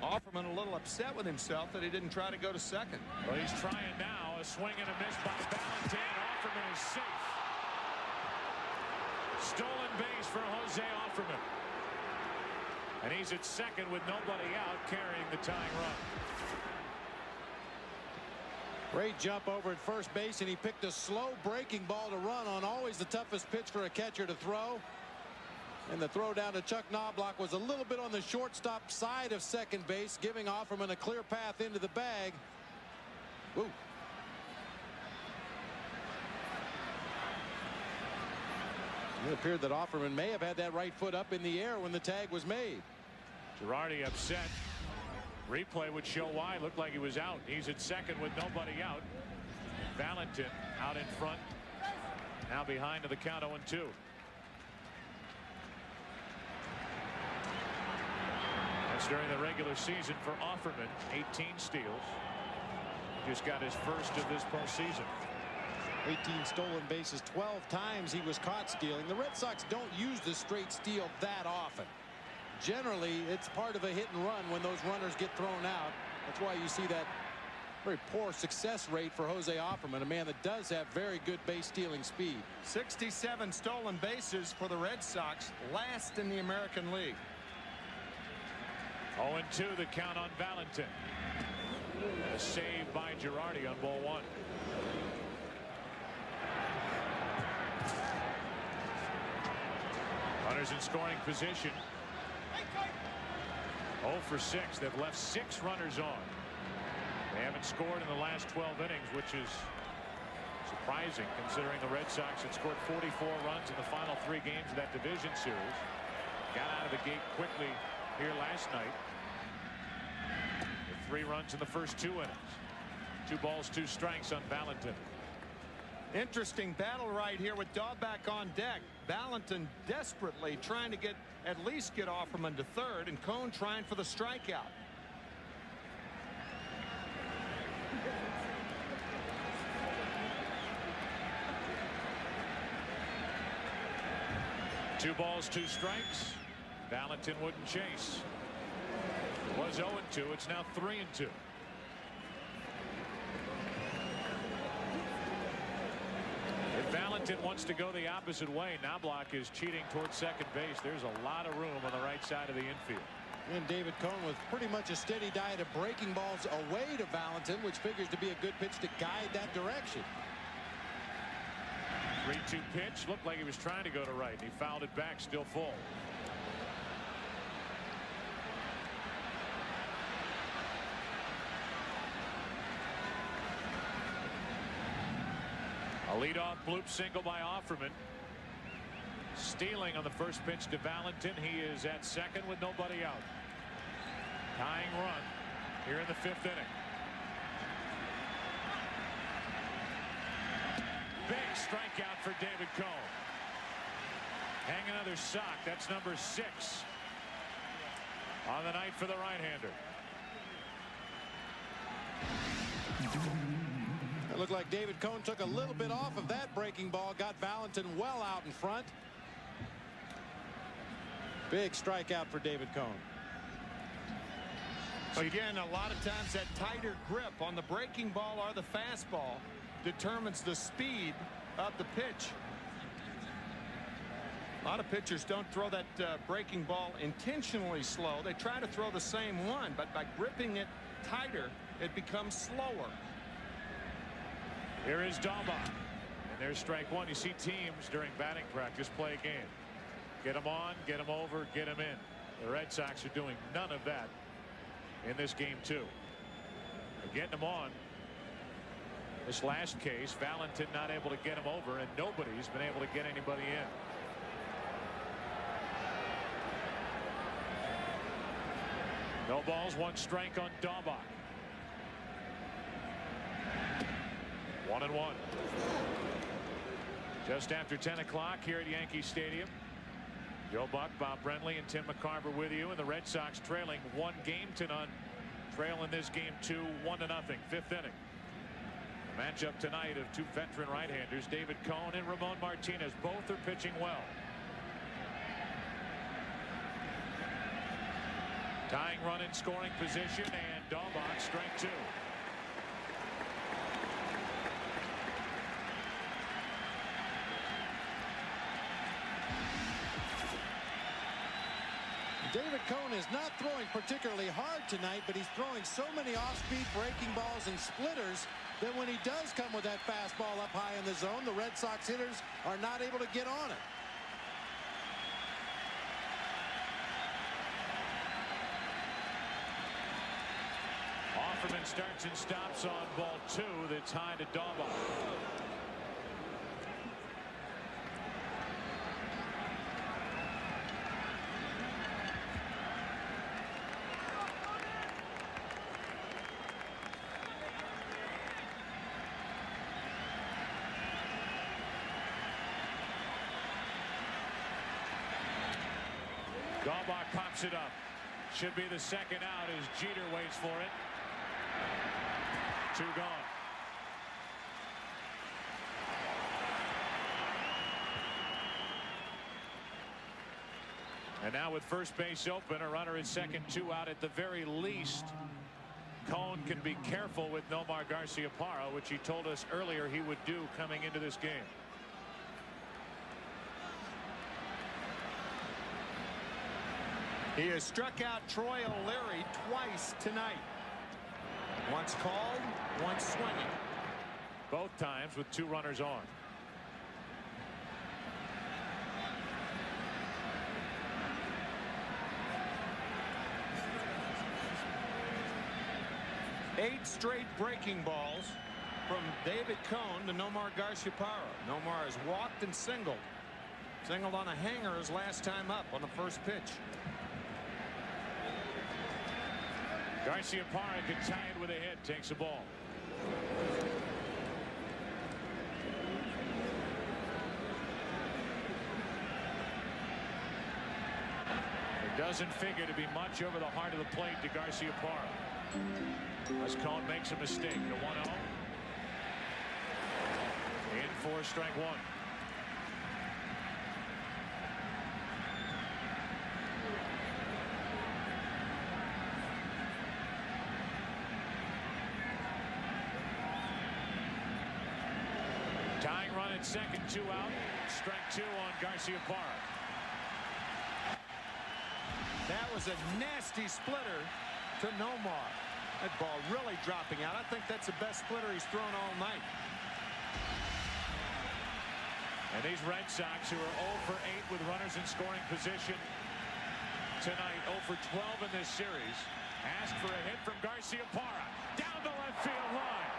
Offerman a little upset with himself that he didn't try to go to second. Well, he's trying now. A swing and a miss by Valentin. Offerman is safe. Stolen base for Jose Offerman. And he's at second with nobody out, carrying the tying run. Great jump over at first base, and he picked a slow breaking ball to run on always the toughest pitch for a catcher to throw. And the throw down to Chuck Knobloch was a little bit on the shortstop side of second base, giving Offerman a clear path into the bag. Woo. It appeared that Offerman may have had that right foot up in the air when the tag was made. Girardi upset. Replay would show why. Looked like he was out. He's at second with nobody out. Valentin out in front. Now behind to the count 0-2. That's during the regular season for Offerman. 18 steals. Just got his first of this postseason. 18 stolen bases. 12 times he was caught stealing. The Red Sox don't use the straight steal that often. Generally, it's part of a hit and run when those runners get thrown out. That's why you see that very poor success rate for Jose Offerman, a man that does have very good base stealing speed. 67 stolen bases for the Red Sox, last in the American League. 0-2 the count on Valentin. A save by Girardi on ball one. Runners in scoring position. 0 for 6. They've left 6 runners on. They haven't scored in the last 12 innings, which is surprising considering the Red Sox had scored 44 runs in the final 3 games of that division series. Got out of the gate quickly here last night. The 3 runs in the first 2 innings. 2 balls, 2 strikes on Valentin. Interesting battle right here with Dahlback on deck. Valentin desperately trying to at least get Offerman to third, and Cone trying for the strikeout. Two balls, 2 strikes. Valentin wouldn't chase. It was 0-2. It's now 3-2. If Valentin wants to go the opposite way, Knobloch is cheating towards second base. There's a lot of room on the right side of the infield. And David Cone with pretty much a steady diet of breaking balls away to Valentin, which figures to be a good pitch to guide that direction. 3-2 pitch. Looked like he was trying to go to right. He fouled it back, still full. A leadoff bloop single by Offerman. Stealing on the first pitch to Valentin. He is at second with nobody out. Tying run here in the 5th inning. Big strikeout for David Cone. Hang another sock. That's number 6 on the night for the right-hander. It looked like David Cone took a little bit off of that breaking ball, got Valentin well out in front. Big strikeout for David Cone. Again, a lot of times that tighter grip on the breaking ball or the fastball determines the speed of the pitch. A lot of pitchers don't throw that breaking ball intentionally slow. They try to throw the same one, but by gripping it tighter, it becomes slower. Here is Dahlback. And there's strike 1. You see teams during batting practice play a game. Get them on, get them over, get them in. The Red Sox are doing none of that in this game, too. They're getting them on. This last case, Valentin not able to get him over, and nobody's been able to get anybody in. No balls, 1 strike on Dahlback. 1-1. Just after 10 o'clock here at Yankee Stadium. Joe Buck, Bob Brentley, and Tim McCarver with you, and the Red Sox trailing 1 game to none. Trailing this game 2, 1-0, 5th inning. The matchup tonight of 2 veteran right-handers, David Cone and Ramon Martinez. Both are pitching well. Tying run in scoring position, and Dahlback strike 2. David Cone is not throwing particularly hard tonight, but he's throwing so many off-speed breaking balls and splitters that when he does come with that fastball up high in the zone, the Red Sox hitters are not able to get on it. Offerman starts and stops on ball 2. That's high to Dahlback. Dahlback pops it up. Should be the second out as Jeter waits for it. 2 gone. And now with first base open, a runner at second, 2 out. At the very least, Cone can be careful with Nomar Garciaparra, which he told us earlier he would do coming into this game. He has struck out Troy O'Leary twice tonight. Once called, once swinging. Both times with 2 runners on. Eight straight breaking balls from David Cone to Nomar Garciaparra. Nomar has walked and singled. Singled on a hanger his last time up on the first pitch. Garciaparra can tie it with a hit. Takes the ball. It doesn't figure to be much over the heart of the plate to Garciaparra. As Cone makes a mistake. The 1-0. In for strike one. Tying run at second, 2 out. Strike 2 on Garciaparra. That was a nasty splitter to Nomar. That ball really dropping out. I think that's the best splitter he's thrown all night. And these Red Sox, who are 0 for 8 with runners in scoring position tonight, 0 for 12 in this series, ask for a hit from Garciaparra down the left field line.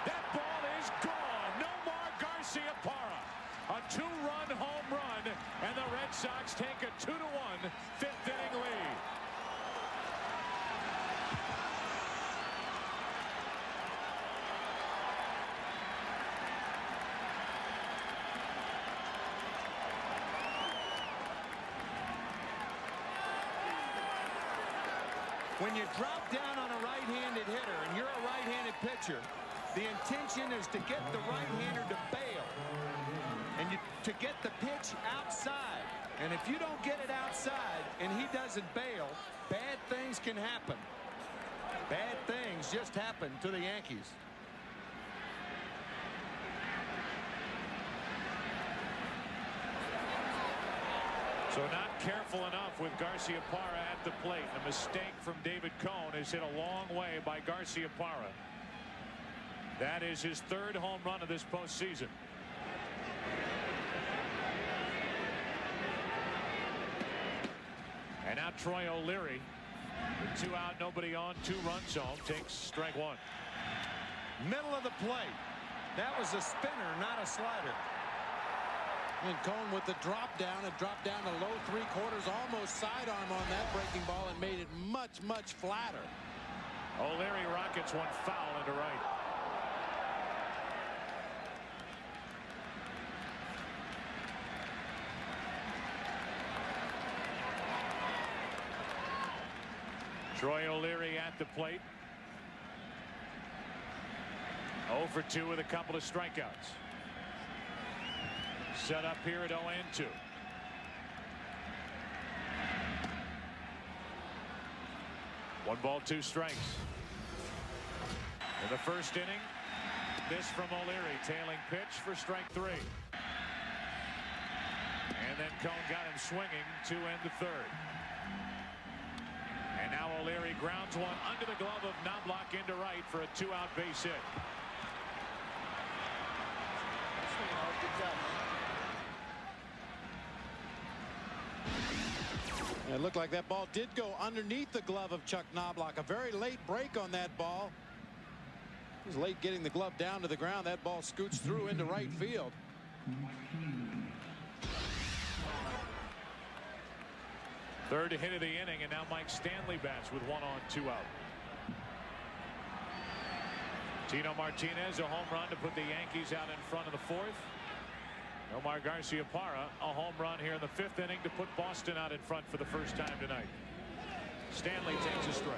That ball is gone. Nomar Garciaparra, a 2-run home run, and the Red Sox take a 2-1 fifth-inning lead. When you drop down on a right-handed hitter and you're a right-handed pitcher, the intention is to get the right-hander to bail and to get the pitch outside. And if you don't get it outside and he doesn't bail, bad things can happen. Bad things just happen to the Yankees. So not careful enough with Garciaparra at the plate. A mistake from David Cone is hit a long way by Garciaparra. That is his 3rd home run of this postseason. And now Troy O'Leary, with 2 out, nobody on, 2 runs home, takes strike 1. Middle of the plate. That was a spinner, not a slider. And Cone with the drop down. It dropped down to low 3/4, almost sidearm on that breaking ball and made it much, much flatter. O'Leary rockets one foul into right. Troy O'Leary at the plate. 0 for 2 with a couple of strikeouts. Set up here at 0-2. One ball, 2 strikes. In the first inning, this from O'Leary, tailing pitch for strike 3. And then Cone got him swinging to end the 3rd. And now O'Leary grounds one under the glove of Knobloch into right for a 2-out base hit. It looked like that ball did go underneath the glove of Chuck Knobloch. A very late break on that ball. He was late getting the glove down to the ground. That ball scoots through into right field. Third hit of the inning, and now Mike Stanley bats with 1 on, 2 out. Tino Martinez, a home run to put the Yankees out in front of the 4th. Nomar Garciaparra, a home run here in the 5th inning to put Boston out in front for the first time tonight. Stanley takes a strike.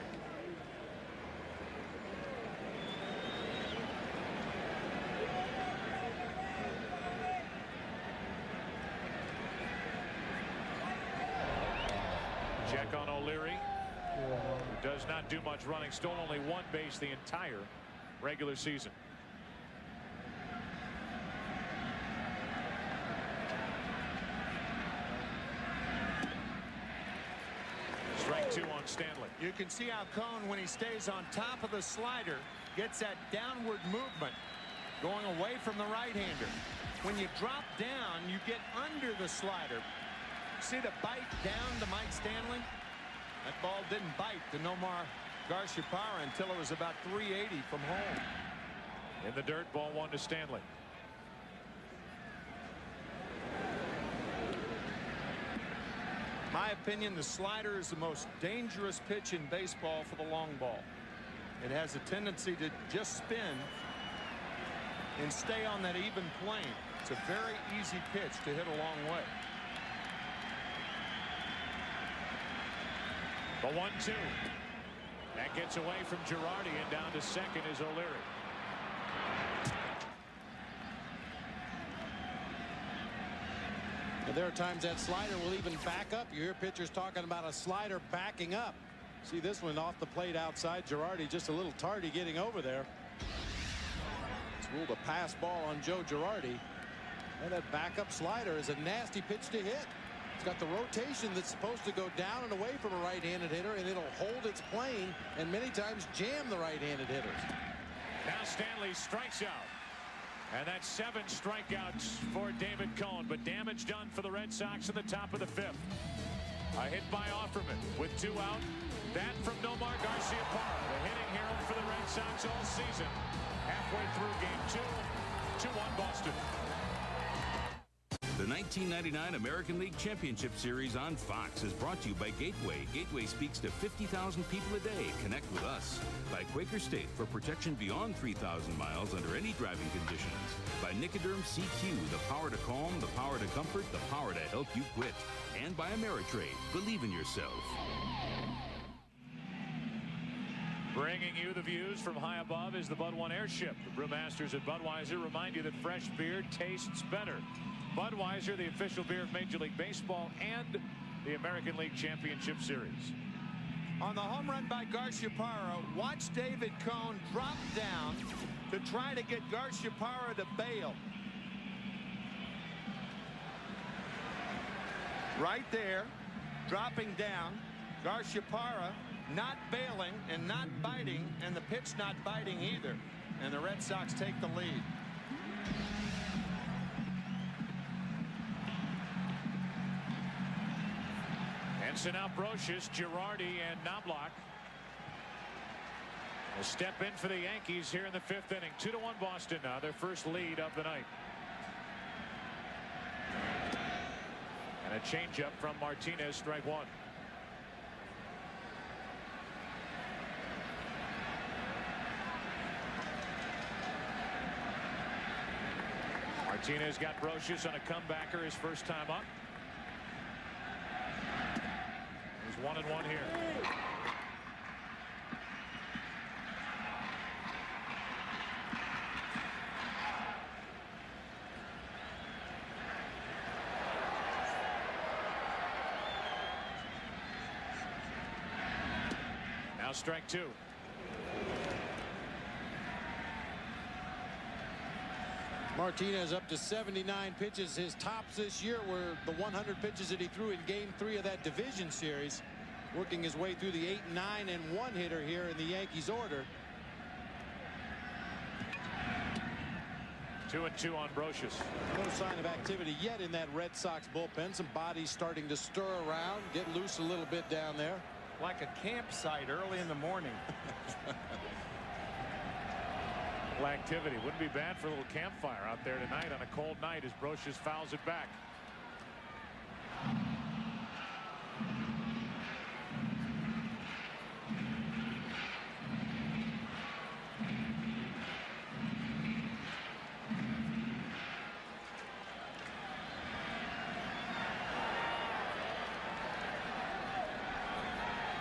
Check on O'Leary, who does not do much running, stole only 1 base the entire regular season. Strike 2 on Stanley. You can see how Cone, when he stays on top of the slider, gets that downward movement going away from the right-hander. When you drop down, you get under the slider. See the bite down to Mike Stanley? That ball didn't bite to Nomar Garciaparra until it was about 380 from home. In the dirt, ball 1 to Stanley. My opinion, the slider is the most dangerous pitch in baseball for the long ball. It has a tendency to just spin and stay on that even plane. It's a very easy pitch to hit a long way. The 1-2. That gets away from Girardi, and down to second is O'Leary. And there are times that slider will even back up. You hear pitchers talking about a slider backing up. See this one off the plate outside. Girardi just a little tardy getting over there. It's ruled a pass ball on Joe Girardi. And that backup slider is a nasty pitch to hit. It's got the rotation that's supposed to go down and away from a right-handed hitter, and it'll hold its plane and many times jam the right-handed hitters. Now Stanley strikes out. And that's 7 strikeouts for David Cone, but damage done for the Red Sox in the top of the 5th. A hit by Offerman with 2 out. That from Nomar Garciaparra, the hitting hero for the Red Sox all season. Halfway through game 2, 2-1 Boston. The 1999 American League Championship Series on Fox is brought to you by Gateway. Gateway speaks to 50,000 people a day. Connect with us. By Quaker State for protection beyond 3,000 miles under any driving conditions. By Nicoderm CQ, the power to calm, the power to comfort, the power to help you quit. And by Ameritrade. Believe in yourself. Bringing you the views from high above is the Bud One Airship. The brewmasters at Budweiser remind you that fresh beer tastes better. Budweiser, the official beer of Major League Baseball and the American League Championship Series. On the home run by Garciaparra, watch David Cone drop down to try to get Garciaparra to bail. Right there, dropping down. Garciaparra not bailing and not biting, and the pitch not biting either. And the Red Sox take the lead. Henson out Brocious, Girardi, and Knobloch. A step in for the Yankees here in the 5th inning. 2-1 Boston now, their first lead of the night. And a changeup from Martinez, strike 1. Martinez got Brocious on a comebacker his first time up. He's 1-1 here. Now strike 2. Martinez up to 79 pitches. His tops this year were the 100 pitches that he threw in game 3 of that division series. Working his way through the 8, 9, and 1 hitter here in the Yankees order. 2-2 on Brocious. No sign of activity yet in that Red Sox bullpen. Some bodies starting to stir around, get loose a little bit down there. Like a campsite early in the morning. Activity wouldn't be bad for a little campfire out there tonight on a cold night as Brocious fouls it back.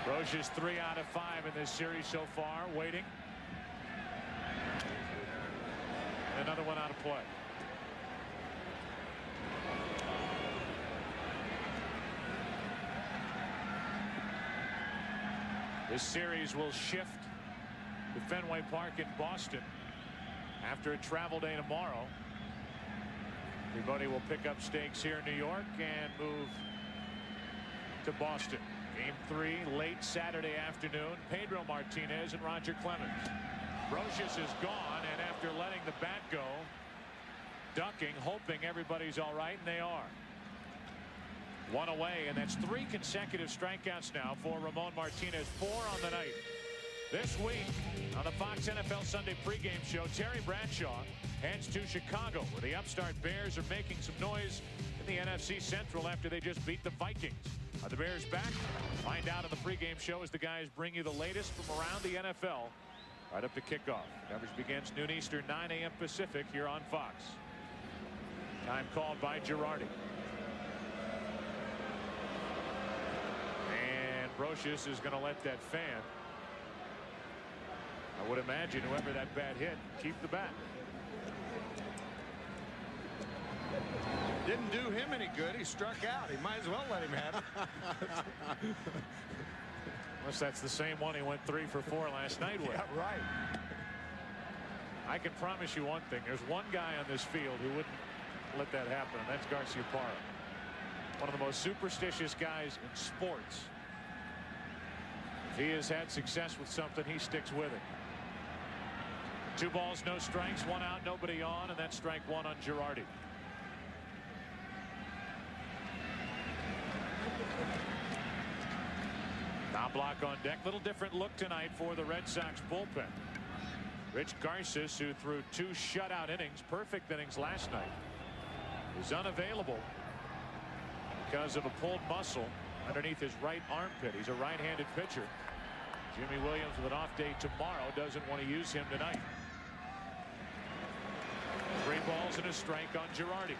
Brocious 3 out of 5 in this series so far, waiting. Another one out of play. This series will shift to Fenway Park in Boston after a travel day tomorrow. Everybody will pick up stakes here in New York and move to Boston. Game 3 late Saturday afternoon. Pedro Martinez and Roger Clemens. Brocious is gone, and after letting the bat go, ducking, hoping everybody's all right, and they are. 1 away, and that's 3 consecutive strikeouts now for Ramon Martinez. 4 on the night. This week on the Fox NFL Sunday pregame show, Terry Bradshaw heads to Chicago, where the upstart Bears are making some noise in the NFC Central after they just beat the Vikings. Are the Bears back? Find out on the pregame show as the guys bring you the latest from around the NFL right up to kickoff. Coverage begins noon Eastern, 9 a.m. Pacific here on Fox. Time called by Girardi. And Brocious is going to let that fan. I would imagine whoever that bat hit, keep the bat. Didn't do him any good. He struck out. He might as well let him have it. Unless that's the same one he went 3 for 4 last night with. Yeah, right. I can promise you one thing. There's one guy on this field who wouldn't let that happen, and that's Garciaparra. One of the most superstitious guys in sports. If he has had success with something, he sticks with it. 2 balls, no strikes, 1 out, nobody on, and that's strike 1 on Girardi. Knobloch on deck. Little different look tonight for the Red Sox bullpen. Rich Garces, who threw 2 shutout innings, perfect innings last night, is unavailable because of a pulled muscle underneath his right armpit. He's a right-handed pitcher. Jimmy Williams with an off day tomorrow doesn't want to use him tonight. 3 balls and a strike on Girardi.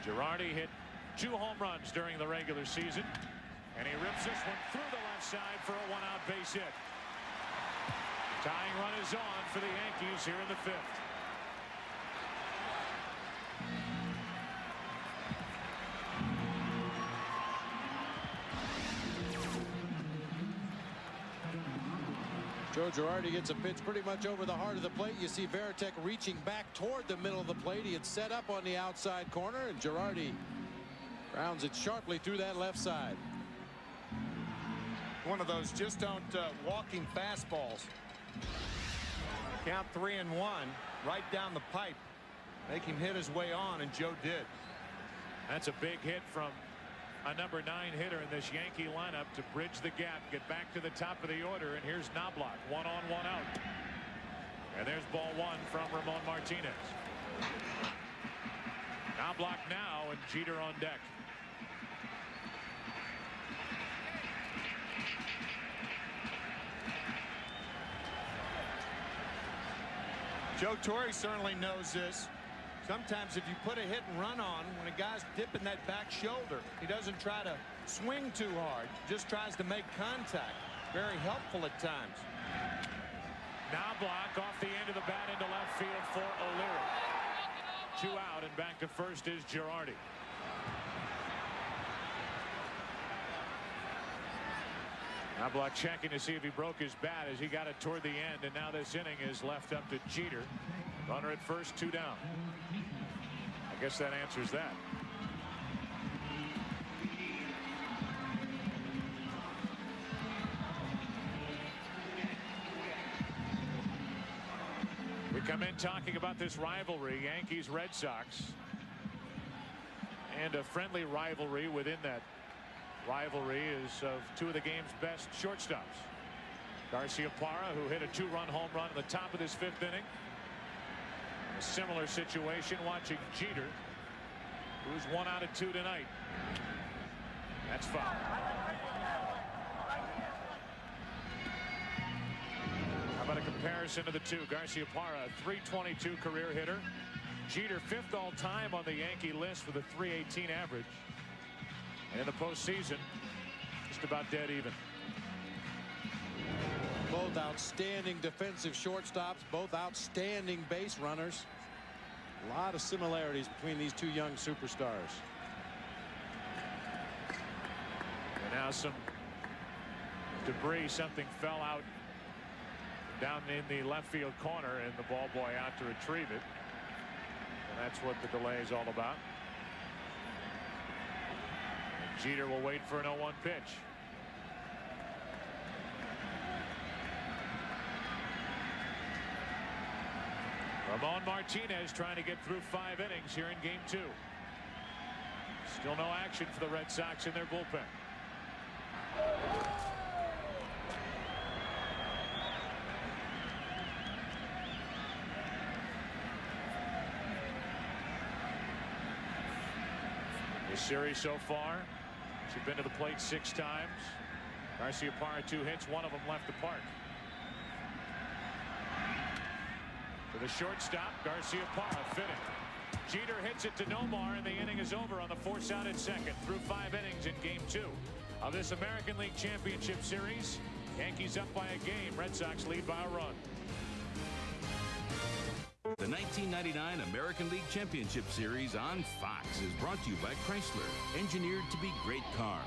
Girardi hit 2 home runs during the regular season, and he rips this one through the left side for a 1-out base hit. Tying run is on for the Yankees here in the 5th. Joe Girardi gets a pitch pretty much over the heart of the plate. You see Varitek reaching back toward the middle of the plate. He had set up on the outside corner, and Girardi grounds it sharply through that left side. One of those just don't walking fastballs. Count 3-1 right down the pipe. Make him hit his way on, and Joe did. That's a big hit from a number 9 hitter in this Yankee lineup to bridge the gap, get back to the top of the order, and here's Knobloch, 1 on, 1 out. And there's ball 1 from Ramon Martinez. Knobloch now, and Jeter on deck. Joe Torre certainly knows this. Sometimes if you put a hit and run on, when a guy's dipping that back shoulder, he doesn't try to swing too hard, just tries to make contact. Very helpful at times. Knobloch off the end of the bat into left field for O'Leary. 2 out, and back to first is Girardi. Knobloch checking to see if he broke his bat as he got it toward the end, and now this inning is left up to Jeter. Runner at first, 2 down. I guess that answers that. We come in talking about this rivalry, Yankees Red Sox, and a friendly rivalry within that rivalry is of 2 of the game's best shortstops. Garciaparra, who hit a 2-run home run at the top of this 5th inning. A similar situation watching Jeter, who's 1 out of 2 tonight. That's foul. How about a comparison of the 2? Garciaparra, a .322 career hitter. Jeter 5th all time on the Yankee list with a .318 average. And in the postseason, just about dead even. Both outstanding defensive shortstops, both outstanding base runners. A lot of similarities between these 2 young superstars. And now some debris. Something fell out down in the left field corner, and the ball boy out to retrieve it. And that's what the delay is all about. And Jeter will wait for an 0-1 pitch. Ramon Martinez trying to get through 5 innings here in game 2. Still no action for the Red Sox in their bullpen. The series so far, she's been to the plate 6 times. Garciaparra 2 hits, one of them left the park. To the shortstop, Garciaparra fitting. Jeter hits it to Nomar, and the inning is over on the force out at second. Through 5 innings in Game 2 of this American League Championship Series. Yankees up by a game. Red Sox lead by a run. The 1999 American League Championship Series on Fox is brought to you by Chrysler, engineered to be great cars.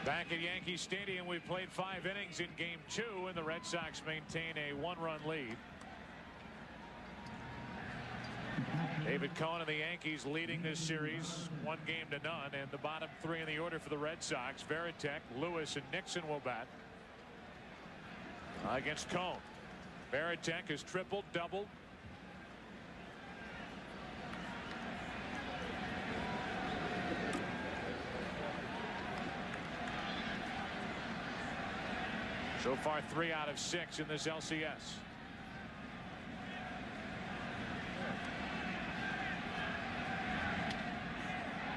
Back at Yankee Stadium, we played 5 innings in Game 2, and the Red Sox maintain a 1-run lead. David Cohen and the Yankees leading this series 1-0, and the bottom 3 in the order for the Red Sox, Varitek, Lewis, and Nixon will bat against Cohen. Varitek has tripled, doubled. So far 3 out of 6 in this LCS.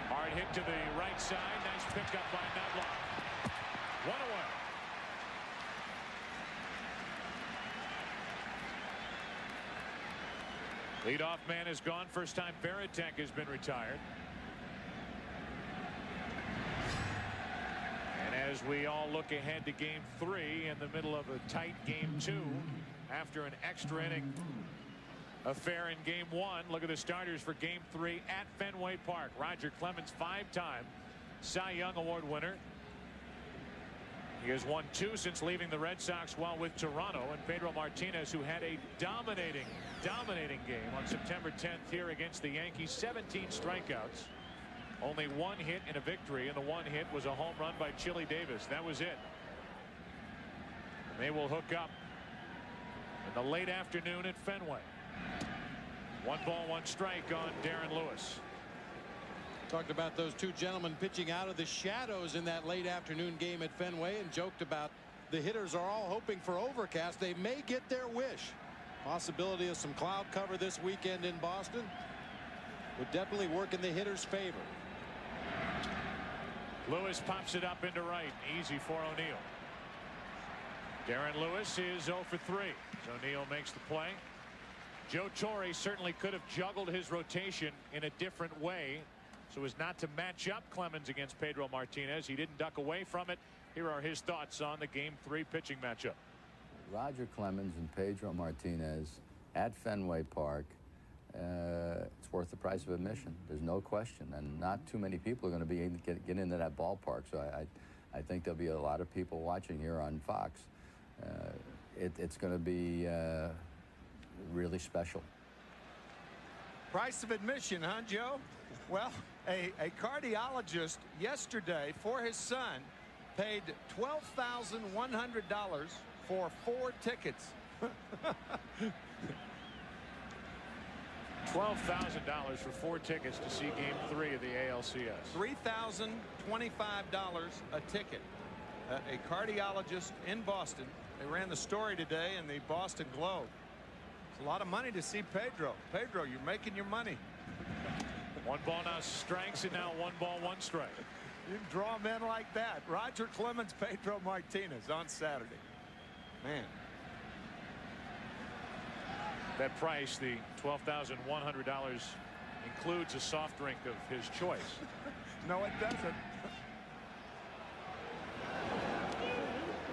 Hard hit to the right side. Nice pickup by Knudlock. 1 away. Leadoff man is gone. First time Varitek has been retired. And as we all look ahead to Game 3 in the middle of a tight Game 2 after an extra inning affair in Game 1, look at the starters for Game 3 at Fenway Park. Roger Clemens, 5-time Cy Young Award winner. He has won 2 since leaving the Red Sox while with Toronto. And Pedro Martinez, who had a dominating game on September 10th here against the Yankees. 17 strikeouts. Only 1 hit in a victory, and the 1 hit was a home run by Chili Davis. That was it. And they will hook up in the late afternoon at Fenway. 1 ball, 1 strike on Darren Lewis. Talked about those 2 gentlemen pitching out of the shadows in that late afternoon game at Fenway, and joked about the hitters are all hoping for overcast. They may get their wish. Possibility of some cloud cover this weekend in Boston would definitely work in the hitters' favor. Lewis pops it up into right. Easy for O'Neill. Darren Lewis is 0 for 3. So O'Neill makes the play. Joe Torre certainly could have juggled his rotation in a different way so as not to match up Clemens against Pedro Martinez. He didn't duck away from it. Here are his thoughts on the Game 3 pitching matchup. Roger Clemens and Pedro Martinez at Fenway Park. It's worth the price of admission. There's no question, and not too many people are going to be get into that ballpark. So I think there'll be a lot of people watching here on Fox. It's going to be really special. Price of admission, huh, Joe? Well, a cardiologist yesterday for his son paid $12,100 for 4 tickets. $12,000 for 4 tickets to see Game 3 of the ALCS. $3,025 a ticket. A cardiologist in Boston. They ran the story today in the Boston Globe. It's a lot of money to see Pedro. Pedro, you're making your money. 1 ball, now strikes, and now 1 ball, 1 strike. You can draw men like that. Roger Clemens, Pedro Martinez on Saturday. Man. That price, the $12,100, includes a soft drink of his choice. No, it doesn't.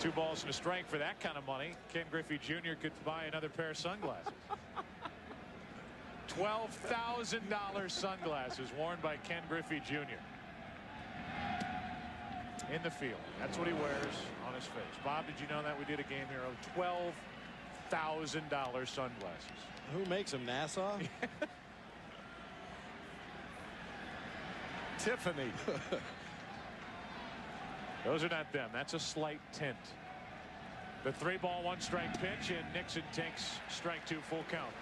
2 balls and a strike for that kind of money. Ken Griffey Jr. could buy another pair of sunglasses. $12,000 sunglasses worn by Ken Griffey Jr. in the field. That's what he wears on his face. Bob, did you know that we did a game here of $12,000 sunglasses? Who makes them? NASA? Tiffany. Those are not them. That's a slight tint. The 3 ball, 1 strike pitch, and Nixon takes strike 2, full count.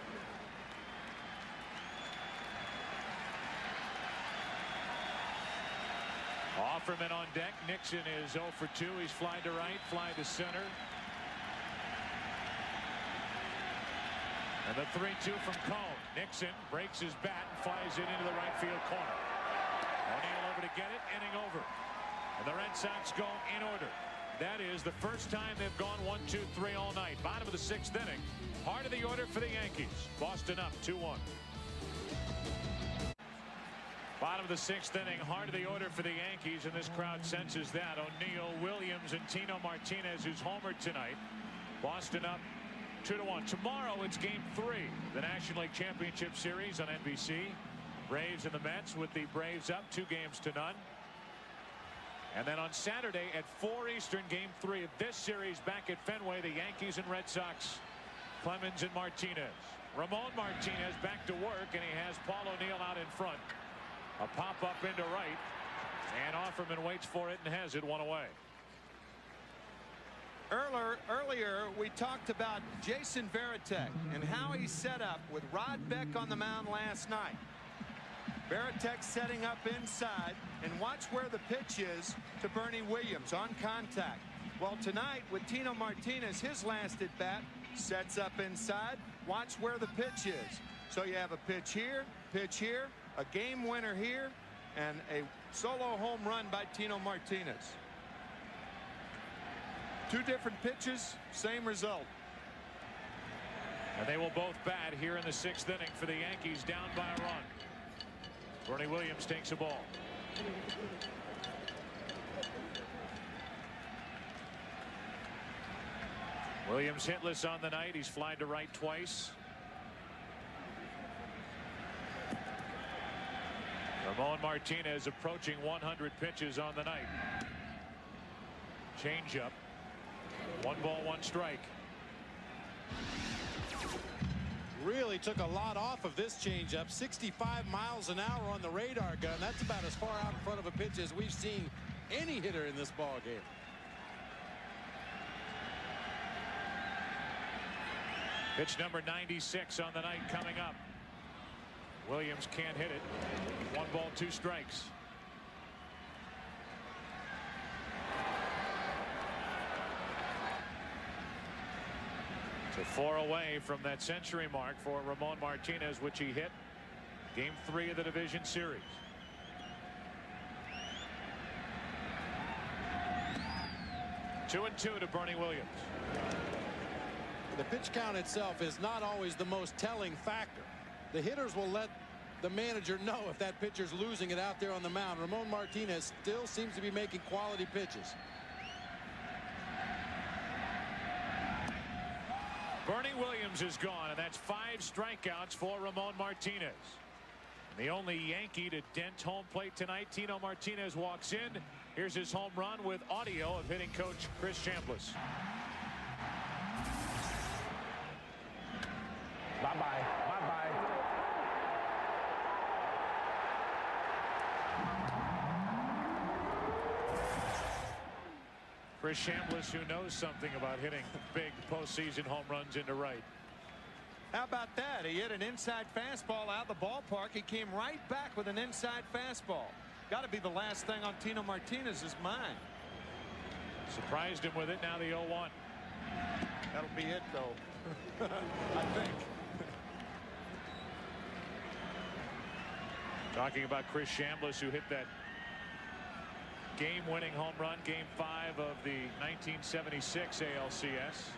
Offerman on deck. Nixon is 0 for 2. He's fly to right, fly to center. And the 3-2 from Cone. Nixon breaks his bat and flies it into the right field corner. O'Neill over to get it, inning over. And the Red Sox go in order. That is the first time they've gone 1-2-3 all night. Bottom of the 6th inning. Heart of the order for the Yankees. Boston up 2-1. Bottom of the 6th inning, heart of the order for the Yankees, and this crowd senses that. O'Neill, Williams, and Tino Martinez, who's homered tonight. Boston up 2-1. Tomorrow it's Game 3, the National League Championship Series on NBC. Braves and the Mets, with the Braves up 2-0. And then on Saturday at 4 Eastern, Game 3 of this series back at Fenway, the Yankees and Red Sox, Clemens and Martinez. Ramon Martinez back to work, and he has Paul O'Neill out in front. A pop-up into right, and Offerman waits for it and has it one away. Earlier, we talked about Jason Varitek and how he set up with Rod Beck on the mound last night. Varitek setting up inside, and watch where the pitch is to Bernie Williams on contact. Well, tonight with Tino Martinez, his last at bat, sets up inside. Watch where the pitch is. So you have a pitch here, a game winner here, and a solo home run by Tino Martinez. 2 different pitches, same result. And they will both bat here in the 6th inning for the Yankees, down by a run. Bernie Williams takes a ball. Williams hitless on the night. He's flied to right twice. Ramon Martinez approaching 100 pitches on the night. Changeup. 1 ball, 1 strike. Really took a lot off of this changeup. 65 miles an hour on the radar gun. That's about as far out in front of a pitch as we've seen any hitter in this ball game. Pitch number 96 on the night coming up. Williams can't hit it. 1 ball, 2 strikes. So 4 away from that century mark for Ramon Martinez, which he hit Game 3 of the division series. Two and two to Bernie Williams. The pitch count itself is not always the most telling factor. The hitters will let the manager know if that pitcher's losing it out there on the mound. Ramon Martinez still seems to be making quality pitches. Bernie Williams is gone, and that's 5 strikeouts for Ramon Martinez. The only Yankee to dent home plate tonight. Tino Martinez walks in. Here's his home run with audio of hitting coach Chris Chambliss. Bye-bye. Bye-bye. Chris Chambliss, who knows something about hitting big postseason home runs into right. How about that? He hit an inside fastball out of the ballpark. He came right back with an inside fastball. Got to be the last thing on Tino Martinez's mind. Surprised him with it. Now the 0-1. That'll be it, though. I think. Talking about Chris Chambliss, who hit that game-winning home run, Game 5 of the 1976 ALCS.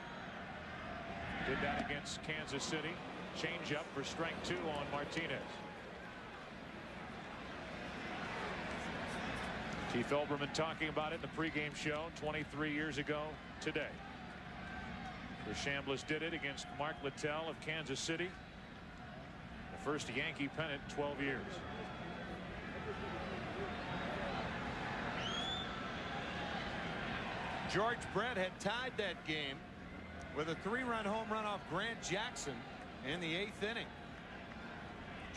Did that against Kansas City. Changeup for strike 2 on Martinez. Keith Olbermann talking about it in the pregame show 23 years ago today. Chris Chambliss did it against Mark Littell of Kansas City. The first Yankee pennant in 12 years. George Brett had tied that game with a 3-run home run off Grant Jackson in the 8th inning.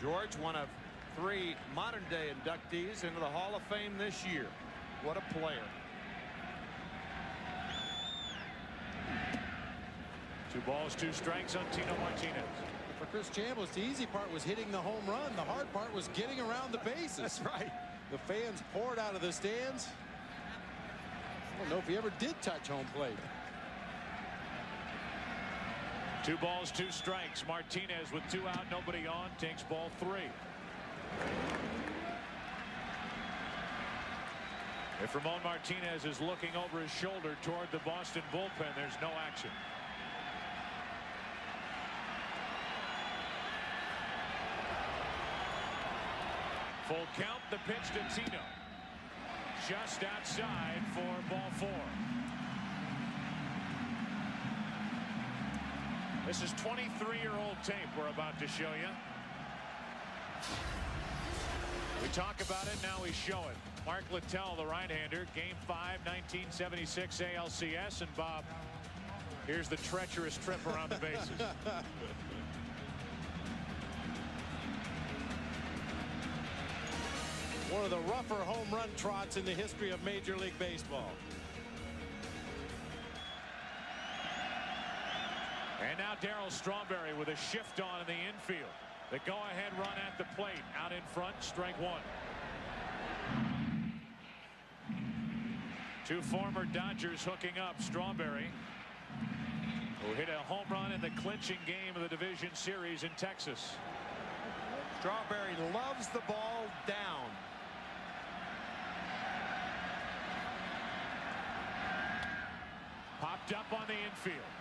George, one of 3 modern-day inductees into the Hall of Fame this year. What a player. 2 balls, 2 strikes on Tino Martinez. For Chris Chambliss, the easy part was hitting the home run. The hard part was getting around the bases. That's right. The fans poured out of the stands. I don't know if he ever did touch home plate. 2 balls, 2 strikes. Martinez with 2 out, nobody on, takes ball 3. If Ramon Martinez is looking over his shoulder toward the Boston bullpen, there's no action. Full count, the pitch to Tino. Just outside for ball 4. This is 23-year-old tape we're about to show you. We talk about it, now we show it. Mark Littell, the right-hander, Game 5, 1976 ALCS. And Bob, here's the treacherous trip around the bases. One of the rougher home run trots in the history of Major League Baseball. And now Darryl Strawberry with a shift on in the infield. The go-ahead run at the plate. Out in front, strike 1. 2 former Dodgers hooking up. Strawberry, who hit a home run in the clinching game of the division series in Texas. Strawberry loves the ball down. Popped up on the infield.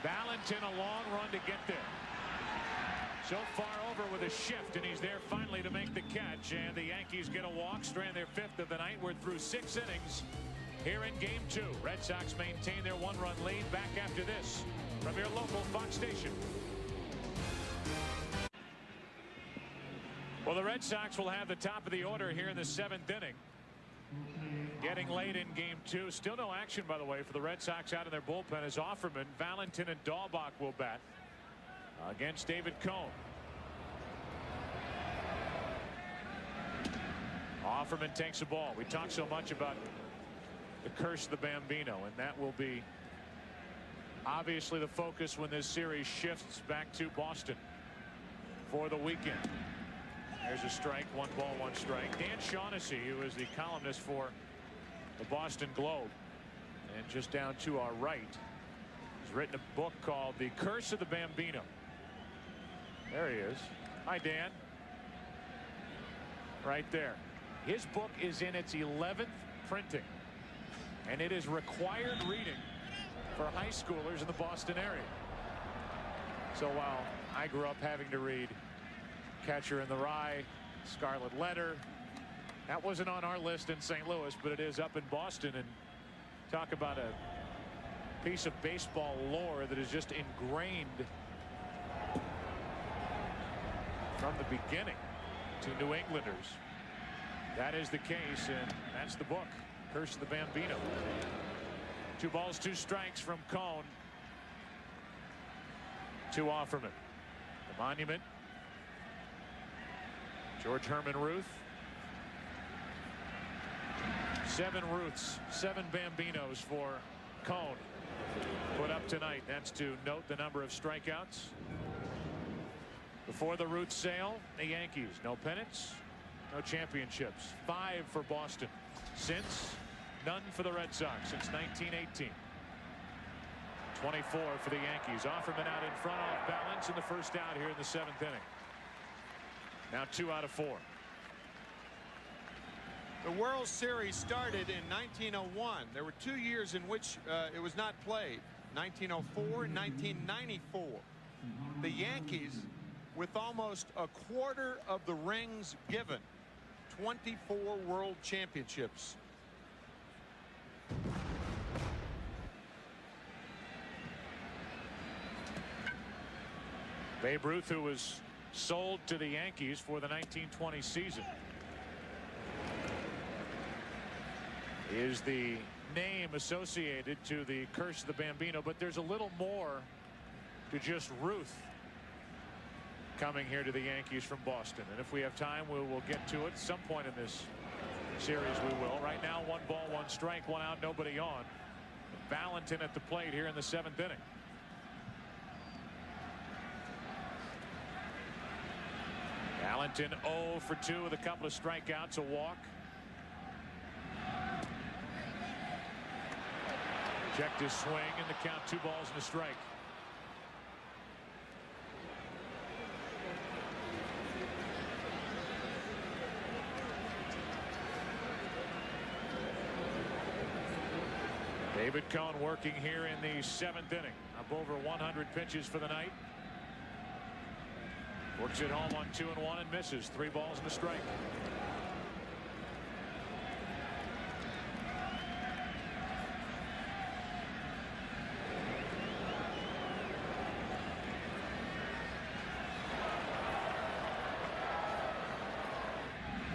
Valentin a long run to get there. So far over with a shift, and he's there finally to make the catch. And the Yankees get a walk, strand their 5th of the night. We're through 6 innings here in Game 2. Red Sox maintain their 1-run lead. Back after this from your local Fox station. Well, the Red Sox will have the top of the order here in the 7th inning. Getting late in Game 2. Still no action, by the way, for the Red Sox out in their bullpen as Offerman, Valentin, and Dahlbach will bat against David Cone. Offerman takes the ball. We talk so much about the curse of the Bambino, and that will be obviously the focus when this series shifts back to Boston for the weekend. There's a strike. 1 ball, 1 strike. Dan Shaughnessy, who is the columnist for the Boston Globe, and just down to our right, has written a book called The Curse of the Bambino. There he is. Hi, Dan. Right there. His book is in its 11th printing, and it is required reading for high schoolers in the Boston area. So while I grew up having to read Catcher in the Rye, Scarlet Letter, that wasn't on our list in St. Louis, but it is up in Boston. And talk about a piece of baseball lore that is just ingrained from the beginning to New Englanders. That is the case, and that's the book, Curse of the Bambino. 2 balls, 2 strikes from Cone to Offerman. The monument, George Herman Ruth. 7 Ruths, 7 Bambinos for Cone put up tonight. That's to note the number of strikeouts. Before the Ruth sale, the Yankees, no pennants, no championships. 5 for Boston. Since, none for the Red Sox since 1918. 24 for the Yankees. Offerman out in front, off balance in the first out here in the 7th inning. Now 2 out of 4. The World Series started in 1901. There were 2 years in which it was not played, 1904 and 1994. The Yankees, with almost a quarter of the rings given, 24 World Championships. Babe Ruth, who was sold to the Yankees for the 1920 season, is the name associated to the Curse of the Bambino, but there's a little more to just Ruth coming here to the Yankees from Boston. And if we have time, we will get to it at some point in this series. We will. Right now, 1 ball, 1 strike, 1 out, nobody on. Valentin at the plate here in the 7th inning. Valentin 0 for 2 with a couple of strikeouts, a walk. Checked his swing, and the count 2 balls and a strike. David Cone working here in the 7th inning. Up over 100 pitches for the night. Works it home on 2-1 and misses. 3 balls and a strike.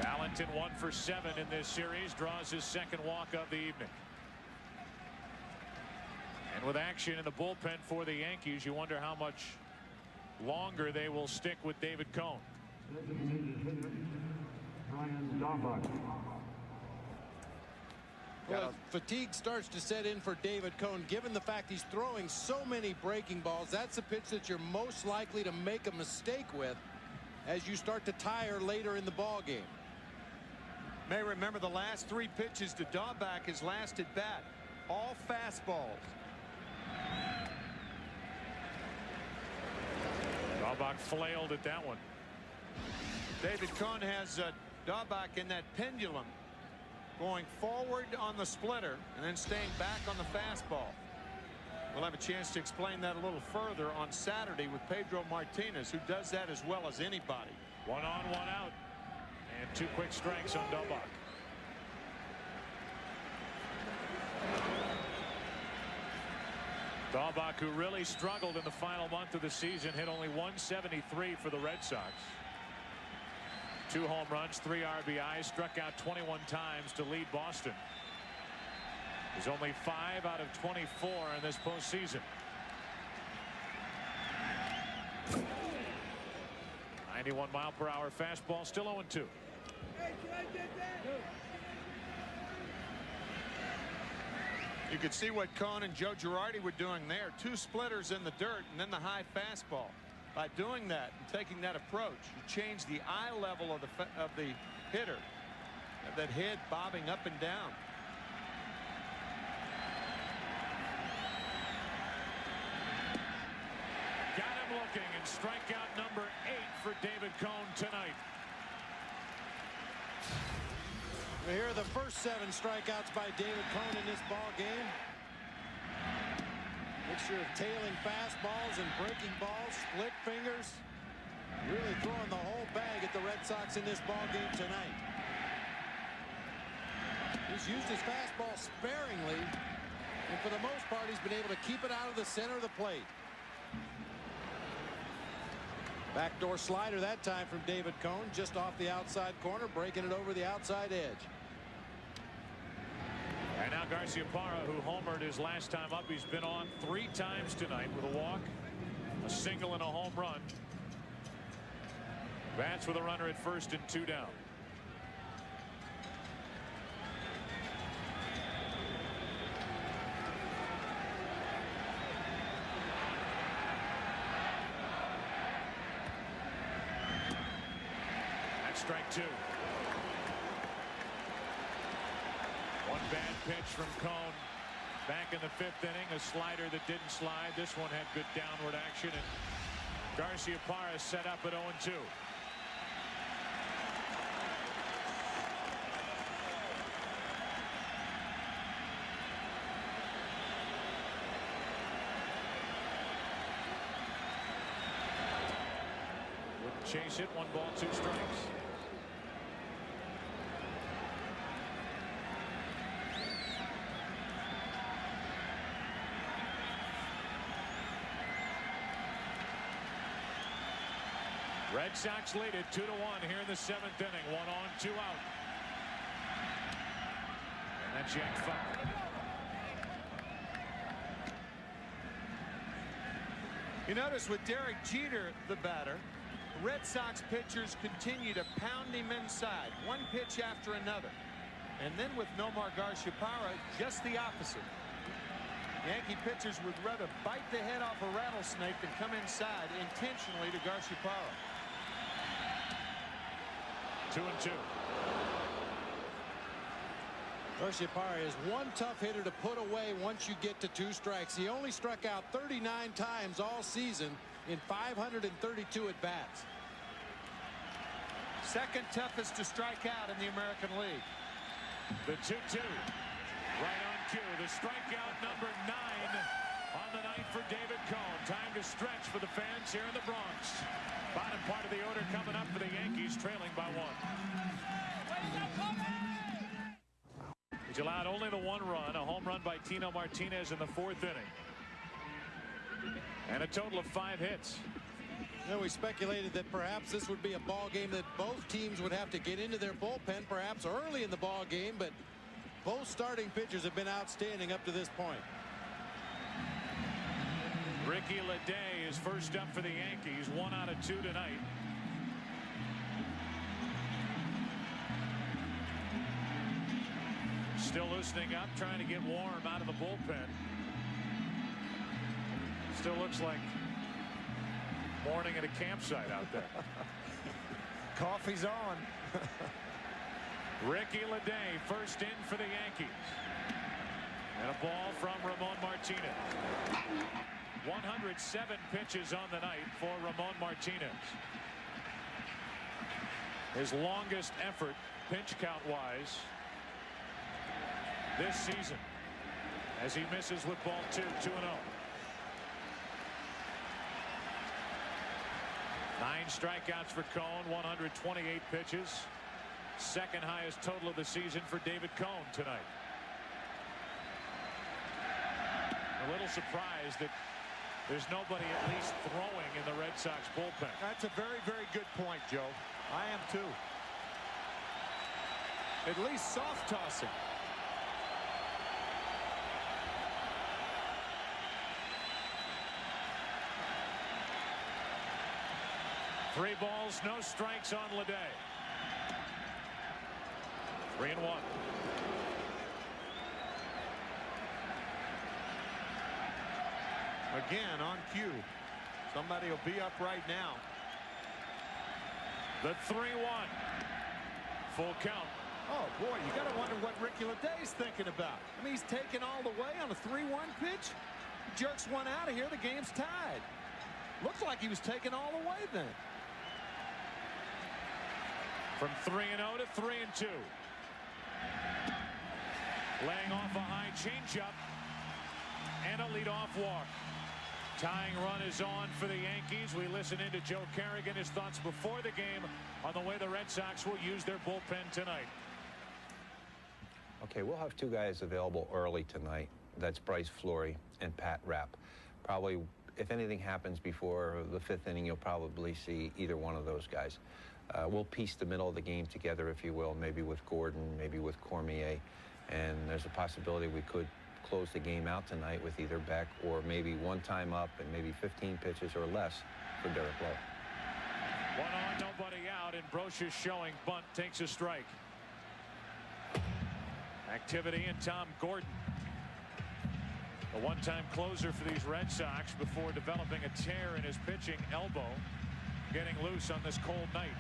Valentin 1 for 7 in this series, draws his 2nd walk of the evening. And with action in the bullpen for the Yankees, you wonder how much longer they will stick with David Cone. Well, fatigue starts to set in for David Cone, given the fact he's throwing so many breaking balls. That's the pitch that you're most likely to make a mistake with as you start to tire later in the ball game. May remember the last 3 pitches to Dahlback his last at bat, all fastballs. Dahlback flailed at that one. David Cone has Dahlback in that pendulum, going forward on the splitter and then staying back on the fastball. We'll have a chance to explain that a little further on Saturday with Pedro Martinez, who does that as well as anybody. 1 on, 1 out. And 2 quick strikes on Dahlback. Dahlback, who really struggled in the final month of the season, hit only 173 for the Red Sox. 2 home runs, 3 RBIs, struck out 21 times to lead Boston. He's only 5 out of 24 in this postseason. 91-mile-per-hour fastball, still 0-2. You could see what Cone and Joe Girardi were doing there. 2 splitters in the dirt and then the high fastball. By doing that and taking that approach, you change the eye level of the hitter. That head bobbing up and down. Got him looking, and strikeout number 8 for David Cone tonight. Here are the first 7 strikeouts by David Cone in this ball game. Mixture of tailing fastballs and breaking balls, split fingers. Really throwing the whole bag at the Red Sox in this ball game tonight. He's used his fastball sparingly, and for the most part, he's been able to keep it out of the center of the plate. Backdoor slider that time from David Cone, just off the outside corner, breaking it over the outside edge. And now Garciaparra, who homered his last time up. He's been on 3 times tonight with a walk, a single, and a home run. Bats with a runner at first and 2 down. That's strike 2. One bad pitch from Cone. Back in the 5th inning, a slider that didn't slide. This one had good downward action, and Garciaparra set up at 0-2. Wouldn't chase it. 1 ball, 2 strikes. Red Sox lead it 2-1 here in the 7th inning. 1 on, 2 out. And that's yanked foul. You notice with Derek Jeter, the batter, Red Sox pitchers continue to pound him inside, 1 pitch after another. And then with Nomar Garciaparra, just the opposite. Yankee pitchers would rather bite the head off a rattlesnake than come inside intentionally to Garciaparra. 2-2. Garciaparra is one tough hitter to put away once you get to 2 strikes. He only struck out 39 times all season in 532 at-bats. Second toughest to strike out in the American League. The 2-2. Right on cue. The strikeout number 9 on the night for David Cone. Time to stretch for the fans here in the Bronx. Bottom part of the order coming up for the Yankees, trailing by 1. He's allowed only the 1 run, a home run by Tino Martinez in the 4th inning. And a total of 5 hits. You know, we speculated that perhaps this would be a ball game that both teams would have to get into their bullpen perhaps early in the ball game, but both starting pitchers have been outstanding up to this point. Ricky Leday is first up for the Yankees, 1 out of 2 tonight. Still loosening up, trying to get warm out of the bullpen. Still looks like morning at a campsite out there. Coffee's on. Ricky Leday first in for the Yankees. And a ball from Ramon Martinez. 107 pitches on the night for Ramon Martinez. His longest effort pinch count wise this season, as he misses with ball 2, 2-0. 9 strikeouts for Cone, 128 pitches. Second highest total of the season for David Cone tonight. A little surprised that there's nobody at least throwing in the Red Sox bullpen. That's a very, very good point, Joe. I am too. At least soft tossing. Three balls, no strikes on Leday. 3-1. Again on cue. Somebody will be up right now. The 3-1. Full count. Oh boy, you got to wonder what Ricky Leday's thinking about. I mean, he's taken all the way on a 3-1 pitch. Jerks one out of here. The game's tied. Looks like he was taken all the way then. From 3-0 to 3-2. Laying off a high changeup and a leadoff walk. Tying run is on for the Yankees. We listen into Joe Kerrigan, his thoughts before the game on the way the Red Sox will use their bullpen tonight. Okay, we'll have 2 guys available early tonight. That's Bryce Flory and Pat Rapp. Probably, if anything happens before the 5th inning, you'll probably see either one of those guys. We'll piece the middle of the game together, if you will, maybe with Gordon, maybe with Cormier. And there's a possibility we could close the game out tonight with either Beck or maybe 1 time up and maybe 15 pitches or less for Derek Lowe. 1 on, nobody out, and Brochus showing bunt takes a strike. Activity in Tom Gordon. A one-time closer for these Red Sox before developing a tear in his pitching elbow, getting loose on this cold night.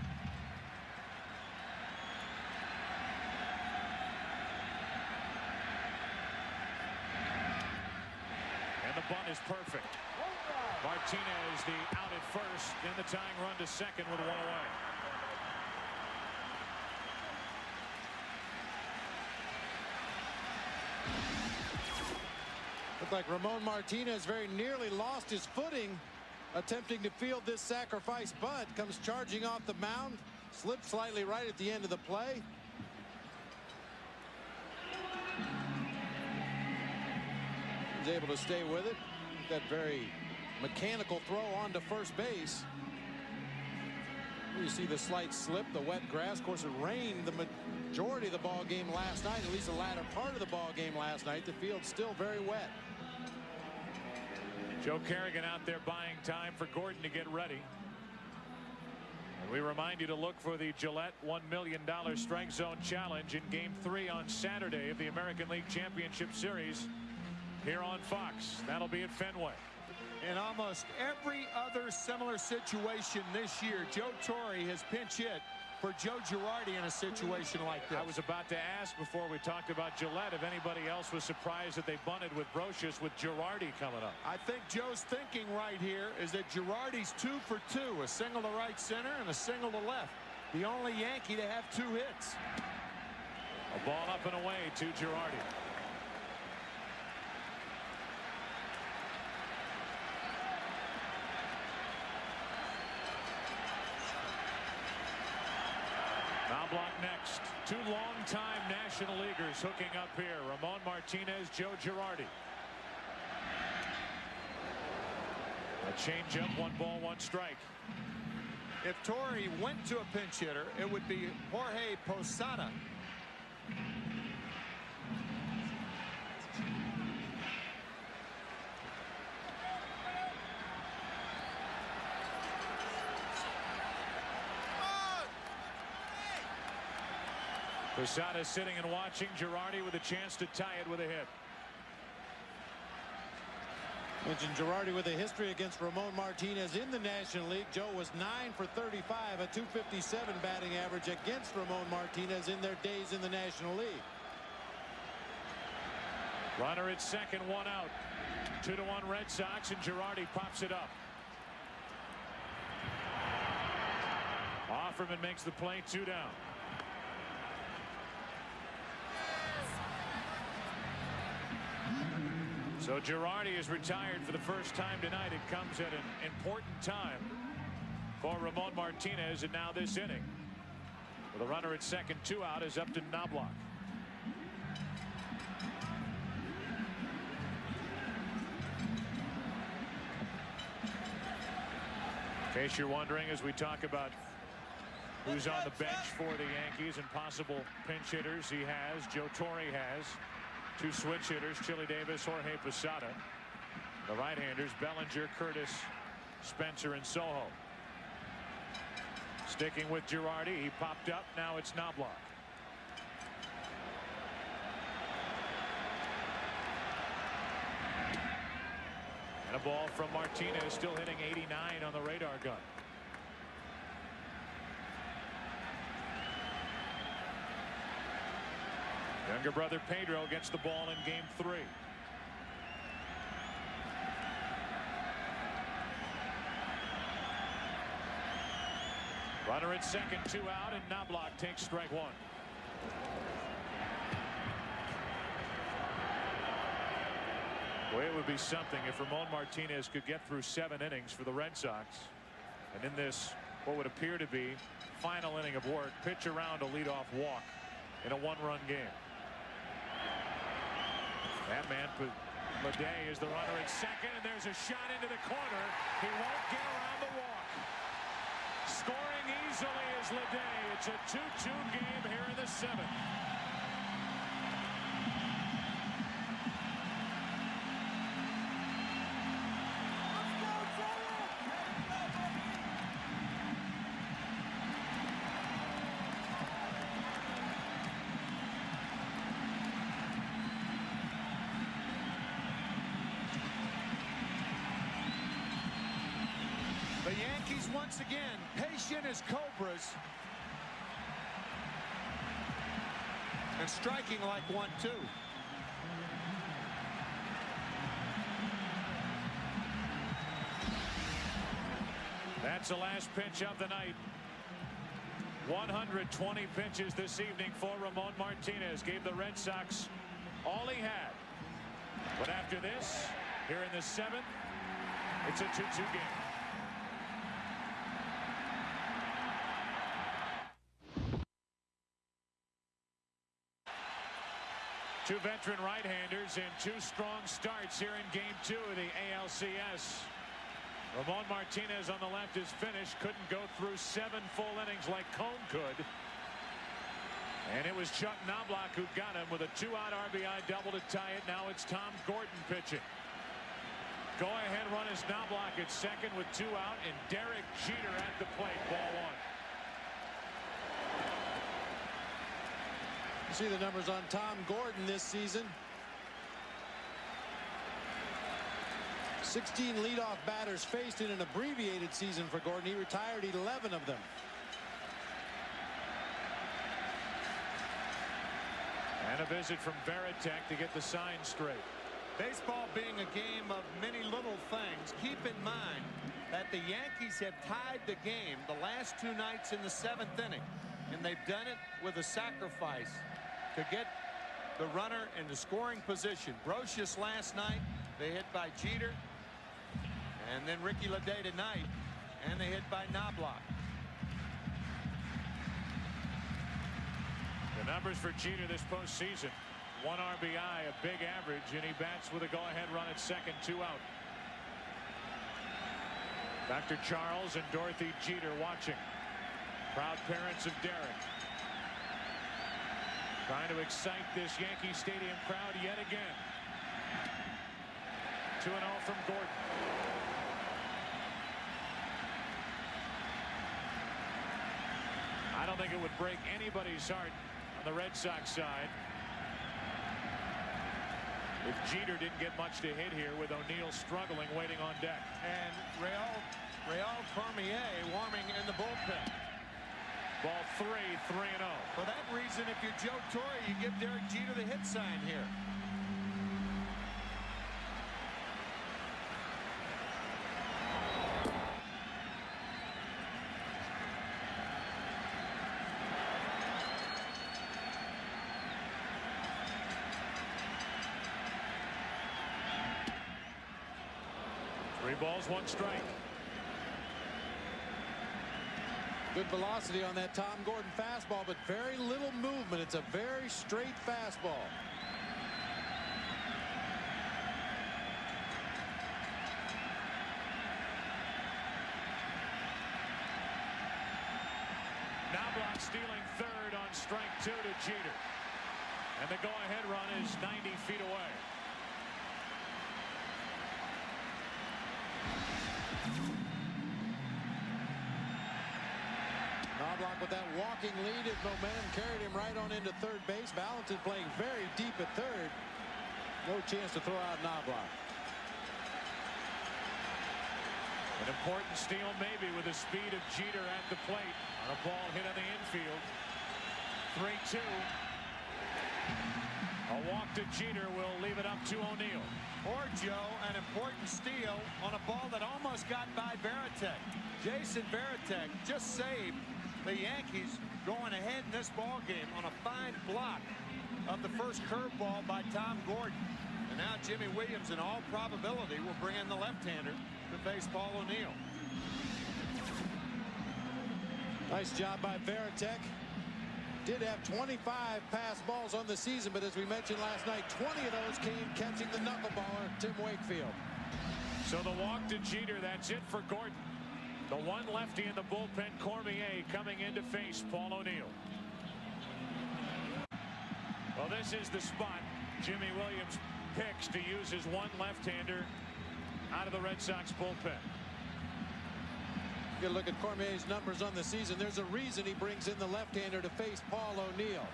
And the bunt is perfect. Martinez, the out at first, and the tying run to second with 1 away. Looked like Ramon Martinez very nearly lost his footing attempting to field this sacrifice bunt. Comes charging off the mound, slipped slightly right at the end of the play. He's able to stay with it. That very mechanical throw onto first base. You see the slight slip, the wet grass. Of course, it rained the majority of the ball game last night, at least the latter part of the ball game last night. The field's still very wet. Joe Kerrigan out there buying time for Gordon to get ready. And we remind you to look for the Gillette $1 million Strike Zone Challenge in Game 3 on Saturday of the American League Championship Series here on Fox. That'll be at Fenway. In almost every other similar situation this year, Joe Torre has pinch hit for Joe Girardi in a situation like this. I was about to ask before we talked about Gillette if anybody else was surprised that they bunted with Brochus with Girardi coming up. I think Joe's thinking right here is that Girardi's 2 for 2, a single to right center and a single to left. The only Yankee to have 2 hits. A ball up and away to Girardi. Knobloch next. Two longtime National Leaguers hooking up here. Ramon Martinez, Joe Girardi. A changeup, 1 ball, 1 strike. If Torrey went to a pinch hitter, it would be Jorge Posada. Posada sitting and watching. Girardi with a chance to tie it with a hit. Mentioned Girardi with a history against Ramon Martinez in the National League. Joe was 9 for 35, a .257 batting average against Ramon Martinez in their days in the National League. Runner at second, 1 out. 2-1 Red Sox, and Girardi pops it up. Offerman makes the play, 2 down. So Girardi is retired for the first time tonight. It comes at an important time for Ramon Martinez, and now this inning with a runner at second, 2 out, is up to Knobloch. In case you're wondering, as we talk about who's on the bench for the Yankees and possible pinch hitters, he has, Joe Torre has. 2 switch hitters, Chili Davis, Jorge Posada. The right-handers, Bellinger, Curtis, Spencer, and Soho. Sticking with Girardi, he popped up. Now it's Knobloch. And a ball from Martinez, still hitting 89 on the radar gun. Younger brother Pedro gets the ball in game 3. Runner at second, 2 out, and Knobloch takes strike 1. Boy, it would be something if Ramon Martinez could get through 7 innings for the Red Sox. And in this, what would appear to be final inning of work, pitch around a leadoff walk in a 1-run game. That man, Leday, is the runner at second, and there's a shot into the corner. He won't get around the walk. Scoring easily is Leday. It's a 2-2 game here in the 7th. The Yankees once again patient as cobras and striking like 1-2. That's the last pitch of the night. 120 pitches this evening for Ramon Martinez. Gave the Red Sox all he had. But after this, here in the 7th, it's a 2-2 game. Two veteran right-handers and 2 strong starts here in game 2 of the ALCS. Ramon Martinez on the left is finished. Couldn't go through 7 full innings like Cone could. And it was Chuck Knobloch who got him with a 2-out RBI double to tie it. Now it's Tom Gordon pitching. Go-ahead run is Knobloch at second with 2 out, and Derek Jeter at the plate. Ball 1. You see the numbers on Tom Gordon this season. 16 leadoff batters faced in an abbreviated season for Gordon. He retired 11 of them. And a visit from Veritek to get the sign straight. Baseball being a game of many little things, keep in mind that the Yankees have tied the game the last 2 nights in the 7th inning, and they've done it with a sacrifice to get the runner in the scoring position. Brocious last night, they hit by Jeter, and then Ricky Leday tonight, and they hit by Knobloch. numbers for Jeter this postseason. 1 RBI, a big average, and he bats with a go-ahead run at second, 2 out. Dr. Charles and Dorothy Jeter watching. Proud parents of Derek. Trying to excite this Yankee Stadium crowd yet again. 2-0 from Gordon. I don't think it would break anybody's heart on the Red Sox side if Jeter didn't get much to hit here, with O'Neill struggling, waiting on deck. And Real Cormier warming in the bullpen. Ball 3, 3-0. For that reason, if you're Joe Torre, you give Derek Jeter the hit sign here. Three balls, 1 strike. Good velocity on that Tom Gordon fastball, but very little movement. It's a very straight fastball. Knobloch stealing third on strike 2 to Jeter. And the go-ahead run is 90 feet away. Knobloch with that walking lead, his momentum carried him right on into third base. Valentin playing very deep at third. No chance to throw out Knobloch. An important steal maybe with the speed of Jeter at the plate on a ball hit on the infield. 3-2. A walk to Jeter will leave it up to O'Neill. Or, Joe, an important steal on a ball that almost got by Varitek. Jason Varitek just saved the Yankees going ahead in this ball game on a fine block of the first curveball by Tom Gordon. And now Jimmy Williams, in all probability, will bring in the left-hander to face Paul O'Neill. Nice job by Varitek. Did have 25 pass balls on the season, but as we mentioned last night, 20 of those came catching the knuckleballer, Tim Wakefield. So the walk to Jeter, that's it for Gordon. The one lefty in the bullpen, Cormier, coming in to face Paul O'Neill. Well, this is the spot Jimmy Williams picks to use his one left-hander out of the Red Sox bullpen. You look at Cormier's numbers on the season. There's a reason he brings in the left-hander to face Paul O'Neill.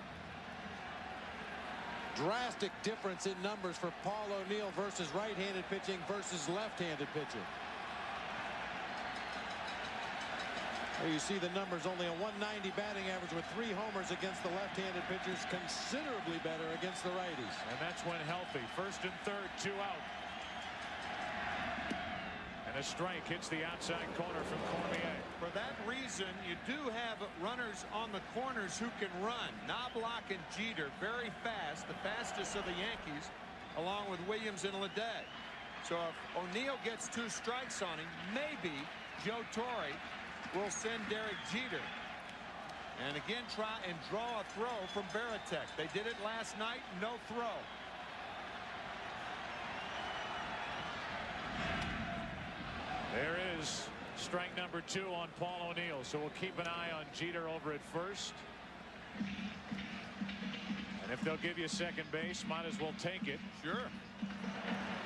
Drastic difference in numbers for Paul O'Neill versus right-handed pitching versus left-handed pitching. There you see the numbers. Only a 190 batting average with 3 homers against the left-handed pitchers. Considerably better against the righties. And that's when healthy. First and third, 2 out. And a strike hits the outside corner from Cormier. For that reason, you do have runners on the corners who can run. Knobloch and Jeter very fast, the fastest of the Yankees, along with Williams and Ledee. So if O'Neill gets 2 strikes on him, maybe Joe Torre will send Derek Jeter. And again, try and draw a throw from Varitek. They did it last night, no throw. There is strike number 2 on Paul O'Neill. So we'll keep an eye on Jeter over at first. And if they'll give you second base, might as well take it. Sure.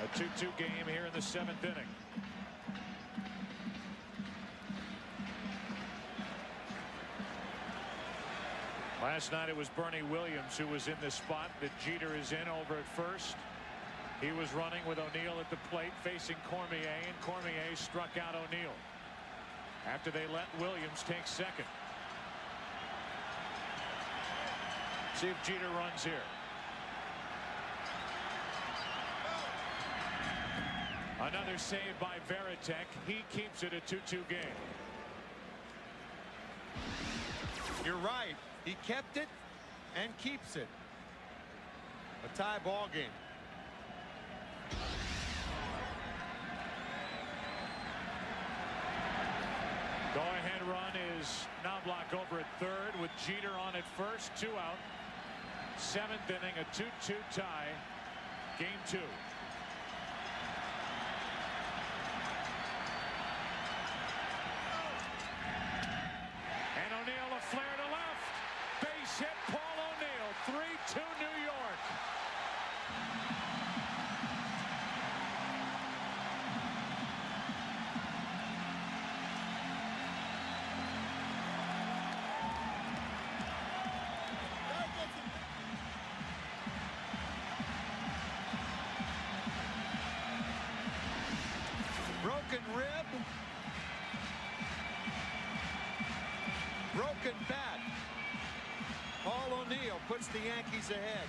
A 2-2 game here in the 7th inning. Last night it was Bernie Williams who was in the spot that Jeter is in over at first. He was running with O'Neill at the plate facing Cormier, and Cormier struck out O'Neill after they let Williams take second. See if Jeter runs here. Another save by Varitek. He keeps it a 2-2 game. You're right. He kept it and keeps it. A tie ball game. Go-ahead run is Knobloch over at third with Jeter on at first. 2 out. 7th inning, a 2-2 tie. Game 2. And O'Neill a flare to left. Base hit, Paul O'Neill. 3-2 New York. Broken rib. Broken bat. Paul O'Neill puts the Yankees ahead.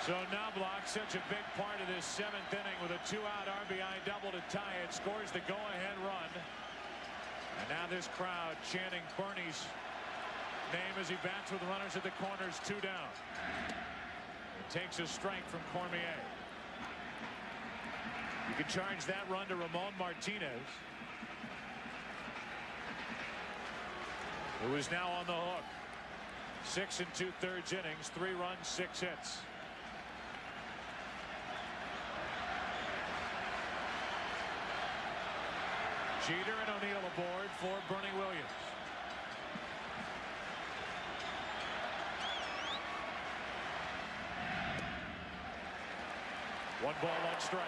So Knobloch, such a big part of this 7th inning with a 2-out RBI double to tie it, scores the go-ahead run. And now this crowd chanting Bernie's name as he bats with runners at the corners, 2 down. It takes a strike from Cormier. You can charge that run to Ramon Martinez, who is now on the hook. 6 2/3 innings, 3 runs, 6 hits. Jeter and O'Neill aboard for Bernie Williams. One ball, one strike.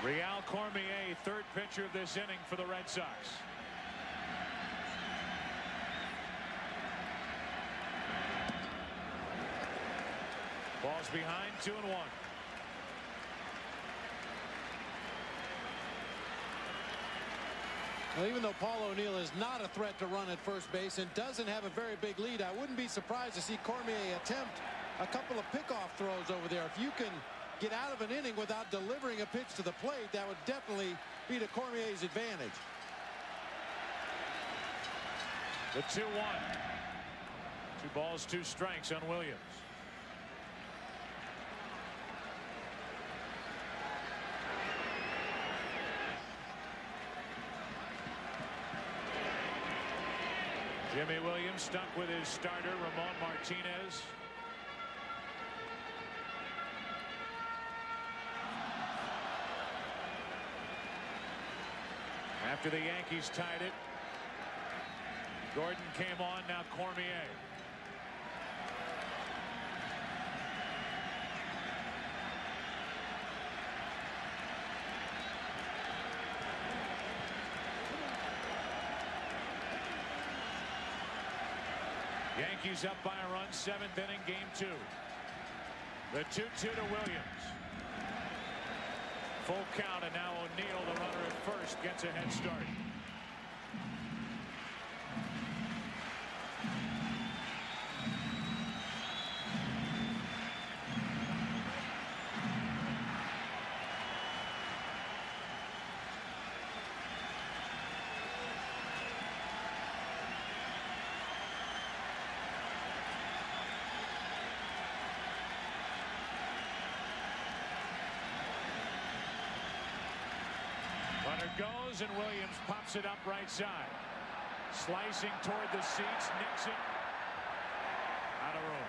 Real Cormier, 3rd pitcher of this inning for the Red Sox. Ball's behind, 2-1. Well, even though Paul O'Neill is not a threat to run at first base and doesn't have a very big lead, I wouldn't be surprised to see Cormier attempt a couple of pickoff throws over there. If you can get out of an inning without delivering a pitch to the plate, that would definitely be to Cormier's advantage. The 2-1. 2 balls, 2 strikes on Williams. Jimmy Williams stuck with his starter, Ramon Martinez. After the Yankees tied it, Gordon came on, now Cormier. Yankees up by a run, 7th inning, game 2. The 2-2 to Williams. Full count, and now O'Neill, the runner at first, gets a head start. Runner goes, and Williams pops it up right side. Slicing toward the seats, Nixon out of room.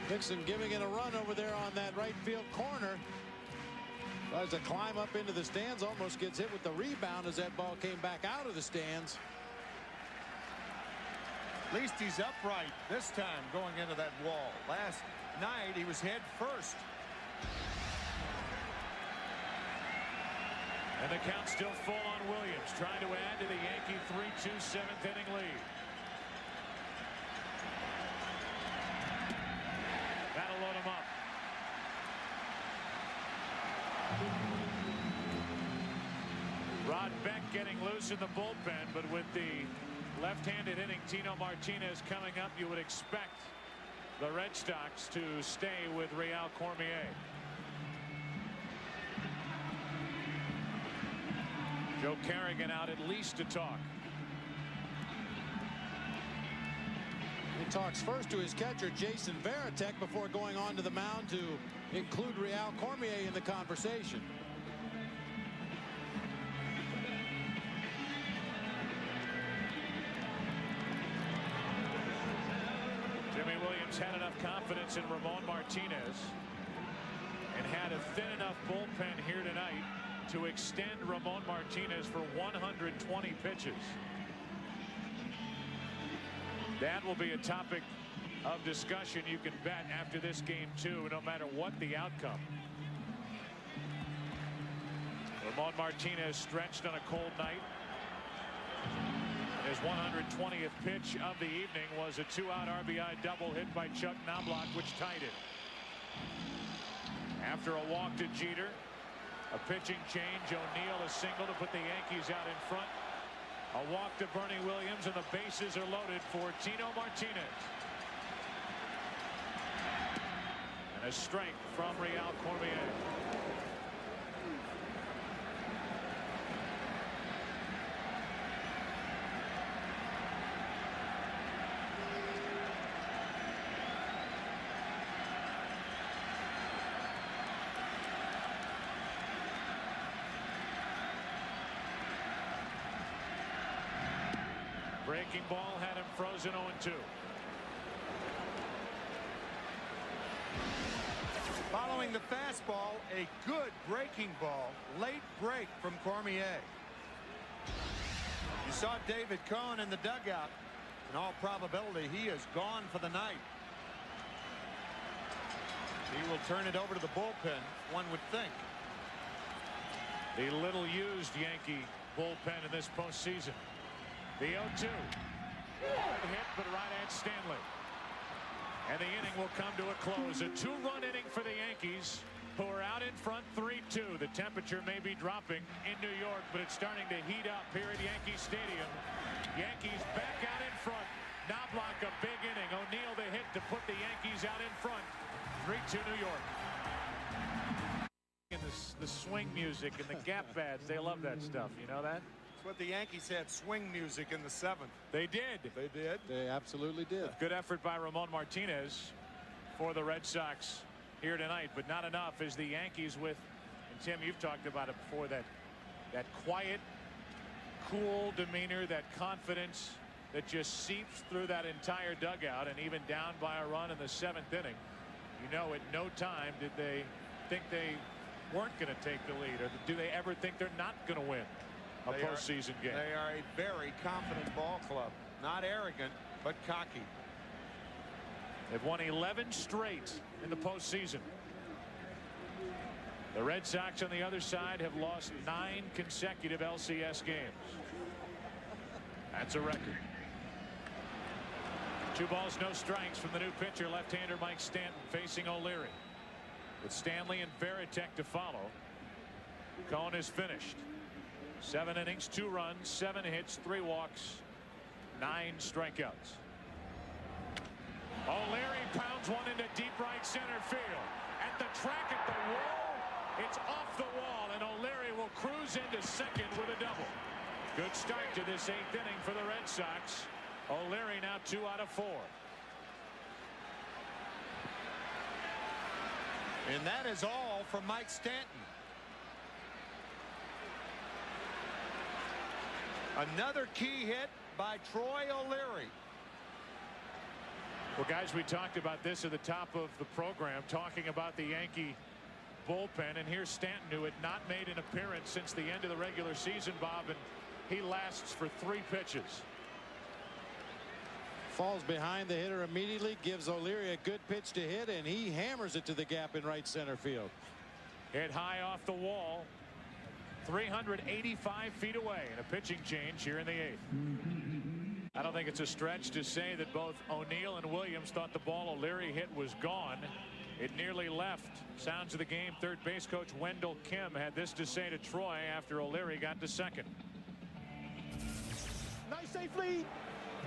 Nixon giving it a run over there on that right field corner. Tries to climb up into the stands, almost gets hit with the rebound as that ball came back out of the stands. At least he's upright this time going into that wall. Last night he was head first. And the count still full on Williams, trying to add to the Yankee 3-2 7th inning lead. Rod Beck getting loose in the bullpen, but with the left-handed hitting Tino Martinez coming up, you would expect the Red Sox to stay with Real Cormier. Joe Kerrigan out at least to talk. He talks first to his catcher Jason Varitek before going on to the mound to include Real Cormier in the conversation. Jimmy Williams had enough confidence in Ramon Martinez and had a thin enough bullpen here tonight to extend Ramon Martinez for 120 pitches. That will be a topic of discussion, you can bet, after this game too, no matter what the outcome. Ramon Martinez stretched on a cold night. His 120th pitch of the evening was a 2-out RBI double hit by Chuck Knobloch, which tied it. After a walk to Jeter, a pitching change, O'Neill a single to put the Yankees out in front. A walk to Bernie Williams, and the bases are loaded for Tino Martinez. And a strike from Real Cormier. Breaking ball had him frozen 0-2. Following the fastball, a good breaking ball. Late break from Cormier. You saw David Cohn in the dugout. In all probability, he is gone for the night. He will turn it over to the bullpen, one would think. The little used Yankee bullpen in this postseason. The 0-2. Hard hit, but right at Stanley. And the inning will come to a close. A 2-run inning for the Yankees, who are out in front 3-2. The temperature may be dropping in New York, but it's starting to heat up here at Yankee Stadium. Yankees back out in front. Knobloch a big inning. O'Neill the hit to put the Yankees out in front. 3-2 New York. And the swing music and the gap pads, they love that stuff. You know that? That's what the Yankees had, swing music in the 7th. They did. They did. They absolutely did. Good effort by Ramon Martinez for the Red Sox here tonight, but not enough as the Yankees with, and Tim, you've talked about it before, that quiet, cool demeanor, that confidence that just seeps through that entire dugout. And even down by a run in the 7th inning, you know, at no time did they think they weren't going to take the lead, or do they ever think they're not going to win a postseason game? They are a very confident ball club. Not arrogant, but cocky. They've won 11 straight in the postseason. The Red Sox on the other side have lost 9 consecutive LCS games. That's a record. 2 balls, no strikes from the new pitcher, left-hander Mike Stanton, facing O'Leary. With Stanley and Varitek to follow, Cohn is finished. 7 innings, 2 runs, 7 hits, 3 walks, 9 strikeouts. O'Leary pounds one into deep right center field. At the track at the wall, it's off the wall, and O'Leary will cruise into second with a double. Good start to this 8th inning for the Red Sox. O'Leary now 2 out of 4. And that is all from Mike Stanton. Another key hit by Troy O'Leary. Well, guys, we talked about this at the top of the program, talking about the Yankee bullpen. And here's Stanton, who had not made an appearance since the end of the regular season, Bob, and he lasts for 3 pitches. Falls behind the hitter immediately, gives O'Leary a good pitch to hit, and he hammers it to the gap in right center field. Hit high off the wall, 385 feet away, and a pitching change here in the 8th. I don't think it's a stretch to say that both O'Neill and Williams thought the ball O'Leary hit was gone. It nearly left. Sounds of the game. Third base coach Wendell Kim had this to say to Troy after O'Leary got to second. Nice safe lead.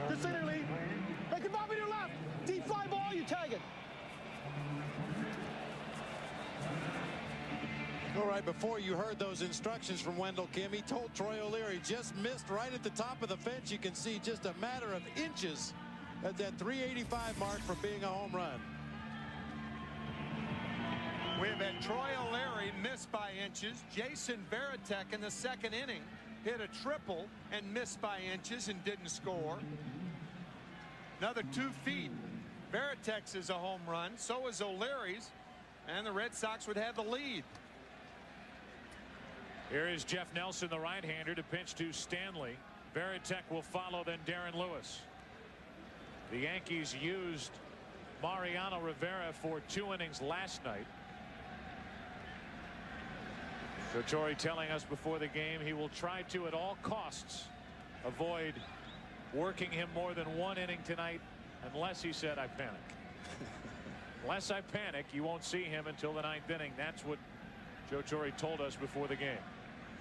The center lead. Make it bob to your left. Deep fly ball. You tag it. All right, before you heard those instructions from Wendell Kim, he told Troy O'Leary just missed right at the top of the fence. You can see just a matter of inches at that 385 mark from being a home run. We've had Troy O'Leary miss by inches. Jason Varitek in the second inning hit a triple and missed by inches and didn't score. Another 2 feet. Varitek's is a home run. So is O'Leary's. And the Red Sox would have the lead. Here is Jeff Nelson, the right-hander, to pitch to Stanley. Varitek will follow, then Darren Lewis. The Yankees used Mariano Rivera for 2 innings last night. So Torrey telling us before the game he will try to at all costs avoid working him more than 1 inning tonight, unless he said I panic. Unless I panic, you won't see him until the 9th inning. That's what Joe Torre told us before the game.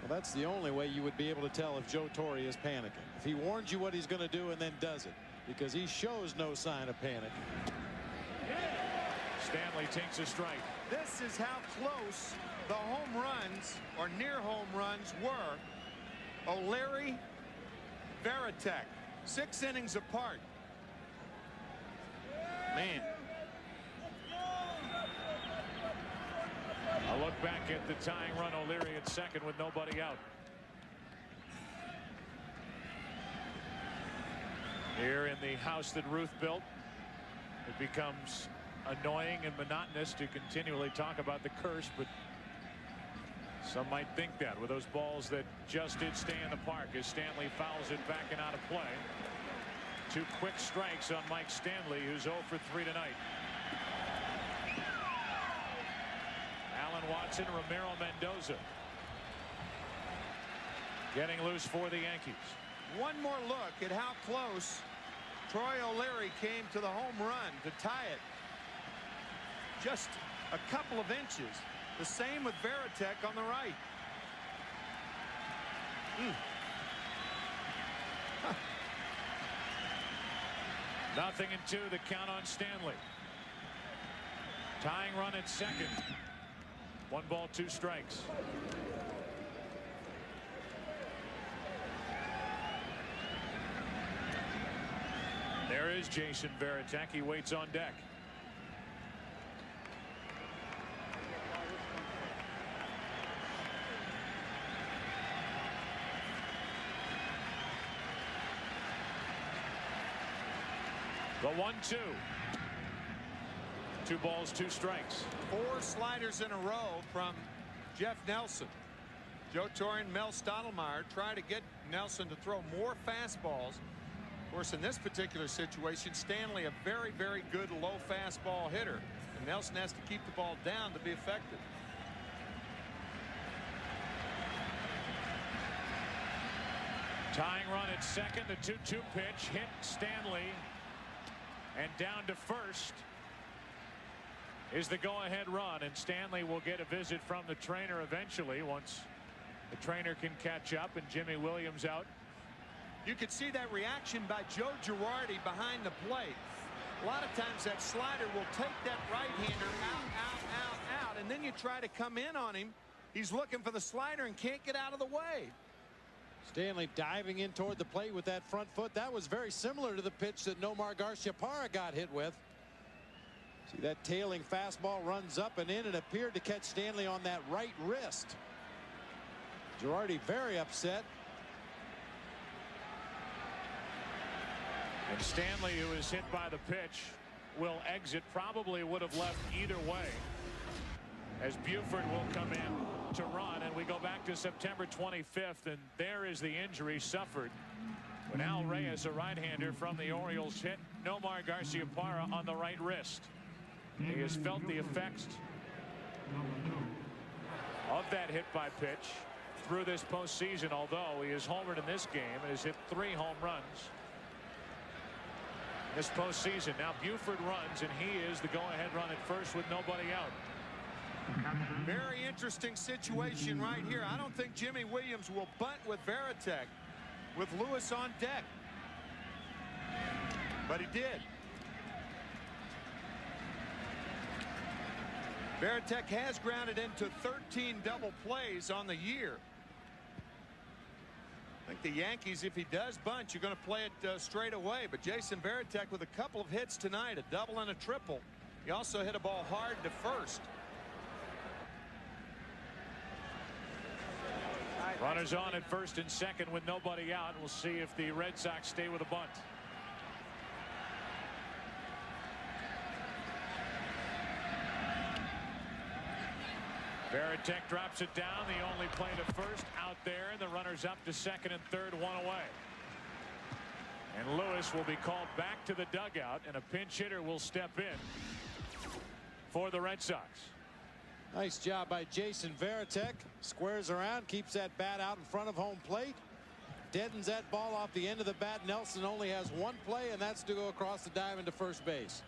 Well, that's the only way you would be able to tell if Joe Torre is panicking. If he warns you what he's going to do and then does it, because he shows no sign of panic. Stanley takes a strike. This is how close the home runs or near home runs were. O'Leary, Varitek, 6 innings apart. Man. A look back at the tying run. O'Leary at second with nobody out. Here in the house that Ruth built, it becomes annoying and monotonous to continually talk about the curse, but some might think that with those balls that just did stay in the park as Stanley fouls it back and out of play. 2 quick strikes on Mike Stanley, who's 0 for 3 tonight. Alan Watson, Ramiro Mendoza getting loose for the Yankees. One more look at how close Troy O'Leary came to the home run to tie it. Just a couple of inches. The same with Varitek on the right. Nothing in 2. The count on Stanley. Tying run at second. 1 ball, 2 strikes. There is Jason Varitek. He waits on deck. The 1-2. 2 balls, 2 strikes. 4 sliders in a row from Jeff Nelson. Joe Torre and Mel Stottlemyre try to get Nelson to throw more fastballs. Of course, in this particular situation, Stanley a very, very good low fastball hitter, and Nelson has to keep the ball down to be effective. Tying run at second. The 2-2 pitch hit Stanley, and down to first is the go-ahead run, and Stanley will get a visit from the trainer eventually once the trainer can catch up and Jimmy Williams out. You could see that reaction by Joe Girardi behind the plate. A lot of times that slider will take that right-hander out, and then you try to come in on him. He's looking for the slider and can't get out of the way. Stanley diving in toward the plate with that front foot. That was very similar to the pitch that Nomar Garciaparra got hit with. See that tailing fastball runs up and in. It appeared to catch Stanley on that right wrist. Girardi very upset. And Stanley, who is hit by the pitch, will exit. Probably would have left either way, as Buford will come in to run, and we go back to September 25th, and there is the injury suffered when Al Reyes, a right-hander from the Orioles, hit Nomar Garciaparra on the right wrist. He has felt the effects of that hit by pitch through this postseason, although he has homered in this game and has hit 3 home runs. this postseason. Now Buford runs, and he is the go-ahead run at first with nobody out. Very interesting situation right here. I don't think Jimmy Williams will bunt with Varitek with Lewis on deck. But he did. Varitek has grounded into 13 double plays on the year. I think the Yankees, if he does bunt, you're going to play it straight away. But Jason Varitek with a couple of hits tonight, a double and a triple. He also hit a ball hard to first. Runners on at first and second with nobody out. We'll see if the Red Sox stay with a bunt. Varitek drops it down. The only play to first out there, and the runners up to second and third, one away. And Lewis will be called back to the dugout, and a pinch hitter will step in for the Red Sox. Nice job by Jason Varitek. Squares around, keeps that bat out in front of home plate. Deadens that ball off the end of the bat. Nelson only has one play, and that's to go across the diamond to first base.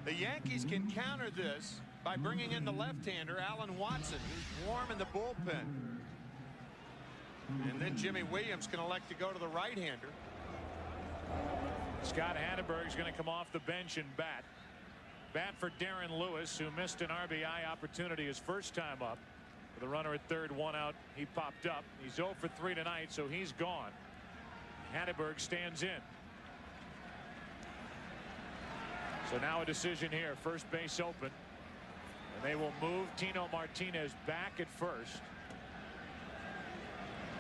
The Yankees can counter this by bringing in the left-hander, Alan Watson, who's warm in the bullpen. And then Jimmy Williams can elect to go to the right-hander. Scott Hatteberg is going to come off the bench and bat. Bat for Darren Lewis, who missed an RBI opportunity his first time up. With a runner at third, one out, he popped up. He's 0 for 3 tonight, so he's gone. Hatteberg stands in. So now a decision here. First base open. And they will move Tino Martinez back at first.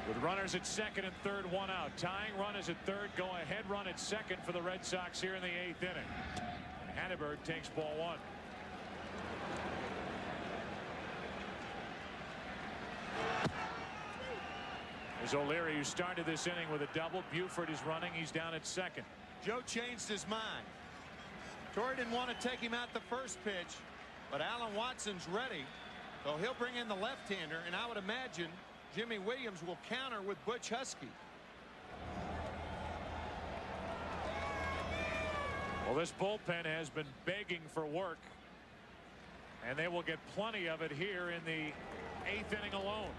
With runners at second and third, one out. Tying run is at third. Go ahead run at second for the Red Sox here in the 8th inning. And Hatteberg takes ball one. There's O'Leary, who started this inning with a double. Buford is running. He's down at second. Joe changed his mind. Torrey didn't want to take him out the first pitch, but Alan Watson's ready. So he'll bring in the left-hander, and I would imagine Jimmy Williams will counter with Butch Husky. Well, this bullpen has been begging for work, and they will get plenty of it here in the 8th inning alone.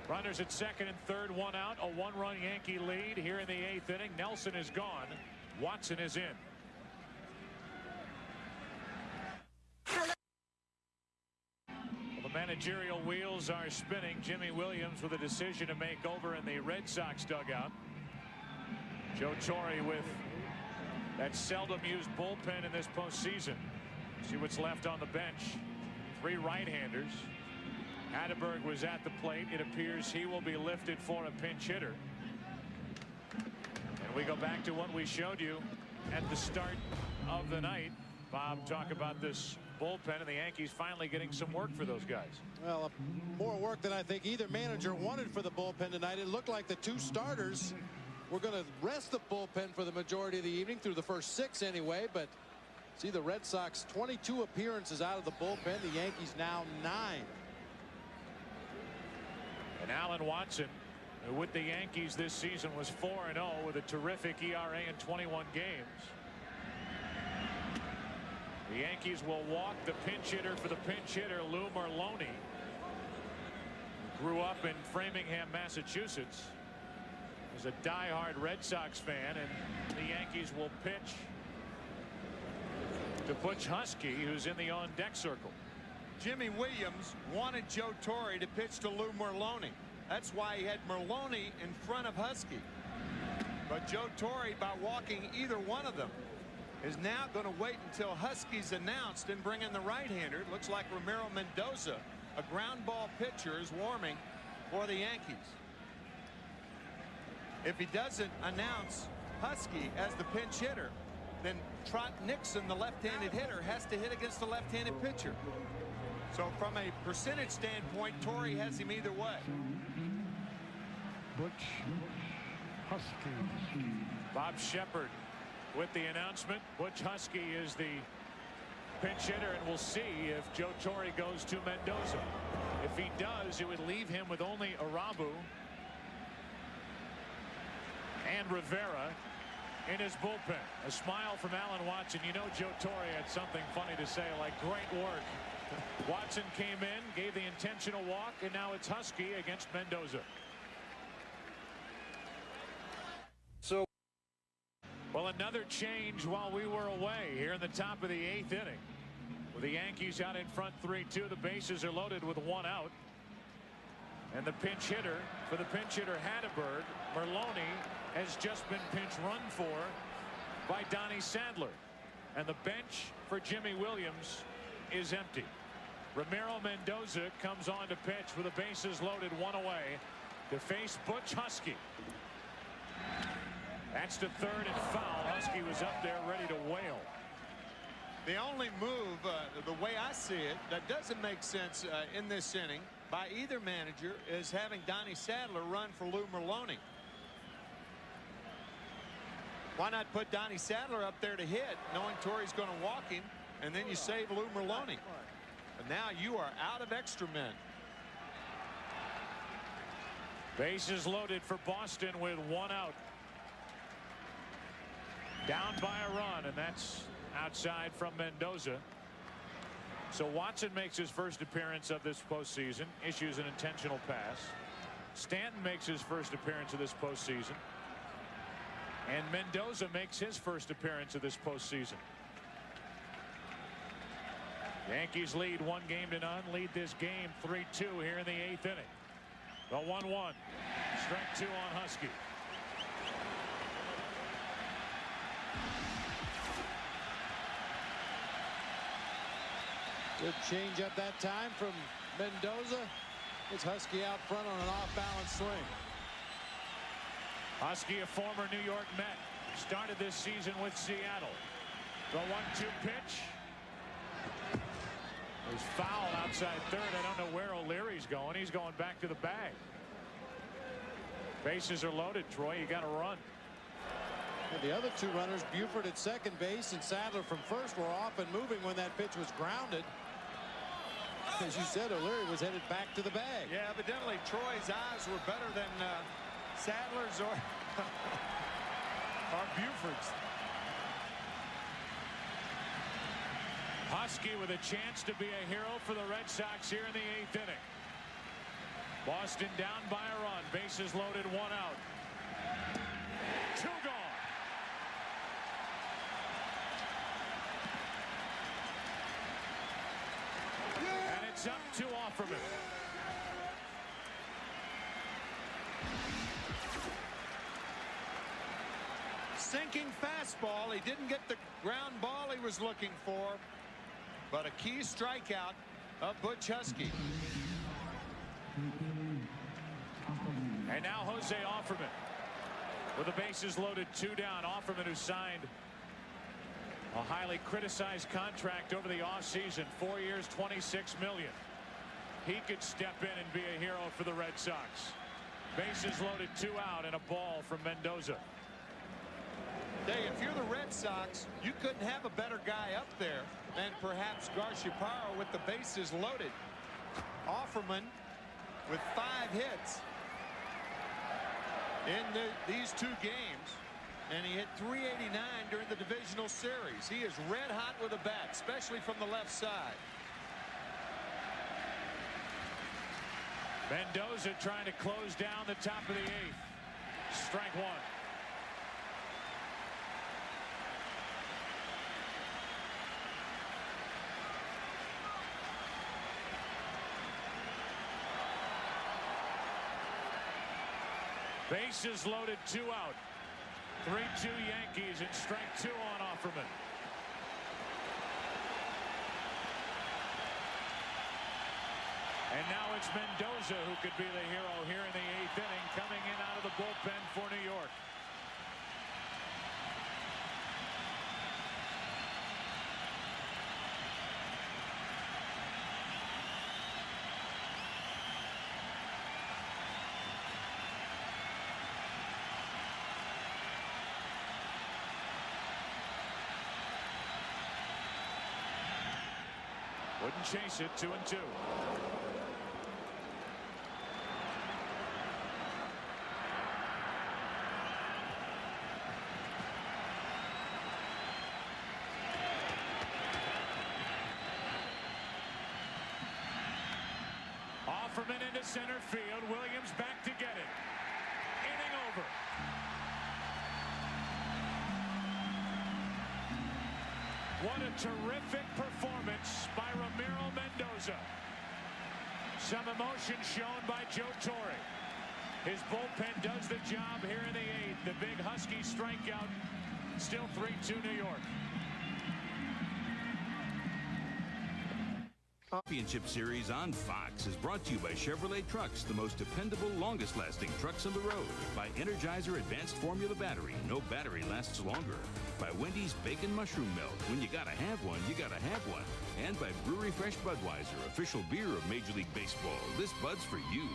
Runners at second and third, one out. A one-run Yankee lead here in the 8th inning. Nelson is gone. Watson is in. Managerial wheels are spinning. Jimmy Williams with a decision to make over in the Red Sox dugout. Joe Torre with that seldom used bullpen in this postseason. See what's left on the bench. 3 right-handers. Hatteberg was at the plate. It appears he will be lifted for a pinch hitter. And we go back to what we showed you at the start of the night. Bob, talk about this bullpen and the Yankees finally getting some work for those guys. Well, more work than I think either manager wanted for the bullpen tonight. It looked like the 2 starters were going to rest the bullpen for the majority of the evening, through the first 6 anyway. But see, the Red Sox 22 appearances out of the bullpen. The Yankees now 9. And Alan Watson, who with the Yankees this season was 4-0 with a terrific ERA in 21 games. The Yankees will walk the pinch hitter for the pinch hitter, Lou Merlone. Grew up in Framingham, Massachusetts. He's a diehard Red Sox fan, and the Yankees will pitch to Butch Husky, who's in the on-deck circle. Jimmy Williams wanted Joe Torre to pitch to Lou Merlone. That's why he had Merlone in front of Husky. But Joe Torre, by walking either one of them, is now going to wait until Husky's announced and bring in the right-hander. It looks like Ramiro Mendoza, a ground ball pitcher, is warming for the Yankees. If he doesn't announce Husky as the pinch hitter, then Trot Nixon, the left-handed hitter, has to hit against the left-handed pitcher. So from a percentage standpoint, Torre has him either way. Butch Husky. Bob Shepard with the announcement. Butch Husky is the pinch hitter, and we'll see if Joe Torre goes to Mendoza. If he does, it would leave him with only Arabu and Rivera in his bullpen. A smile from Alan Watson. You know Joe Torre had something funny to say, like, great work. Watson came in, gave the intentional walk, and now it's Husky against Mendoza. So, well, another change while we were away here in the top of the 8th inning. With the Yankees out in front 3-2, the bases are loaded with 1 out. And the pinch hitter for the pinch hitter Hatteberg, Merloni, has just been pinch run for by Donnie Sadler. And the bench for Jimmy Williams is empty. Ramiro Mendoza comes on to pitch with the bases loaded, 1 away to face Butch Husky. That's to third and foul. Husky was up there ready to wail. the only move, the way I see it, that doesn't make sense in this inning by either manager is having Donnie Sadler run for Lou Merloni. Why not put Donnie Sadler up there to hit, knowing Torrey's going to walk him, and then you save Lou Merloni? But now you are out of extra men. Bases loaded for Boston with 1 out. Down by a run, and that's outside from Mendoza. So Watson makes his first appearance of this postseason, issues an intentional pass. Stanton makes his first appearance of this postseason. And Mendoza makes his first appearance of this postseason. Yankees lead 1-0, lead this game 3-2 here in the 8th inning. The 1-1. Strike 2 on Husky. Good change up that time from Mendoza. It's Husky out front on an off-balance swing. Husky, a former New York Met, started this season with Seattle. The 1-2 pitch. He's fouled outside third. I don't know where O'Leary's going. He's going back to the bag. Bases are loaded, Troy. You got to run. And the other two runners, Buford at second base and Sadler from first, were off and moving when that pitch was grounded. As you said, O'Leary was headed back to the bag. Yeah, evidently Troy's eyes were better than Sadler's or Buford's. Husky with a chance to be a hero for the Red Sox here in the 8th inning. Boston down by a run. Bases loaded, 1 out. 2 gone. And it's up to Offerman. Sinking fastball. He didn't get the ground ball he was looking for, but a key strikeout of Butch Husky. And now Jose Offerman with the bases loaded, 2 down. Offerman, who signed a highly criticized contract over the offseason, 4 years, $26 million. He could step in and be a hero for the Red Sox. Bases loaded, 2 out, and a ball from Mendoza. Hey, if you're the Red Sox, you couldn't have a better guy up there than perhaps Garciaparra with the bases loaded. Offerman with 5 hits in these 2 games, and he hit .389 during the divisional series. He is red hot with a bat, especially from the left side. Mendoza trying to close down the top of the 8th. Strike 1. Bases loaded, 2 out. 3-2 Yankees, and strike 2 on Offerman. And now it's Mendoza who could be the hero here in the 8th inning, coming in out of the bullpen for New York. Wouldn't chase it, 2-2. Offerman into center field. Williams back to get it. Inning over. What a terrific performance by Ramon Mendoza. Some emotion shown by Joe Torre. His bullpen does the job here in the 8th. The big Husky strikeout. Still 3-2 New York. Championship Series on Fox is brought to you by Chevrolet Trucks, the most dependable, longest-lasting trucks on the road. By Energizer Advanced Formula Battery. No battery lasts longer. By Wendy's Bacon Mushroom Milk. When you gotta have one, you gotta have one. And by Brewery Fresh Budweiser, official beer of Major League Baseball. This Bud's for you.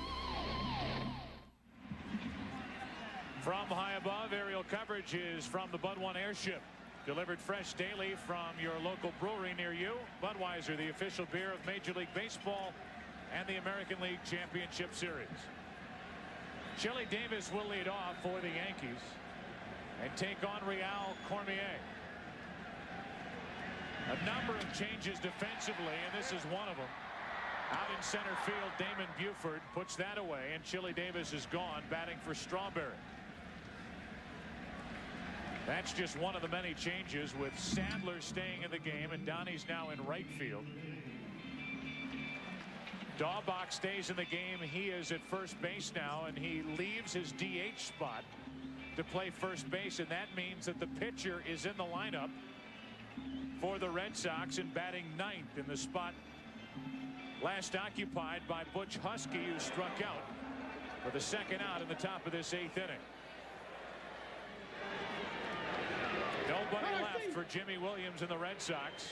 From high above, aerial coverage is from the Bud One airship. Delivered fresh daily from your local brewery near you. Budweiser, the official beer of Major League Baseball and the American League Championship Series. Chili Davis will lead off for the Yankees and take on Real Cormier. A number of changes defensively, and this is one of them. Out in center field, Damon Buford puts that away, and Chili Davis is gone, batting for Strawberry. That's just one of the many changes, with Sadler staying in the game, and Donnie's now in right field. Daubach stays in the game. He is at first base now, and he leaves his DH spot to play first base, and that means that the pitcher is in the lineup for the Red Sox and batting 9th in the spot last occupied by Butch Husky, who struck out for the second out in the top of this 8th inning. Nobody left for Jimmy Williams and the Red Sox.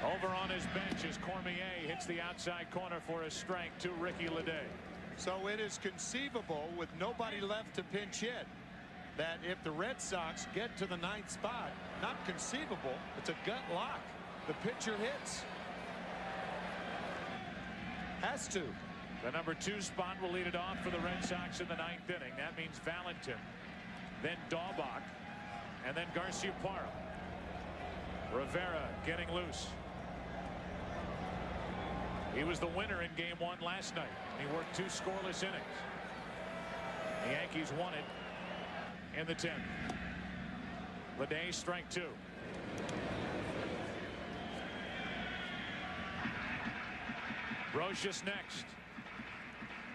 Over on his bench as Cormier hits the outside corner for a strike to Ricky Leday. So it is conceivable, with nobody left to pinch hit, that if the Red Sox get to the 9th spot, not conceivable, it's a gut lock. The pitcher hits. Has to. The number 2 spot will lead it off for the Red Sox in the 9th inning. That means Valentin, then Daubach, and then Garciaparra. Rivera getting loose. He was the winner in Game 1 last night. He worked 2 scoreless innings. The Yankees won it in the 10th. Leday, strike 2. Brocious next.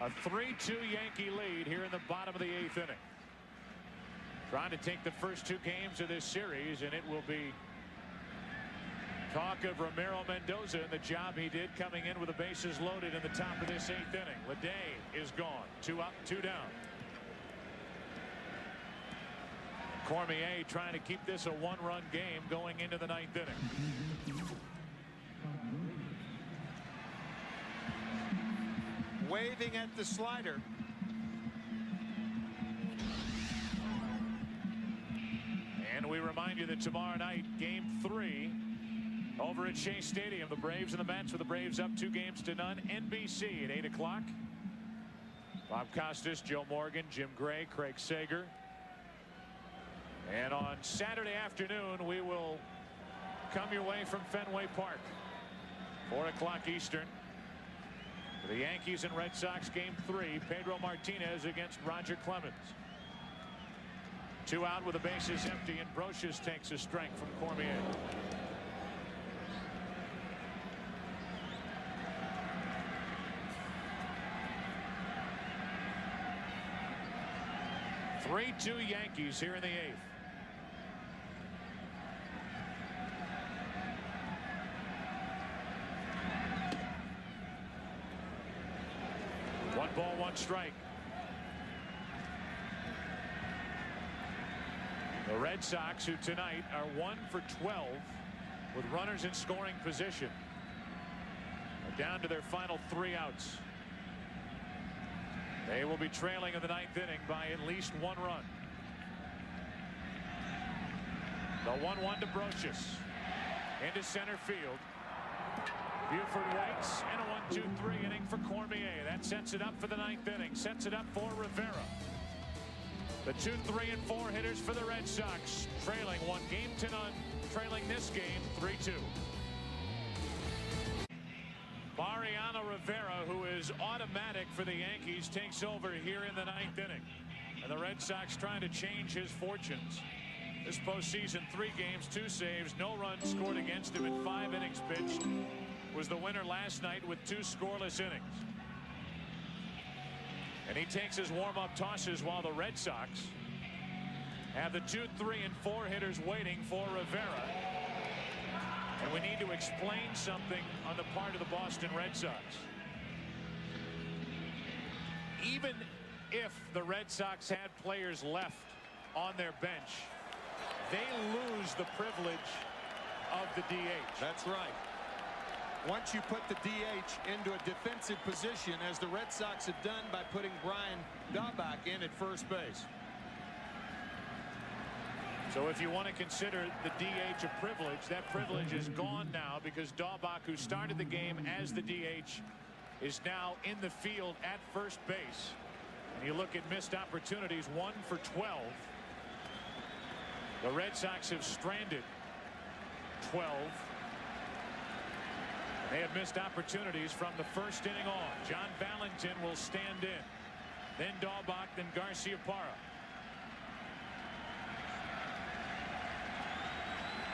A 3-2 Yankee lead here in the bottom of the 8th inning. Trying to take the first 2 games of this series, and it will be talk of Ramon Mendoza and the job he did coming in with the bases loaded in the top of this 8th inning. Leday is gone. 2 up, 2 down. Cormier trying to keep this a 1-run game going into the 9th inning. Waving at the slider. And we remind you that tomorrow night, Game 3 over at Shea Stadium, the Braves and the Mets, with the Braves up 2-0. NBC at 8 o'clock. Bob Costas, Joe Morgan, Jim Gray, Craig Sager. And on Saturday afternoon, we will come your way from Fenway Park. 4 o'clock Eastern. For the Yankees and Red Sox, Game 3, Pedro Martinez against Roger Clemens. 2 out with the bases empty, and Brocious takes a strike from Cormier. Three-2 Yankees here in the 8th. One ball, 1 strike. The Red Sox, who tonight are 1 for 12 with runners in scoring position, are down to their final 3 outs. They will be trailing in the 9th inning by at least 1 run. The 1-1 to Brocious into center field. Buford waits, and a 1-2-3 inning for Cormier. That sets it up for the 9th inning. Sets it up for Rivera. The 2, 3, and 4 hitters for the Red Sox, trailing 1-0, trailing this game 3-2. Mariano Rivera, who is automatic for the Yankees, takes over here in the 9th inning. And the Red Sox trying to change his fortunes. This postseason, 3 games, 2 saves, no runs scored against him in 5 innings pitched. Was the winner last night with 2 scoreless innings. And he takes his warm-up tosses while the Red Sox have the 2, 3, and 4 hitters waiting for Rivera. And we need to explain something on the part of the Boston Red Sox. Even if the Red Sox had players left on their bench, they lose the privilege of the DH. That's right. Once you put the DH into a defensive position, as the Red Sox have done by putting Brian Daubach in at first base. So if you want to consider the DH a privilege, that privilege is gone now, because Daubach, who started the game as the DH, is now in the field at first base. And you look at missed opportunities, 1 for 12. The Red Sox have stranded 12. They have missed opportunities from the first inning on. John Valentin will stand in. Then Daubach, then Garciaparra.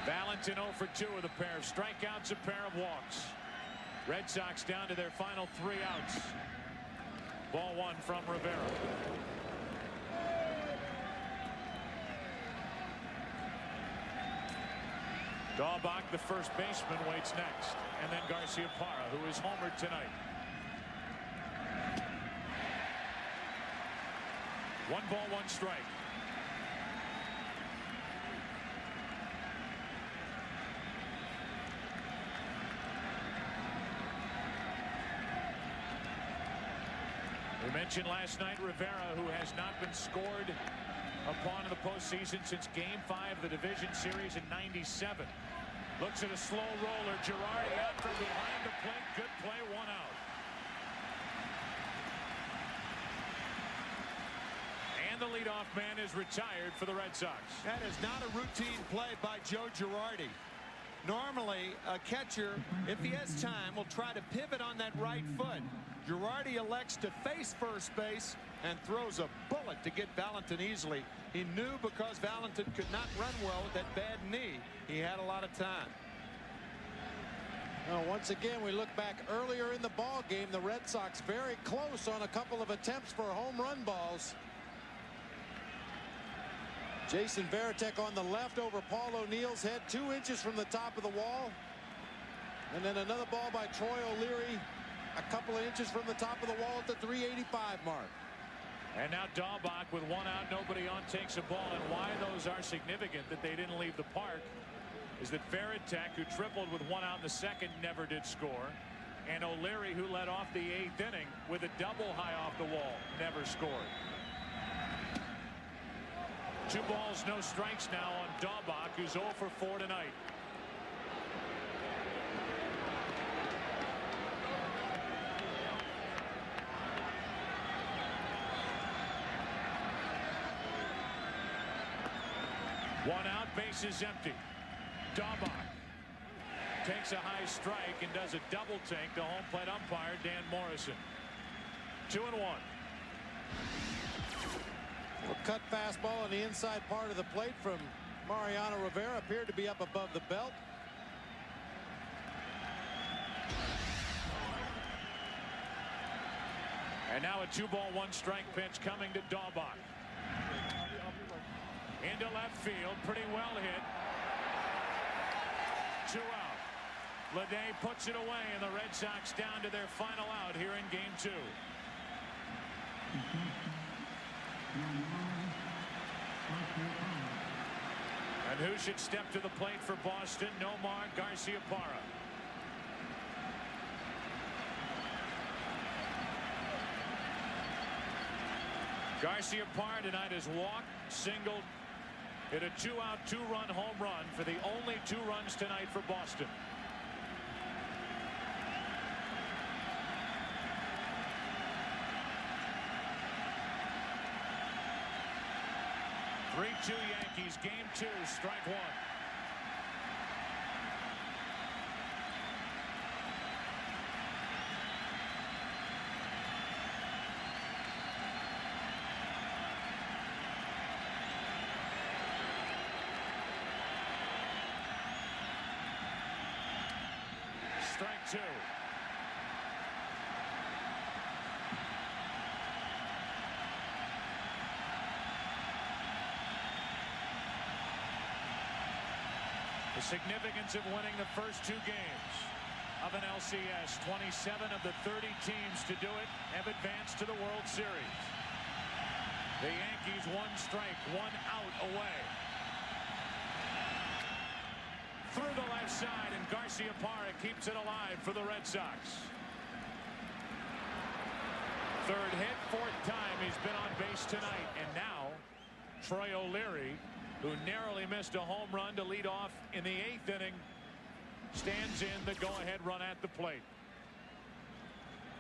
Valentin 0 for 2 with a pair of strikeouts, a pair of walks. Red Sox down to their final 3 outs. Ball 1 from Rivera. Daubach, the first baseman, waits next. And then Garciaparra, who is homered tonight. 1 ball, 1 strike. We mentioned last night Rivera, who has not been scored upon in the postseason since Game 5 of the Division Series in '97. Looks at a slow roller. Girardi out from behind the plate. Good play, 1 out. And the leadoff man is retired for the Red Sox. That is not a routine play by Joe Girardi. Normally, a catcher, if he has time, will try to pivot on that right foot. Girardi elects to face first base and throws a bullet to get Valentin easily. He knew because Valentin could not run well with that bad knee, he had a lot of time. Now, once again, we look back earlier in the ball game. The Red Sox very close on a couple of attempts for home run balls. Jason Varitek on the left over Paul O'Neill's head, 2 inches from the top of the wall. And then another ball by Troy O'Leary, a couple of inches from the top of the wall at the 385 mark. And now Daubach with 1 out, nobody on, takes a ball. And why those are significant that they didn't leave the park is that Varitek, who tripled with 1 out in the second, never did score. And O'Leary, who led off the 8th inning with a double high off the wall, never scored. 2 balls, no strikes now on Daubach, who's 0 for 4 tonight. One out, bases empty. Daubach takes a high strike and does a double take to home plate umpire Dan Morrison. 2-1. A cut fastball on the inside part of the plate from Mariano Rivera appeared to be up above the belt. And now a 2-ball, 1 strike pitch coming to Daubach. Into left field, pretty well hit. 2 out. Leday puts it away, and the Red Sox down to their final out here in Game 2. And who should step to the plate for Boston? Nomar Garciaparra. Garciaparra tonight has walked, singled, hit a 2-out, 2-run home run for the only 2 runs tonight for Boston. Three-2 Yankees, Game 2, strike 1. 2. The significance of winning the first 2 games of an LCS. 27 of the 30 teams to do it have advanced to the World Series. The Yankees 1 strike, 1 out away. Through the left side, and Garciaparra keeps it alive for the Red Sox. 3rd hit, 4th time he's been on base tonight. And now Troy O'Leary, who narrowly missed a home run to lead off in the 8th inning, stands in the go-ahead run at the plate.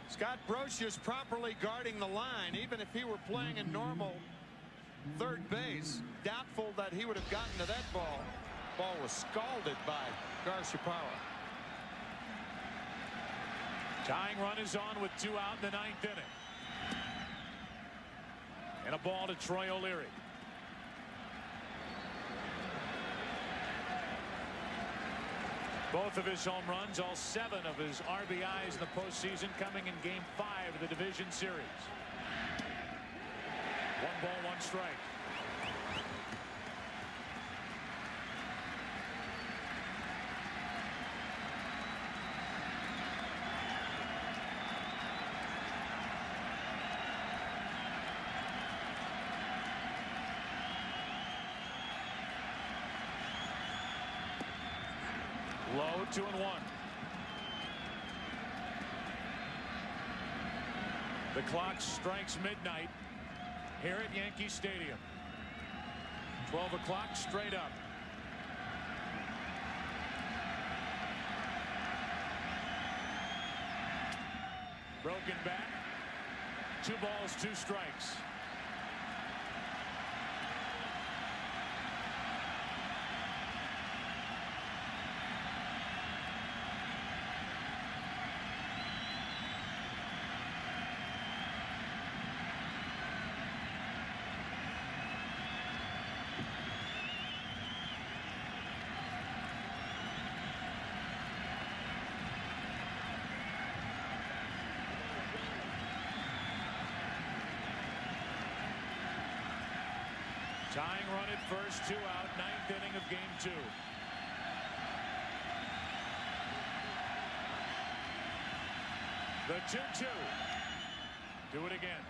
Scott Brosius properly guarding the line. Even if he were playing in normal third base, doubtful that he would have gotten to that ball. Ball was scalded by Garciaparra. Tying run is on with 2 out in the 9th inning. And a ball to Troy O'Leary. Both of his home runs, all 7 of his RBIs in the postseason, coming in Game 5 of the division series. 1 ball, 1 strike. Low, 2-1. The clock strikes midnight here at Yankee Stadium. 12 o'clock straight up. Broken back. 2 balls, 2 strikes. Tying run at first, 2 out, 9th inning of Game 2. The 2-2. Do it again.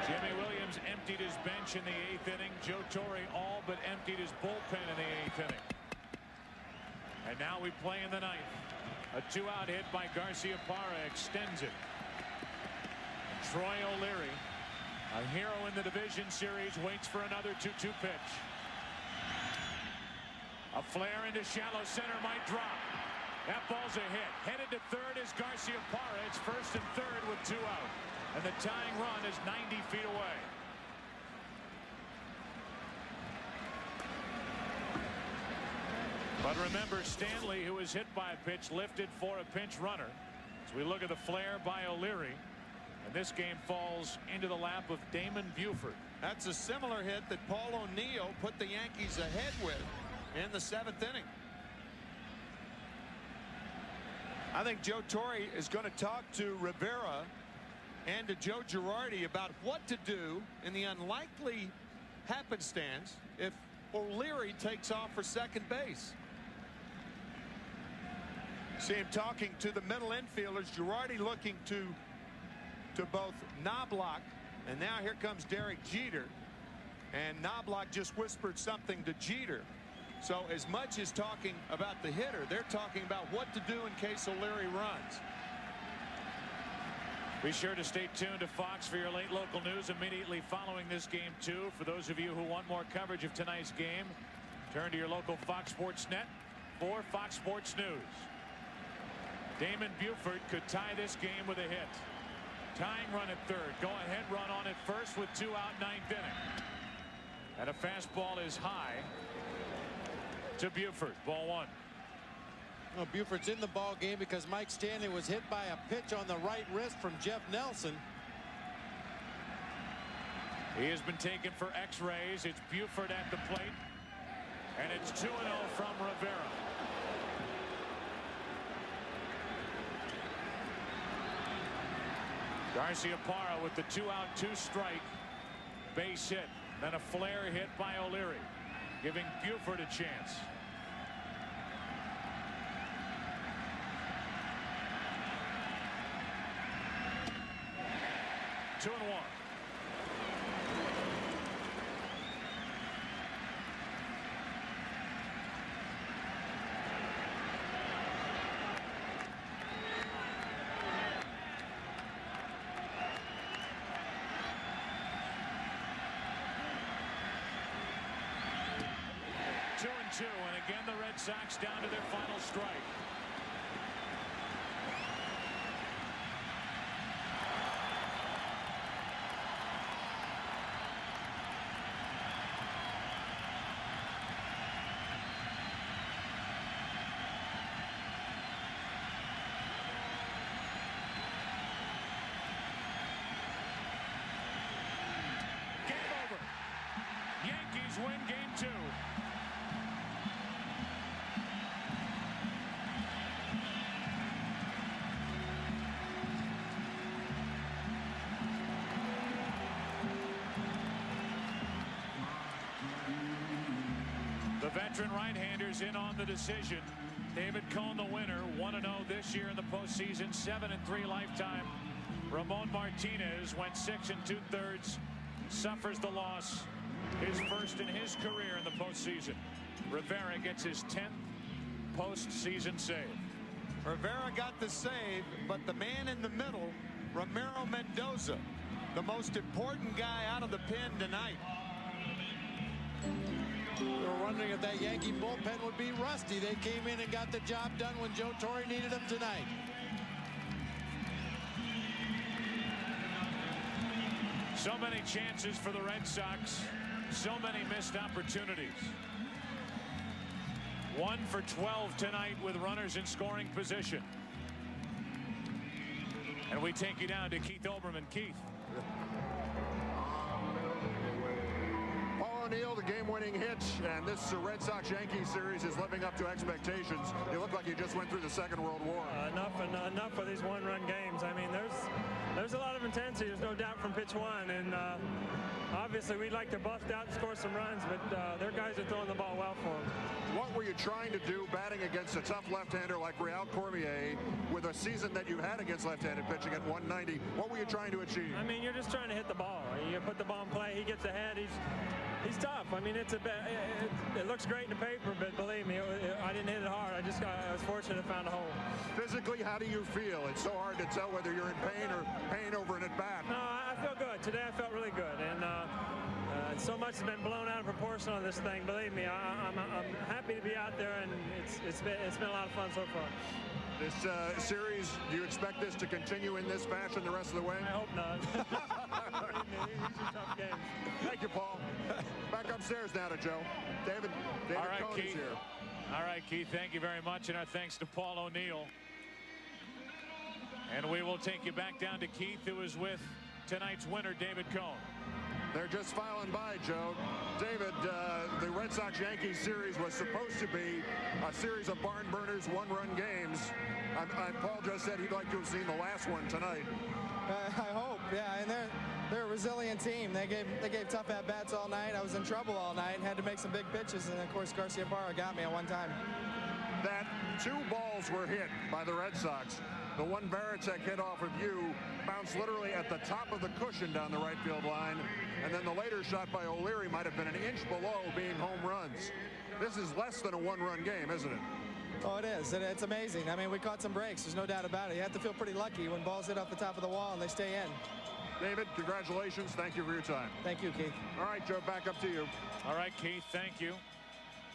Jimmy Williams emptied his bench in the 8th inning. Joe Torre all but emptied his bullpen in the 8th inning. And now we play in the 9th. A 2-out hit by Garciaparra extends it. Troy O'Leary, a hero in the division series, waits for another 2-2 pitch. A flare into shallow center might drop. That ball's a hit. Headed to third is Garciaparra. It's 1st and 3rd with 2 out. And the tying run is 90 feet away. But remember, Stanley, who was hit by a pitch, lifted for a pinch runner. As we look at the flare by O'Leary. And this game falls into the lap of Damon Buford. That's a similar hit that Paul O'Neill put the Yankees ahead with in the 7th inning. I think Joe Torre is going to talk to Rivera and to Joe Girardi about what to do in the unlikely happenstance if O'Leary takes off for second base. See him talking to the middle infielders. Girardi looking to both Knobloch, and now here comes Derek Jeter, and Knobloch just whispered something to Jeter. So as much as talking about the hitter, they're talking about what to do in case O'Leary runs. Be sure to stay tuned to Fox for your late local news immediately following this game 2. For those of you who want more coverage of tonight's game, turn to your local Fox Sports Net for Fox Sports News. Damon Buford could tie this game with a hit. Tying run at third. Go ahead run on at first with 2 out, 9th inning. And a fastball is high to Buford. Ball 1. Well, Buford's in the ball game because Mike Stanley was hit by a pitch on the right wrist from Jeff Nelson. He has been taken for x-rays. It's Buford at the plate. And it's 2-0 from Rivera. Garciaparra with the 2-out, 2-strike base hit. Then a flare hit by O'Leary, giving Buford a chance. Two and 1. And again, the Red Sox down to their final strike. Game over. Yankees win game 2. The veteran right-handers in on the decision. David Cone, the winner, 1-0 this year in the postseason, 7-3 lifetime. Ramon Martinez went 6 2/3, suffers the loss, his first in his career in the postseason. Rivera gets his 10th postseason save. Rivera got the save, but the man in the middle, Ramiro Mendoza, the most important guy out of the pen tonight. We were wondering if that Yankee bullpen would be rusty. They came in and got the job done when Joe Torre needed them tonight. So many chances for the Red Sox, so many missed opportunities. 1 for 12 tonight with runners in scoring position. And we take you down to Keith Olbermann. Keith. O'Neill, the game-winning hit, and this Red Sox-Yankees series is living up to expectations. You look like you just went through the Second World War. Enough for these one-run games. I mean, there's a lot of intensity. There's no doubt from pitch one, and obviously we'd like to bust out and score some runs, but their guys are throwing the ball well for them. What were you trying to do batting against a tough left-hander like Real Cormier with a season that you had against left-handed pitching at 190? What were you trying to achieve? I mean, you're just trying to hit the ball. You put the ball in play. He gets ahead. He's tough. I mean, it looks great in the paper, but believe me, I didn't hit it hard. I was fortunate to find a hole. Physically, how do you feel? It's so hard to tell whether you're in pain or pain over an at-bat. No, I feel good. Today I felt really good, and so much has been blown out of proportion on this thing. Believe me, I'm happy to be out there, and it's been a lot of fun so far. This series, do you expect this to continue in this fashion the rest of the way? I hope not. These are tough games. Thank you, Paul. Back upstairs now to Joe. David All right, Cone Keith. is here. All right, Keith, thank you very much, and our thanks to Paul O'Neill. And we will take you back down to Keith, who is with tonight's winner, David Cone. They're just filing by, Joe. David, the Red Sox-Yankees series was supposed to be a series of barn burners, one-run games. Paul just said he'd like to have seen the last one tonight. I hope, yeah, and they're a resilient team. They gave tough at-bats all night. I was in trouble all night, had to make some big pitches, and of course Garciaparra got me at one time. That 2 balls were hit by the Red Sox. The one Varitek hit off of you bounced literally at the top of the cushion down the right field line, and then the later shot by O'Leary might have been an inch below being home runs. This is less than a one-run game, isn't it? Oh, it is. It's amazing. I mean, we caught some breaks. There's no doubt about it. You have to feel pretty lucky when balls hit off the top of the wall and they stay in. David, congratulations. Thank you for your time. Thank you, Keith. All right, Joe, back up to you. All right, Keith, thank you.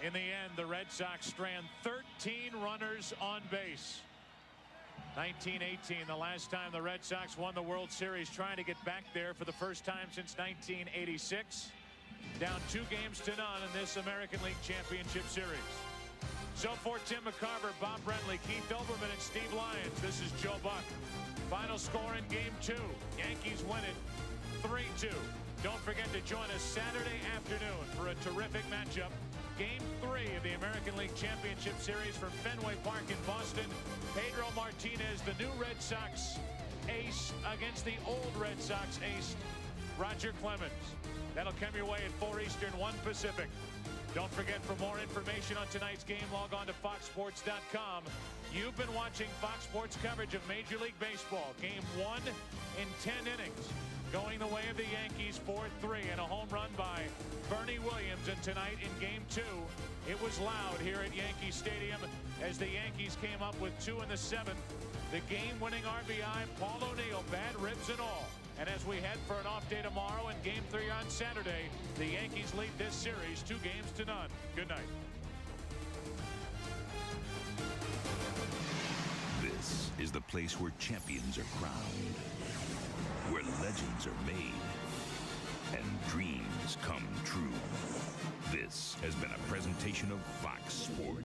In the end, the Red Sox strand 13 runners on base. 1918, the last time the Red Sox won the World Series, trying to get back there for the first time since 1986. Down 2-0 in this American League Championship Series. So for Tim McCarver, Bob Brentley, Keith Olbermann, and Steve Lyons, this is Joe Buck. Final score in Game 2. Yankees win it 3-2. Don't forget to join us Saturday afternoon for a terrific matchup. Game 3 of the American League Championship Series from Fenway Park in Boston. Pedro Martinez, the new Red Sox ace, against the old Red Sox ace, Roger Clemens. That'll come your way at 4 Eastern, 1 Pacific. Don't forget, for more information on tonight's game, log on to foxsports.com. You've been watching Fox Sports coverage of Major League Baseball. Game 1 in 10 innings. Going the way of the Yankees, 4-3, and a home run by Bernie Williams. And tonight in Game 2, it was loud here at Yankee Stadium as the Yankees came up with 2 in the 7th. The game-winning RBI, Paul O'Neill, bad ribs and all. And as we head for an off day tomorrow in Game 3 on Saturday, the Yankees lead this series 2-0. Good night. This is the place where champions are crowned, where legends are made, and dreams come true. This has been a presentation of Fox Sports.